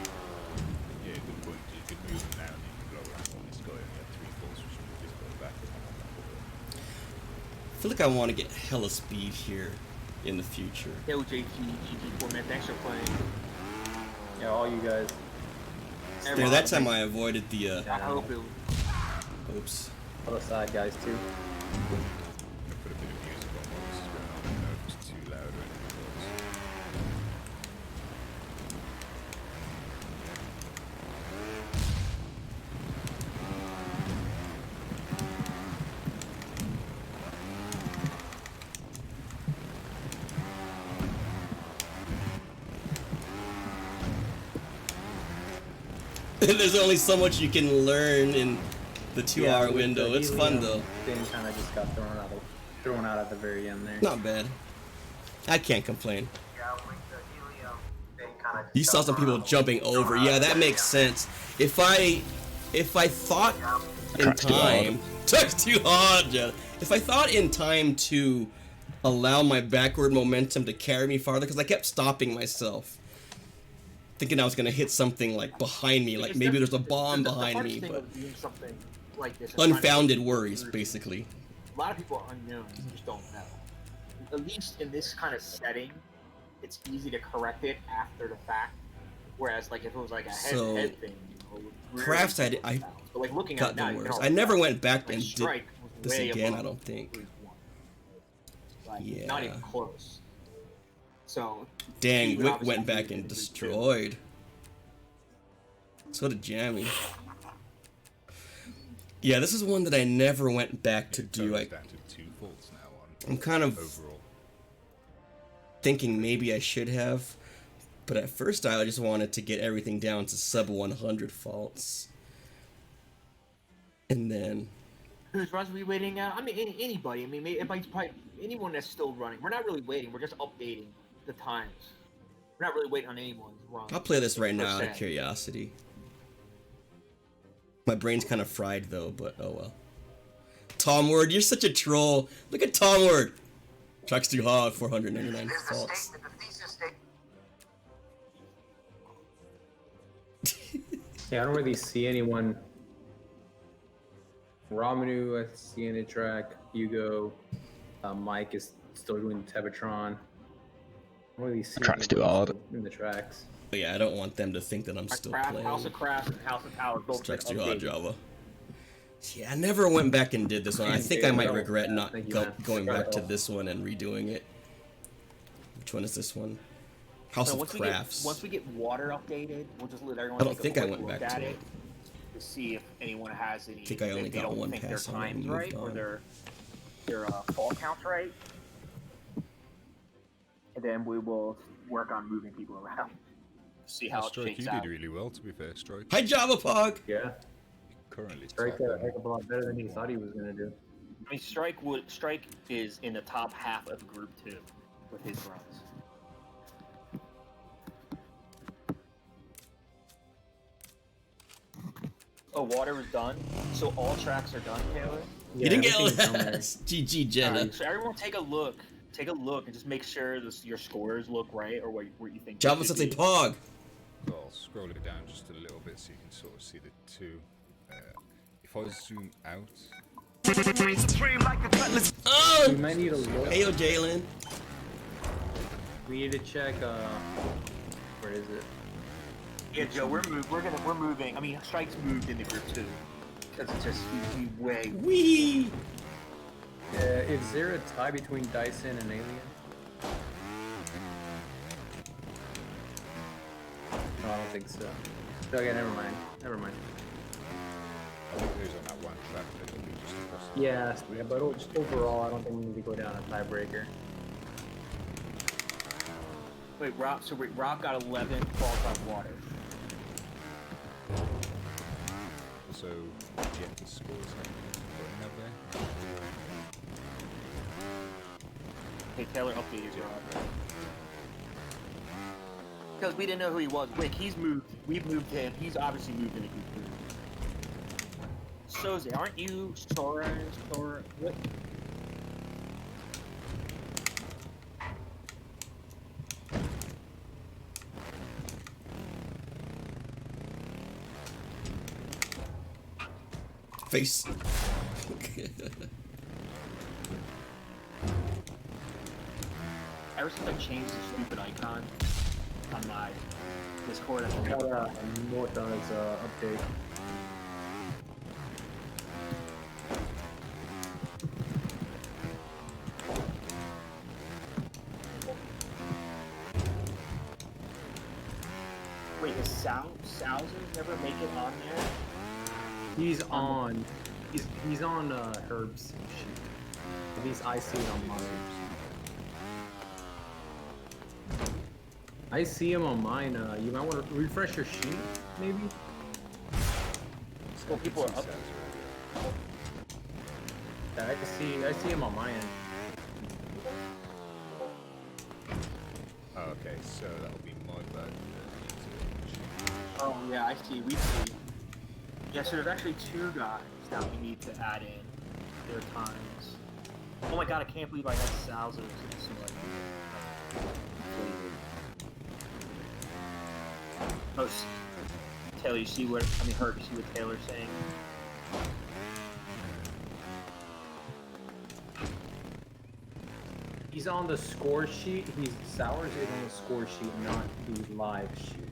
Yeah, good point. You could move them now and you could blow around on this guy and get 3 falls, which would just go back. I feel like I want to get hella speed here in the future. Yo, JT, GG4, man, thanks for playing. Yeah, all you guys. There, that time I avoided the, I hope it was. oops. All the side guys too. I put a bit of music on while this is going on. I don't know if it's too loud or anything There's only so much you can learn in the 2-hour with window. the It's fun helium though. Thing kind of just got thrown out at the very end there. Not bad. I can't complain. Yeah, with the helium thing kind of. You saw some people jumping over. Yeah, that makes sense. If I thought in time, took too hard, Jed. If I thought in time to allow my backward momentum to carry me farther, because I kept stopping myself, thinking I was gonna hit something like behind me, like maybe there's a bomb behind me, but Something like this unfounded worries, basically. A lot of people are unknown. You just don't know. At least in this kind of setting, it's easy to correct it after the fact. Whereas, like, if it was like a head thing, Crafts, I but like looking at got it now, the you can worst. already I never tell. went back Like, and did Strike was this way again, above I don't think. Group 1. Like, Yeah. not even close. So Dang, you would Wick obviously went back be and in Group 2. destroyed. So did Jammy. Yeah, this is one that I never went back to do. It's down to 2 faults now on I'm kind of overall. thinking maybe I should have, but at first I just wanted to get everything down to sub 100 faults. And then Whose runs are we waiting at? I mean, anybody. I mean, maybe probably anyone that's still running. We're not really waiting. We're just updating the times. We're not really waiting on anyone's run. I'll play this right now out of Percent. curiosity. My brain's kind of fried though, but oh well. Tom Word, you're such a troll. Look at Tom Word. Tracks too hard, 499 faults. Yeah, I don't really see anyone. Ramanu, I see in a track. Hugo, Mike is still doing Tevatron. I don't really see Track's too anyone hard. in the tracks. But yeah, I don't want them to think that I'm still playing. House of Crafts and House of Towers both Tracks been too hard, updated. Java. Yeah, I never went back and did this one. I think I might regret not Thank you, man. going back to this one and redoing it. Which one is this one? House So of once Crafts. once we get water updated, we'll just let everyone I don't take think a I quick went look back at to it it. to see if anyone has any. I think I only if they got don't one think pass their on it and times moved right or on. their fall counts right. And then we will work on moving people around. See how it Strike, shakes you out. did really well, to be fair, Strike. Hi, Java Pog! Yeah, Currently Strike top did a one. heck of a lot better than he thought he was gonna do. I mean, Strike is in the top half of Group 2 with his runs. Oh, water was done. So all tracks are done, Taylor. You didn't get everything's down there. last! GG, Jenna. Alright, so everyone take a look. Take a look and just make sure your scores look right or what you think. they Java should says a be. Pog! So I'll scroll it down just a little bit so you can sort of see the 2. If I zoom out, Oh! We might need a look. Hey, yo, Jalen. We need to check. Where is it? Yeah, Joe, we're moving. I mean, Strike's moved into Group 2 That's just he way. Wee! Is there a tie between Dyson and Alien? No, I don't think so. Okay, never mind. Never mind. I think there's on that one track that we just across. Yeah, but just overall, I don't think we need to go down a tiebreaker. Wait, Rob got 11 qualified water. Also, Jetty scores going up there. Hey Taylor, update your Rob. Because we didn't know who he was. Wick, he's moved. We've moved him. He's obviously moved into Goku. Soze, aren't you Torres? What? Face. Ever since I changed the stupid icon on my Discord, I Got forgot. Morta's update. Wait, does Salzers never make it on there? He's on. He's on Herb's sheet. At least I see it on mine. I see him on mine. You might want to refresh your sheet, maybe. Well, people are up. Yeah, I see him on my end. Oh, okay, so that'll be my bad. Oh yeah, I see. We see. Yeah, so there's actually 2 guys that we need to add in their times. Oh my god, I can't believe I had Salzers and so like. Oh, Taylor, you see what Herb, you see what Taylor's saying? He's on the score sheet. Sours is on the score sheet, not the live sheet.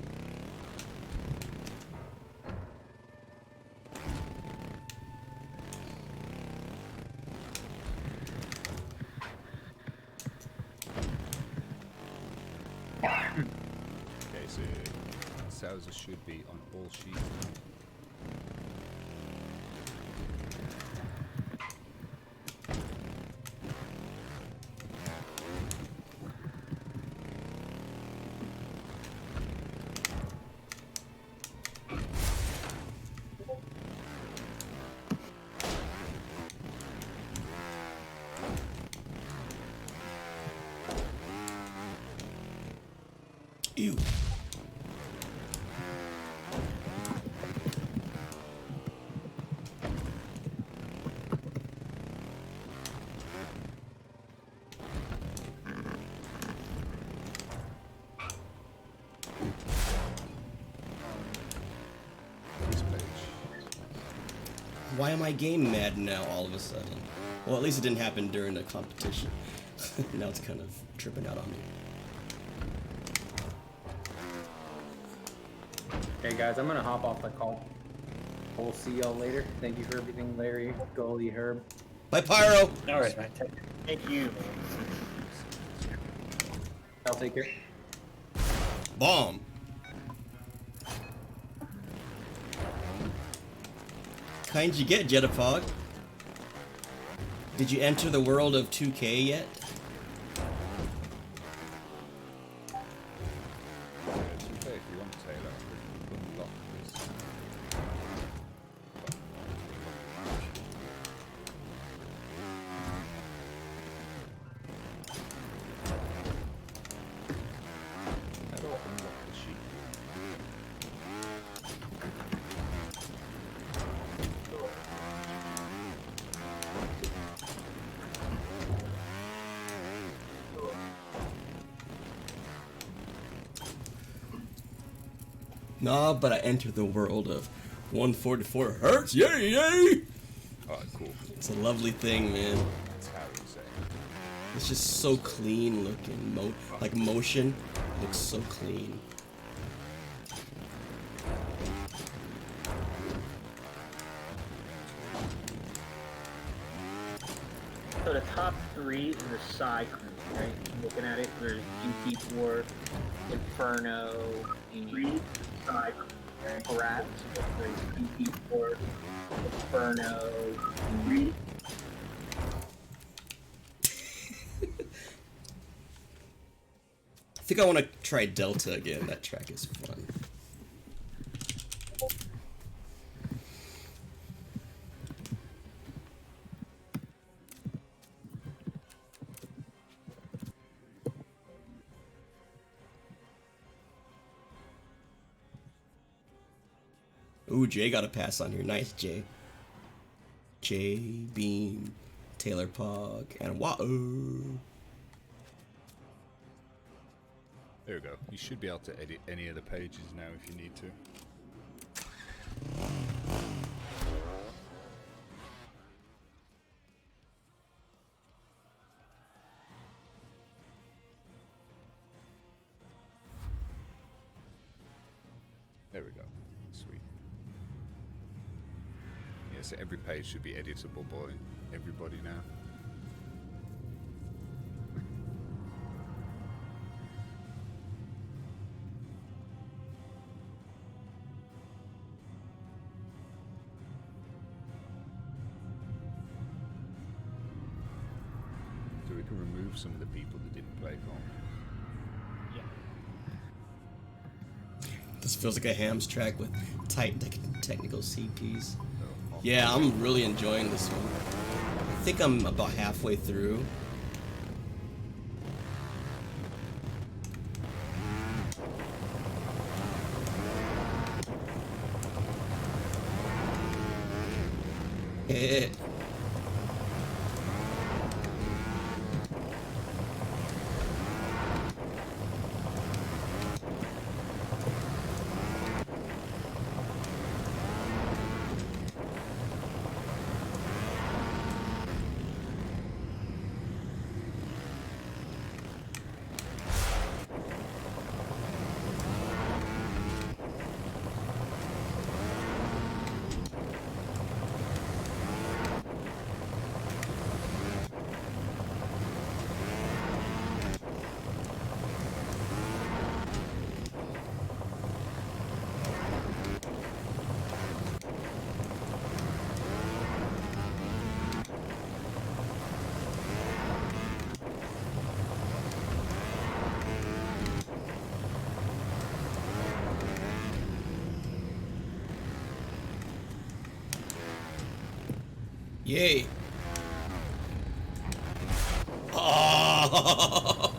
Okay, so Salsa should be on all sheets. Ew. This page. Why am I game mad now all of a sudden? Well, at least it didn't happen during the competition. Now it's kind of tripping out on me. Okay, guys, I'm gonna hop off the call. We'll see y'all later. Thank you for everything, Larry, Goalie, Herb. Bye, Pyro! No worries, mate. Thank you. I'll take care. Bomb! Kind you get, Jetapog. Did you enter the world of 2K yet? Yeah, to be fair, if you want Taylor, I could unlock this. How do I unlock the sheet? Nah, but I entered the world of 144 hertz. Yay, yay! Oh, cool. It's a lovely thing, man. That's how you say it. It's just so clean looking. Like motion looks so clean. So the top three in the side crew, right? Looking at it, there's GT4, Inferno, and side crew, right? Correct. There's GT4, Inferno, and I think I want to try Delta again. That track is fun. Ooh, Jay got a pass on here. Nice, Jay. Jay, Beam, Taylor Pog, and Wa'o. There we go. You should be able to edit any of the pages now if you need to. There we go. Sweet. Yeah, so every page should be editable by everybody now. So we can remove some of the people that didn't play comp. This feels like a Hams track with tight technical CPs. Oh, Yeah, I'm really enjoying this one. I think I'm about halfway through. Eh. Yay. Oh.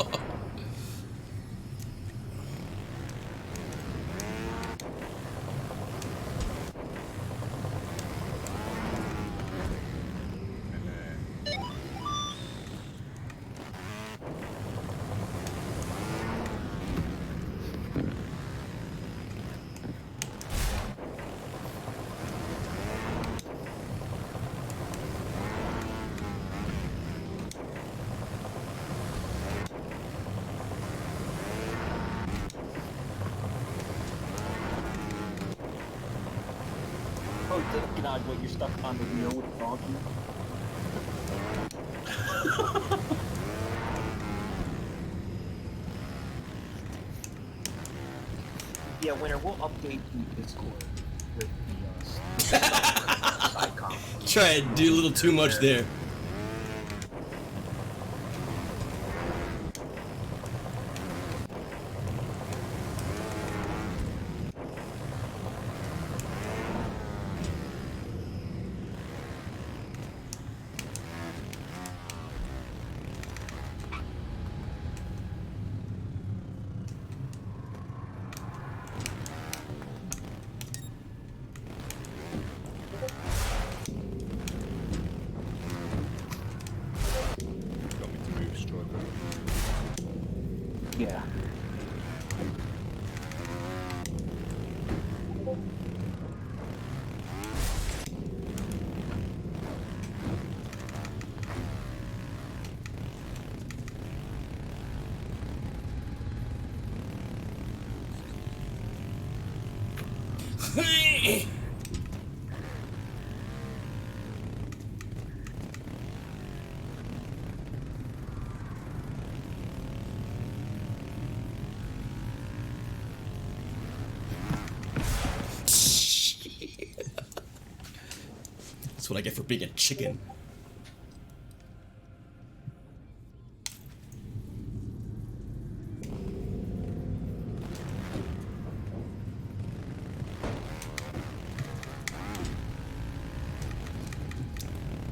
Oh, recognize what you're stuck on the wheel with the donkey. Yeah, winner, we'll update the Discord with the side comment. Try and do a little too much there. Got me to move stronger. Yeah. That's what I get for being a chicken.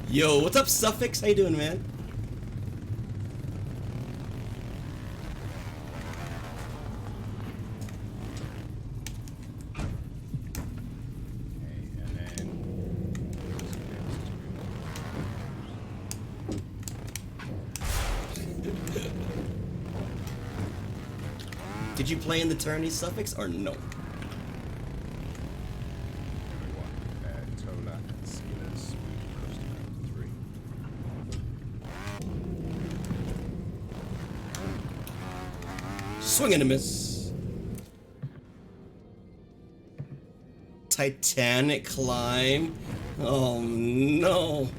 Yo, what's up, Suffix? How you doing, man? Did you play in the tourney, Suffix, or no? Tola, Skillers, Round 3. Swing and a miss. Titanic climb. Oh no.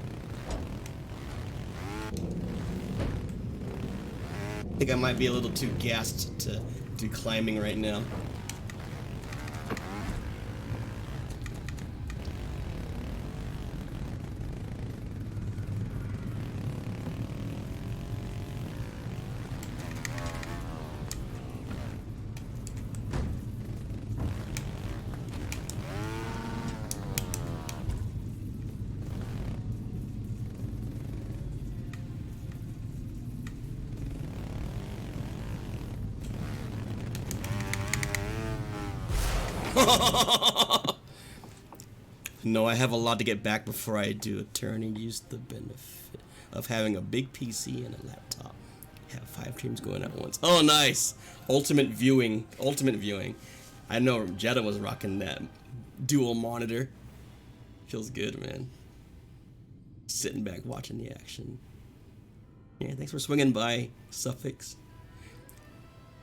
I think I might be a little too gassed to do climbing right now. No, I have a lot to get back before I do a turn and use the benefit of having a big PC and a laptop. Have 5 streams going at once. Oh, nice! Ultimate viewing. Ultimate viewing. I know Jetta was rocking that dual monitor. Feels good, man. Sitting back watching the action. Yeah, thanks for swinging by, Suffix.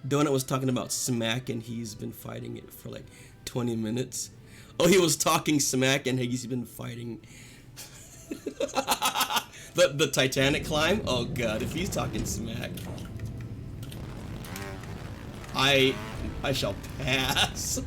Donut was talking about smack and he's been fighting it for like 20 minutes. Oh, he was talking smack and he's been fighting the Titanic climb? Oh god, if he's talking smack. I shall pass.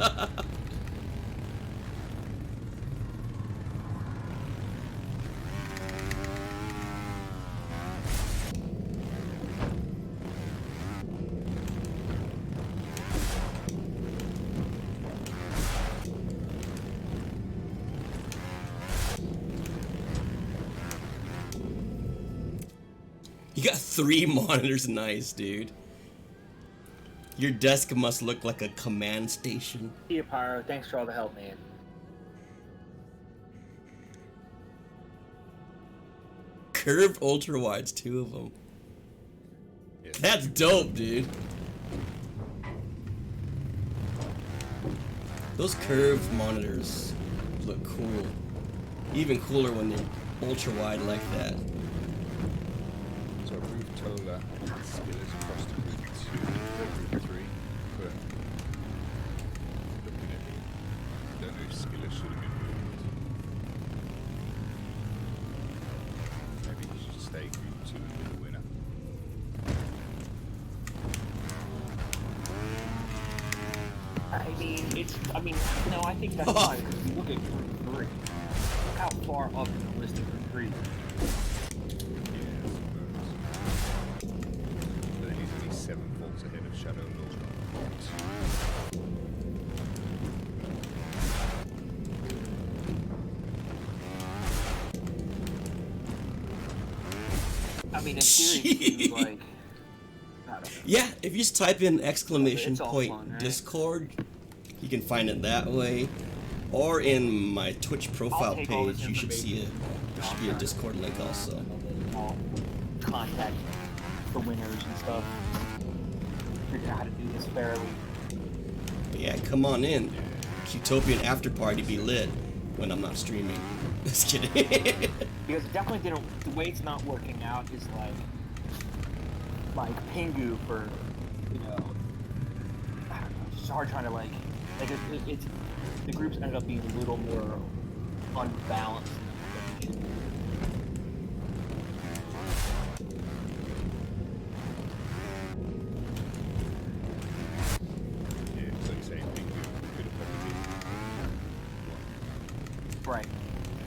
You got 3 monitors, nice, dude. Your desk must look like a command station. See you, Pyro. Thanks for all the help, man. Curved ultra wides, 2 of them. Yeah. That's dope, dude. Those curved monitors look cool. Even cooler when they're ultra wide like that. So I moved Tola and Skillers across to Route 2, Route 3, but looking at it, I don't know if Skillers should have been moved. Maybe he should stay Route 2 and be the winner. No, I think that's fine. Because if you look at Group 3, look how far up in the list of Group 3. But he's only 7 volts ahead of Shadow Lord. I mean, in theory, you, like, I don't know. Yeah, if you just type in exclamation It's all point fun, right? Discord, you can find it that way. Or in my Twitch profile take all this page, you should see information. there should be a Discord link also. I'll contact the winners and stuff. Figure out how to do this fairly. But yeah, come on in. Utopian after party be lit when I'm not streaming. Just kidding. Because it definitely didn't. The way it's not working out is like Pingu for, you know, I don't know. It's just hard trying to like it's the groups ended up being a little more unbalanced than they should. Yeah, so you say Pingu could have probably been Right.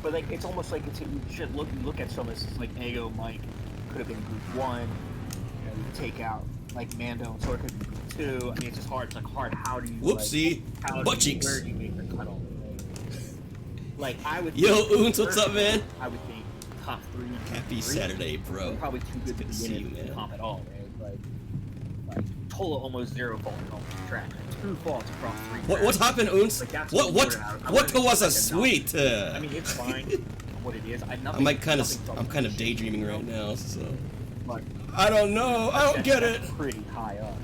But But like, it's almost like you should look at some of this. Like Ego Mike could have been group 1. You know, you take out like Mando and Sword could be group 2. I mean, it's just hard. It's like hard. How do you? Whoopsie. Like, Butt cheeks. Where do you make the cutoff? Like I would. Yo, think, Oons, what's up, man? I would think top 3. Happy Saturday, bro. Probably too good to see be you, in man. the comp at all, right? Like Tola almost 0 faults on the track. 2 faults across 3. What happened, Oons? Like, that's What was a sweet? I mean, it's fine. What it is. I'm like kind of daydreaming right now, so But I don't know. I don't get it. Pretty high up.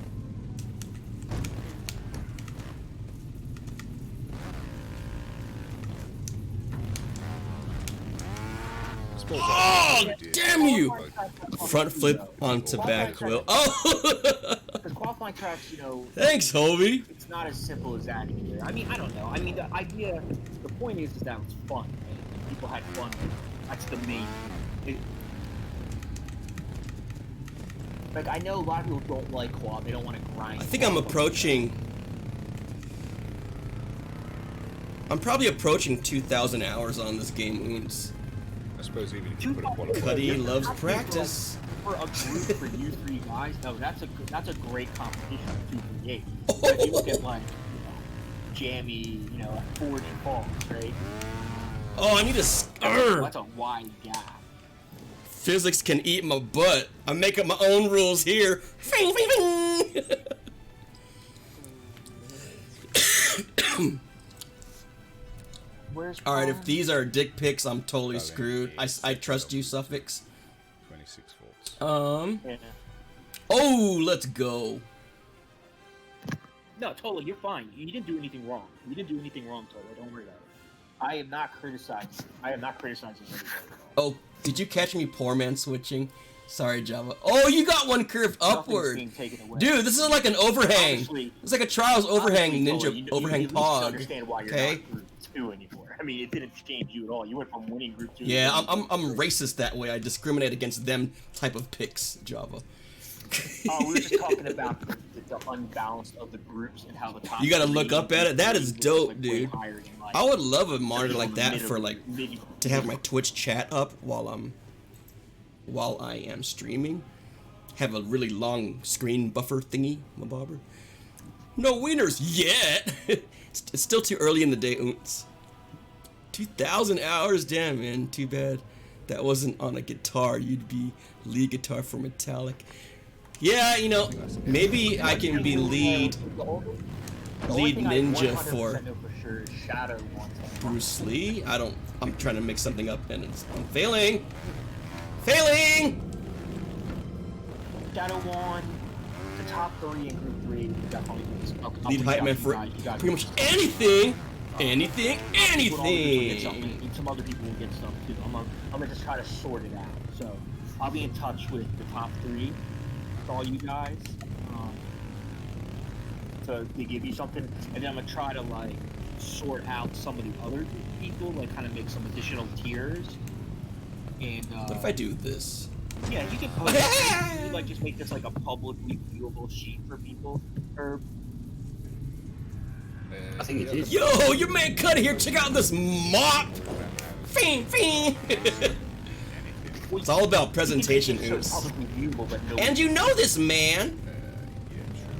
Oh, damn you! Front flip onto back wheel. Oh! Because qualifying tracks, you know, Thanks, Hobie. it's not as simple as that either. I mean, I don't know. I mean, the point is that it's fun. Right? People had fun. That's the main. Like, I know a lot of people don't like quad. They don't want to grind. I think I'm probably approaching 2,000 hours on this game, Oons. I suppose even if you put a qualifier. Cuddy loves practice. For a group for you 3 guys, no, that's a great competition. 2 for 8. But if you look at like, Jammy, 40 falls, right? Oh, I need a That's a wide gap. Physics can eat my butt. I'm making my own rules here. Fing, fing, fing. All right, if these are dick pics, I'm totally screwed. I trust you, Suffix. 26 volts. Yeah. Oh, let's go. No, Tola, you're fine. You didn't do anything wrong. You didn't do anything wrong, Tola. Don't worry about it. I am not criticizing anybody. Oh, did you catch me poor man switching? Sorry, Java. Oh, you got one curve upward. Dude, this is like an overhang. Obviously, It's like a Trials overhang Tola, ninja overhang you pog. understand why you're not group 2 anymore. I mean, it didn't change you at all. You went from winning group 2. Yeah, I'm racist that way. I discriminate against them type of picks, Java. Oh, we were just talking about the unbalance of the groups and how the top. You gotta look up at it. That is dope, like, dude. higher than, like, I would love a monitor like that mid- for like mid- to have my Twitch chat up while I am streaming. Have a really long screen buffer thingy, my bobber. No winners yet. It's still too early in the day. Oons. 2,000 hours, damn man. Too bad that wasn't on a guitar. You'd be lead guitar for Metallic. Yeah, maybe I can be lead ninja for Bruce Lee. I'm trying to make something up and I'm failing. Shadow won the top 3 in group 3. You definitely Lead hype man for pretty much anything. Anything. And some other people will get stuff too. I'm gonna just try to sort it out. So I'll be in touch with the top 3 for all you guys to give you something, and then I'm gonna try to like sort out some of the other people, like kind of make some additional tiers. And What if I do this? yeah, you can post it. You like just make this like a publicly viewable sheet for people, or I think it is. Yo, your man Cuddy here. Check out this mop. Fiend. It's all about presentation, you can make it Oons. so it's publicly viewable, but no. And you know this, man. Yeah, true.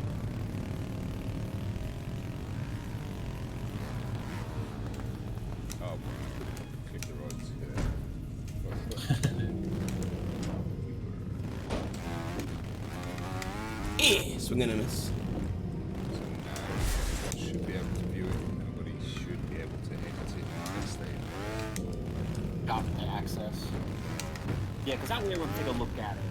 Oh, click the rods. Swing and a miss. Should be able to view it. Everybody should be able to edit it and test it. Got the access. Yeah, because that way we'll take a look at it.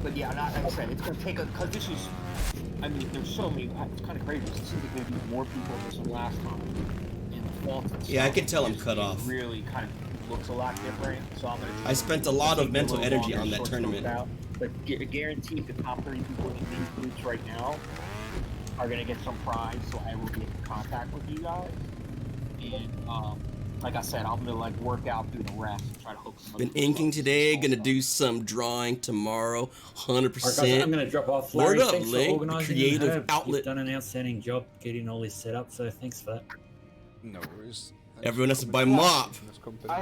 But yeah, like I said, it's gonna take because this is. I mean, there's so many. It's kind of crazy. It seems like there'd be more people than the last time. And the faults and Yeah, I stuff can tell I'm is- cut off. Really, kind of looks a lot different. So I'm gonna. I spent a lot of take mental little energy longer on that sort tournament. those out. But guaranteed, the top 30 people in these groups right now are gonna get some prize. So I will be in contact with you guys. And like I said, I'm gonna like work out through the rest and try to hook some. Been other inking people up. today, gonna do some drawing tomorrow, Alright, guys, 100%. I'm going to drop off. Word Larry, up, thanks for Link, the organising. creative Herb, outlet. You've done an outstanding job getting all this set up, so thanks for that. No worries. Everyone has to buy Coming mop. to this company.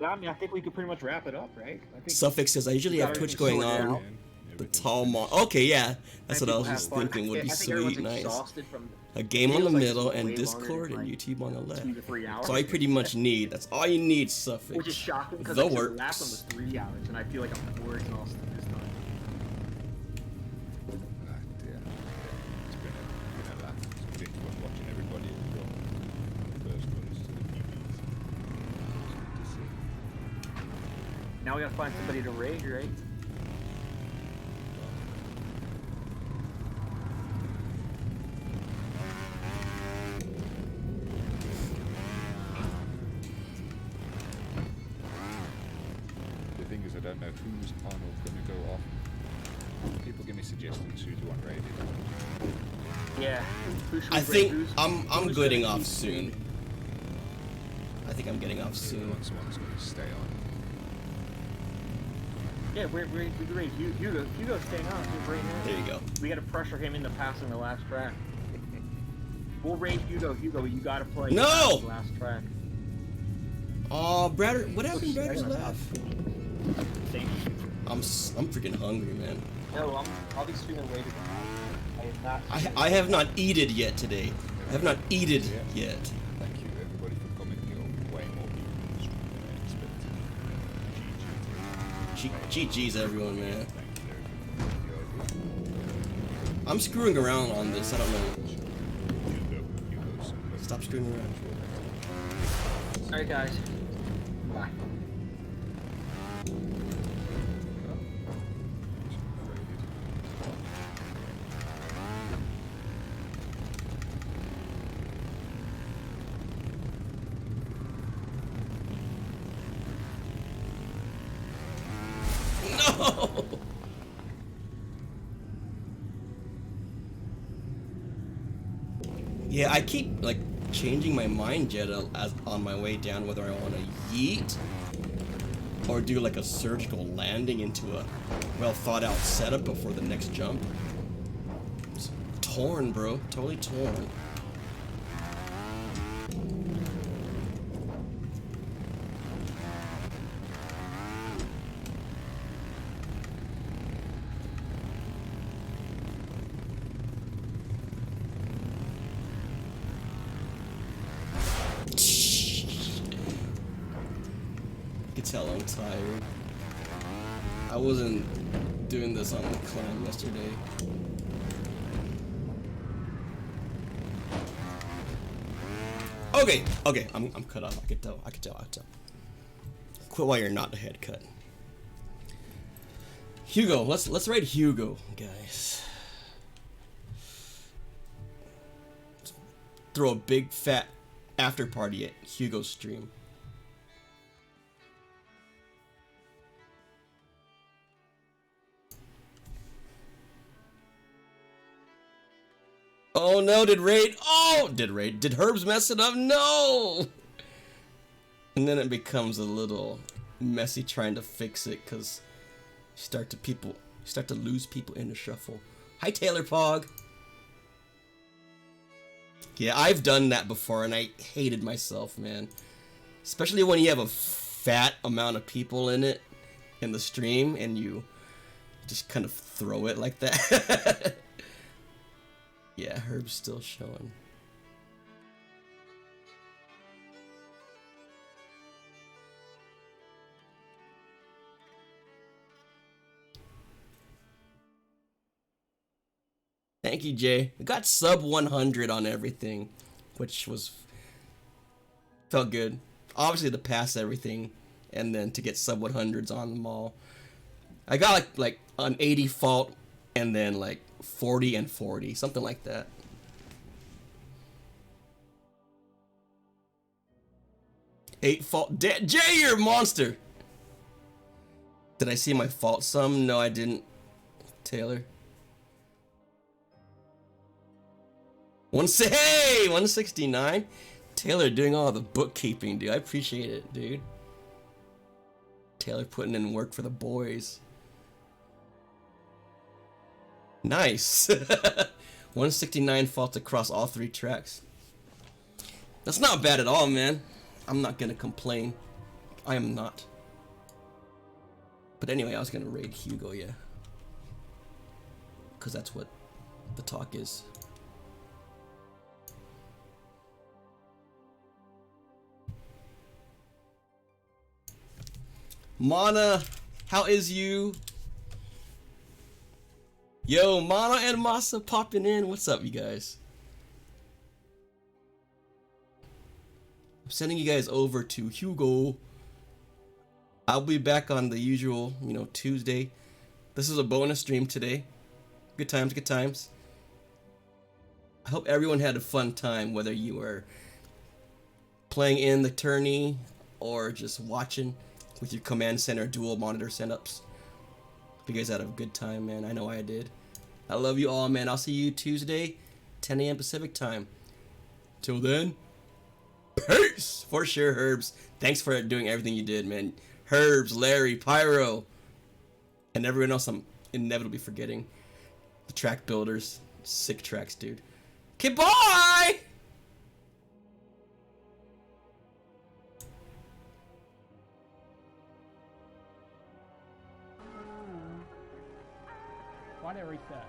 I mean, I think we could pretty much wrap it up, right? I think Suffix says I usually have Twitch going sorted on. out. The tall mon. Okay, yeah, that's what I was people just have fun. thinking would I be think everyone's sweet, nice. exhausted from A game on the feels like middle it's and way longer Discord than, and like, YouTube on the left. 2 to 3 hours. That's all you pretty much need. That's all you need, Suffix. Which is shocking because The the last one works. was 3 hours, and I feel like I'm more exhausted this time. Ah, dear. It's been a laugh. It's been fun watching everybody from the first runs to the PBs. It's good to see. Now we gotta find somebody to raid, right? The thing is, I don't know who's on or going to go off. People give me suggestions who do want raided. Yeah. Who should we I raid? think Who's- I'm who's getting gonna off keep soon. raiding? I think I'm getting off I soon. want someone that's going to stay on. Yeah, we can raid Hugo. Hugo's staying on. He's right now. There you go. We gotta pressure him into passing the last track. We'll raid Hugo. Hugo, you gotta play. No! The last track. Oh, Bratter, what happened to Bratter's Second laugh? Same. I'm freaking hungry, man. No, I'll be streaming later. I have not. I have not eated yet today. I have not eated yet. Thank you everybody for coming. You're way more people in the stream than I expected. GG's everyone, man. Thank you everybody. I'm screwing around on this. I don't know. Hugo's Stop screwing around. Alright, guys. Bye. No! Yeah, I keep like changing my mind, Jetta, as on my way down whether I want to yeet or do like a surgical landing into a well thought out setup before the next jump. It's torn, bro. Totally torn. You can tell I'm tired. I wasn't doing this on the clan yesterday. Okay, I'm cut off. I could tell. Quit while you're not a head cut. Hugo, let's raid Hugo, guys. Let's throw a big fat after party at Hugo's stream. Oh no, did Raid? Oh, did Raid? Did Herbs mess it up? No! And then it becomes a little messy trying to fix it because you start to lose people in the shuffle. Hi, Taylor Pog. Yeah, I've done that before and I hated myself, man. Especially when you have a fat amount of people in it in the stream and you just kind of throw it like that. Yeah, Herb's still showing. Thank you, Jay. I got sub 100 on everything, which felt good. Obviously to pass everything and then to get sub 100s on them all. I got like an 80 fault and then like 40 and 40, something like that. Eight fault. Jay, you're a monster. Did I see my fault sum? No, I didn't. Taylor. Hey, 169. Taylor doing all the bookkeeping, dude. I appreciate it, dude. Taylor putting in work for the boys. Nice. 169 faults across all 3 tracks. That's not bad at all, man. I'm not gonna complain. I am not. But anyway, I was gonna raid Hugo, yeah. Because that's what the talk is. Mana, how is you? Yo, Mana and Masa popping in. What's up, you guys? I'm sending you guys over to Hugo. I'll be back on the usual, you know, Tuesday. This is a bonus stream today. Good times, good times. I hope everyone had a fun time, whether you were playing in the tourney or just watching with your command center dual monitor setups. Hope you guys had a good time, man. I know I did. I love you all, man. I'll see you Tuesday, 10 a.m. Pacific time. Till then, peace! For sure, Herbs. Thanks for doing everything you did, man. Herbs, Larry, Pyro, and everyone else I'm inevitably forgetting. The track builders. Sick tracks, dude. Okay, bye! Why'd I reset?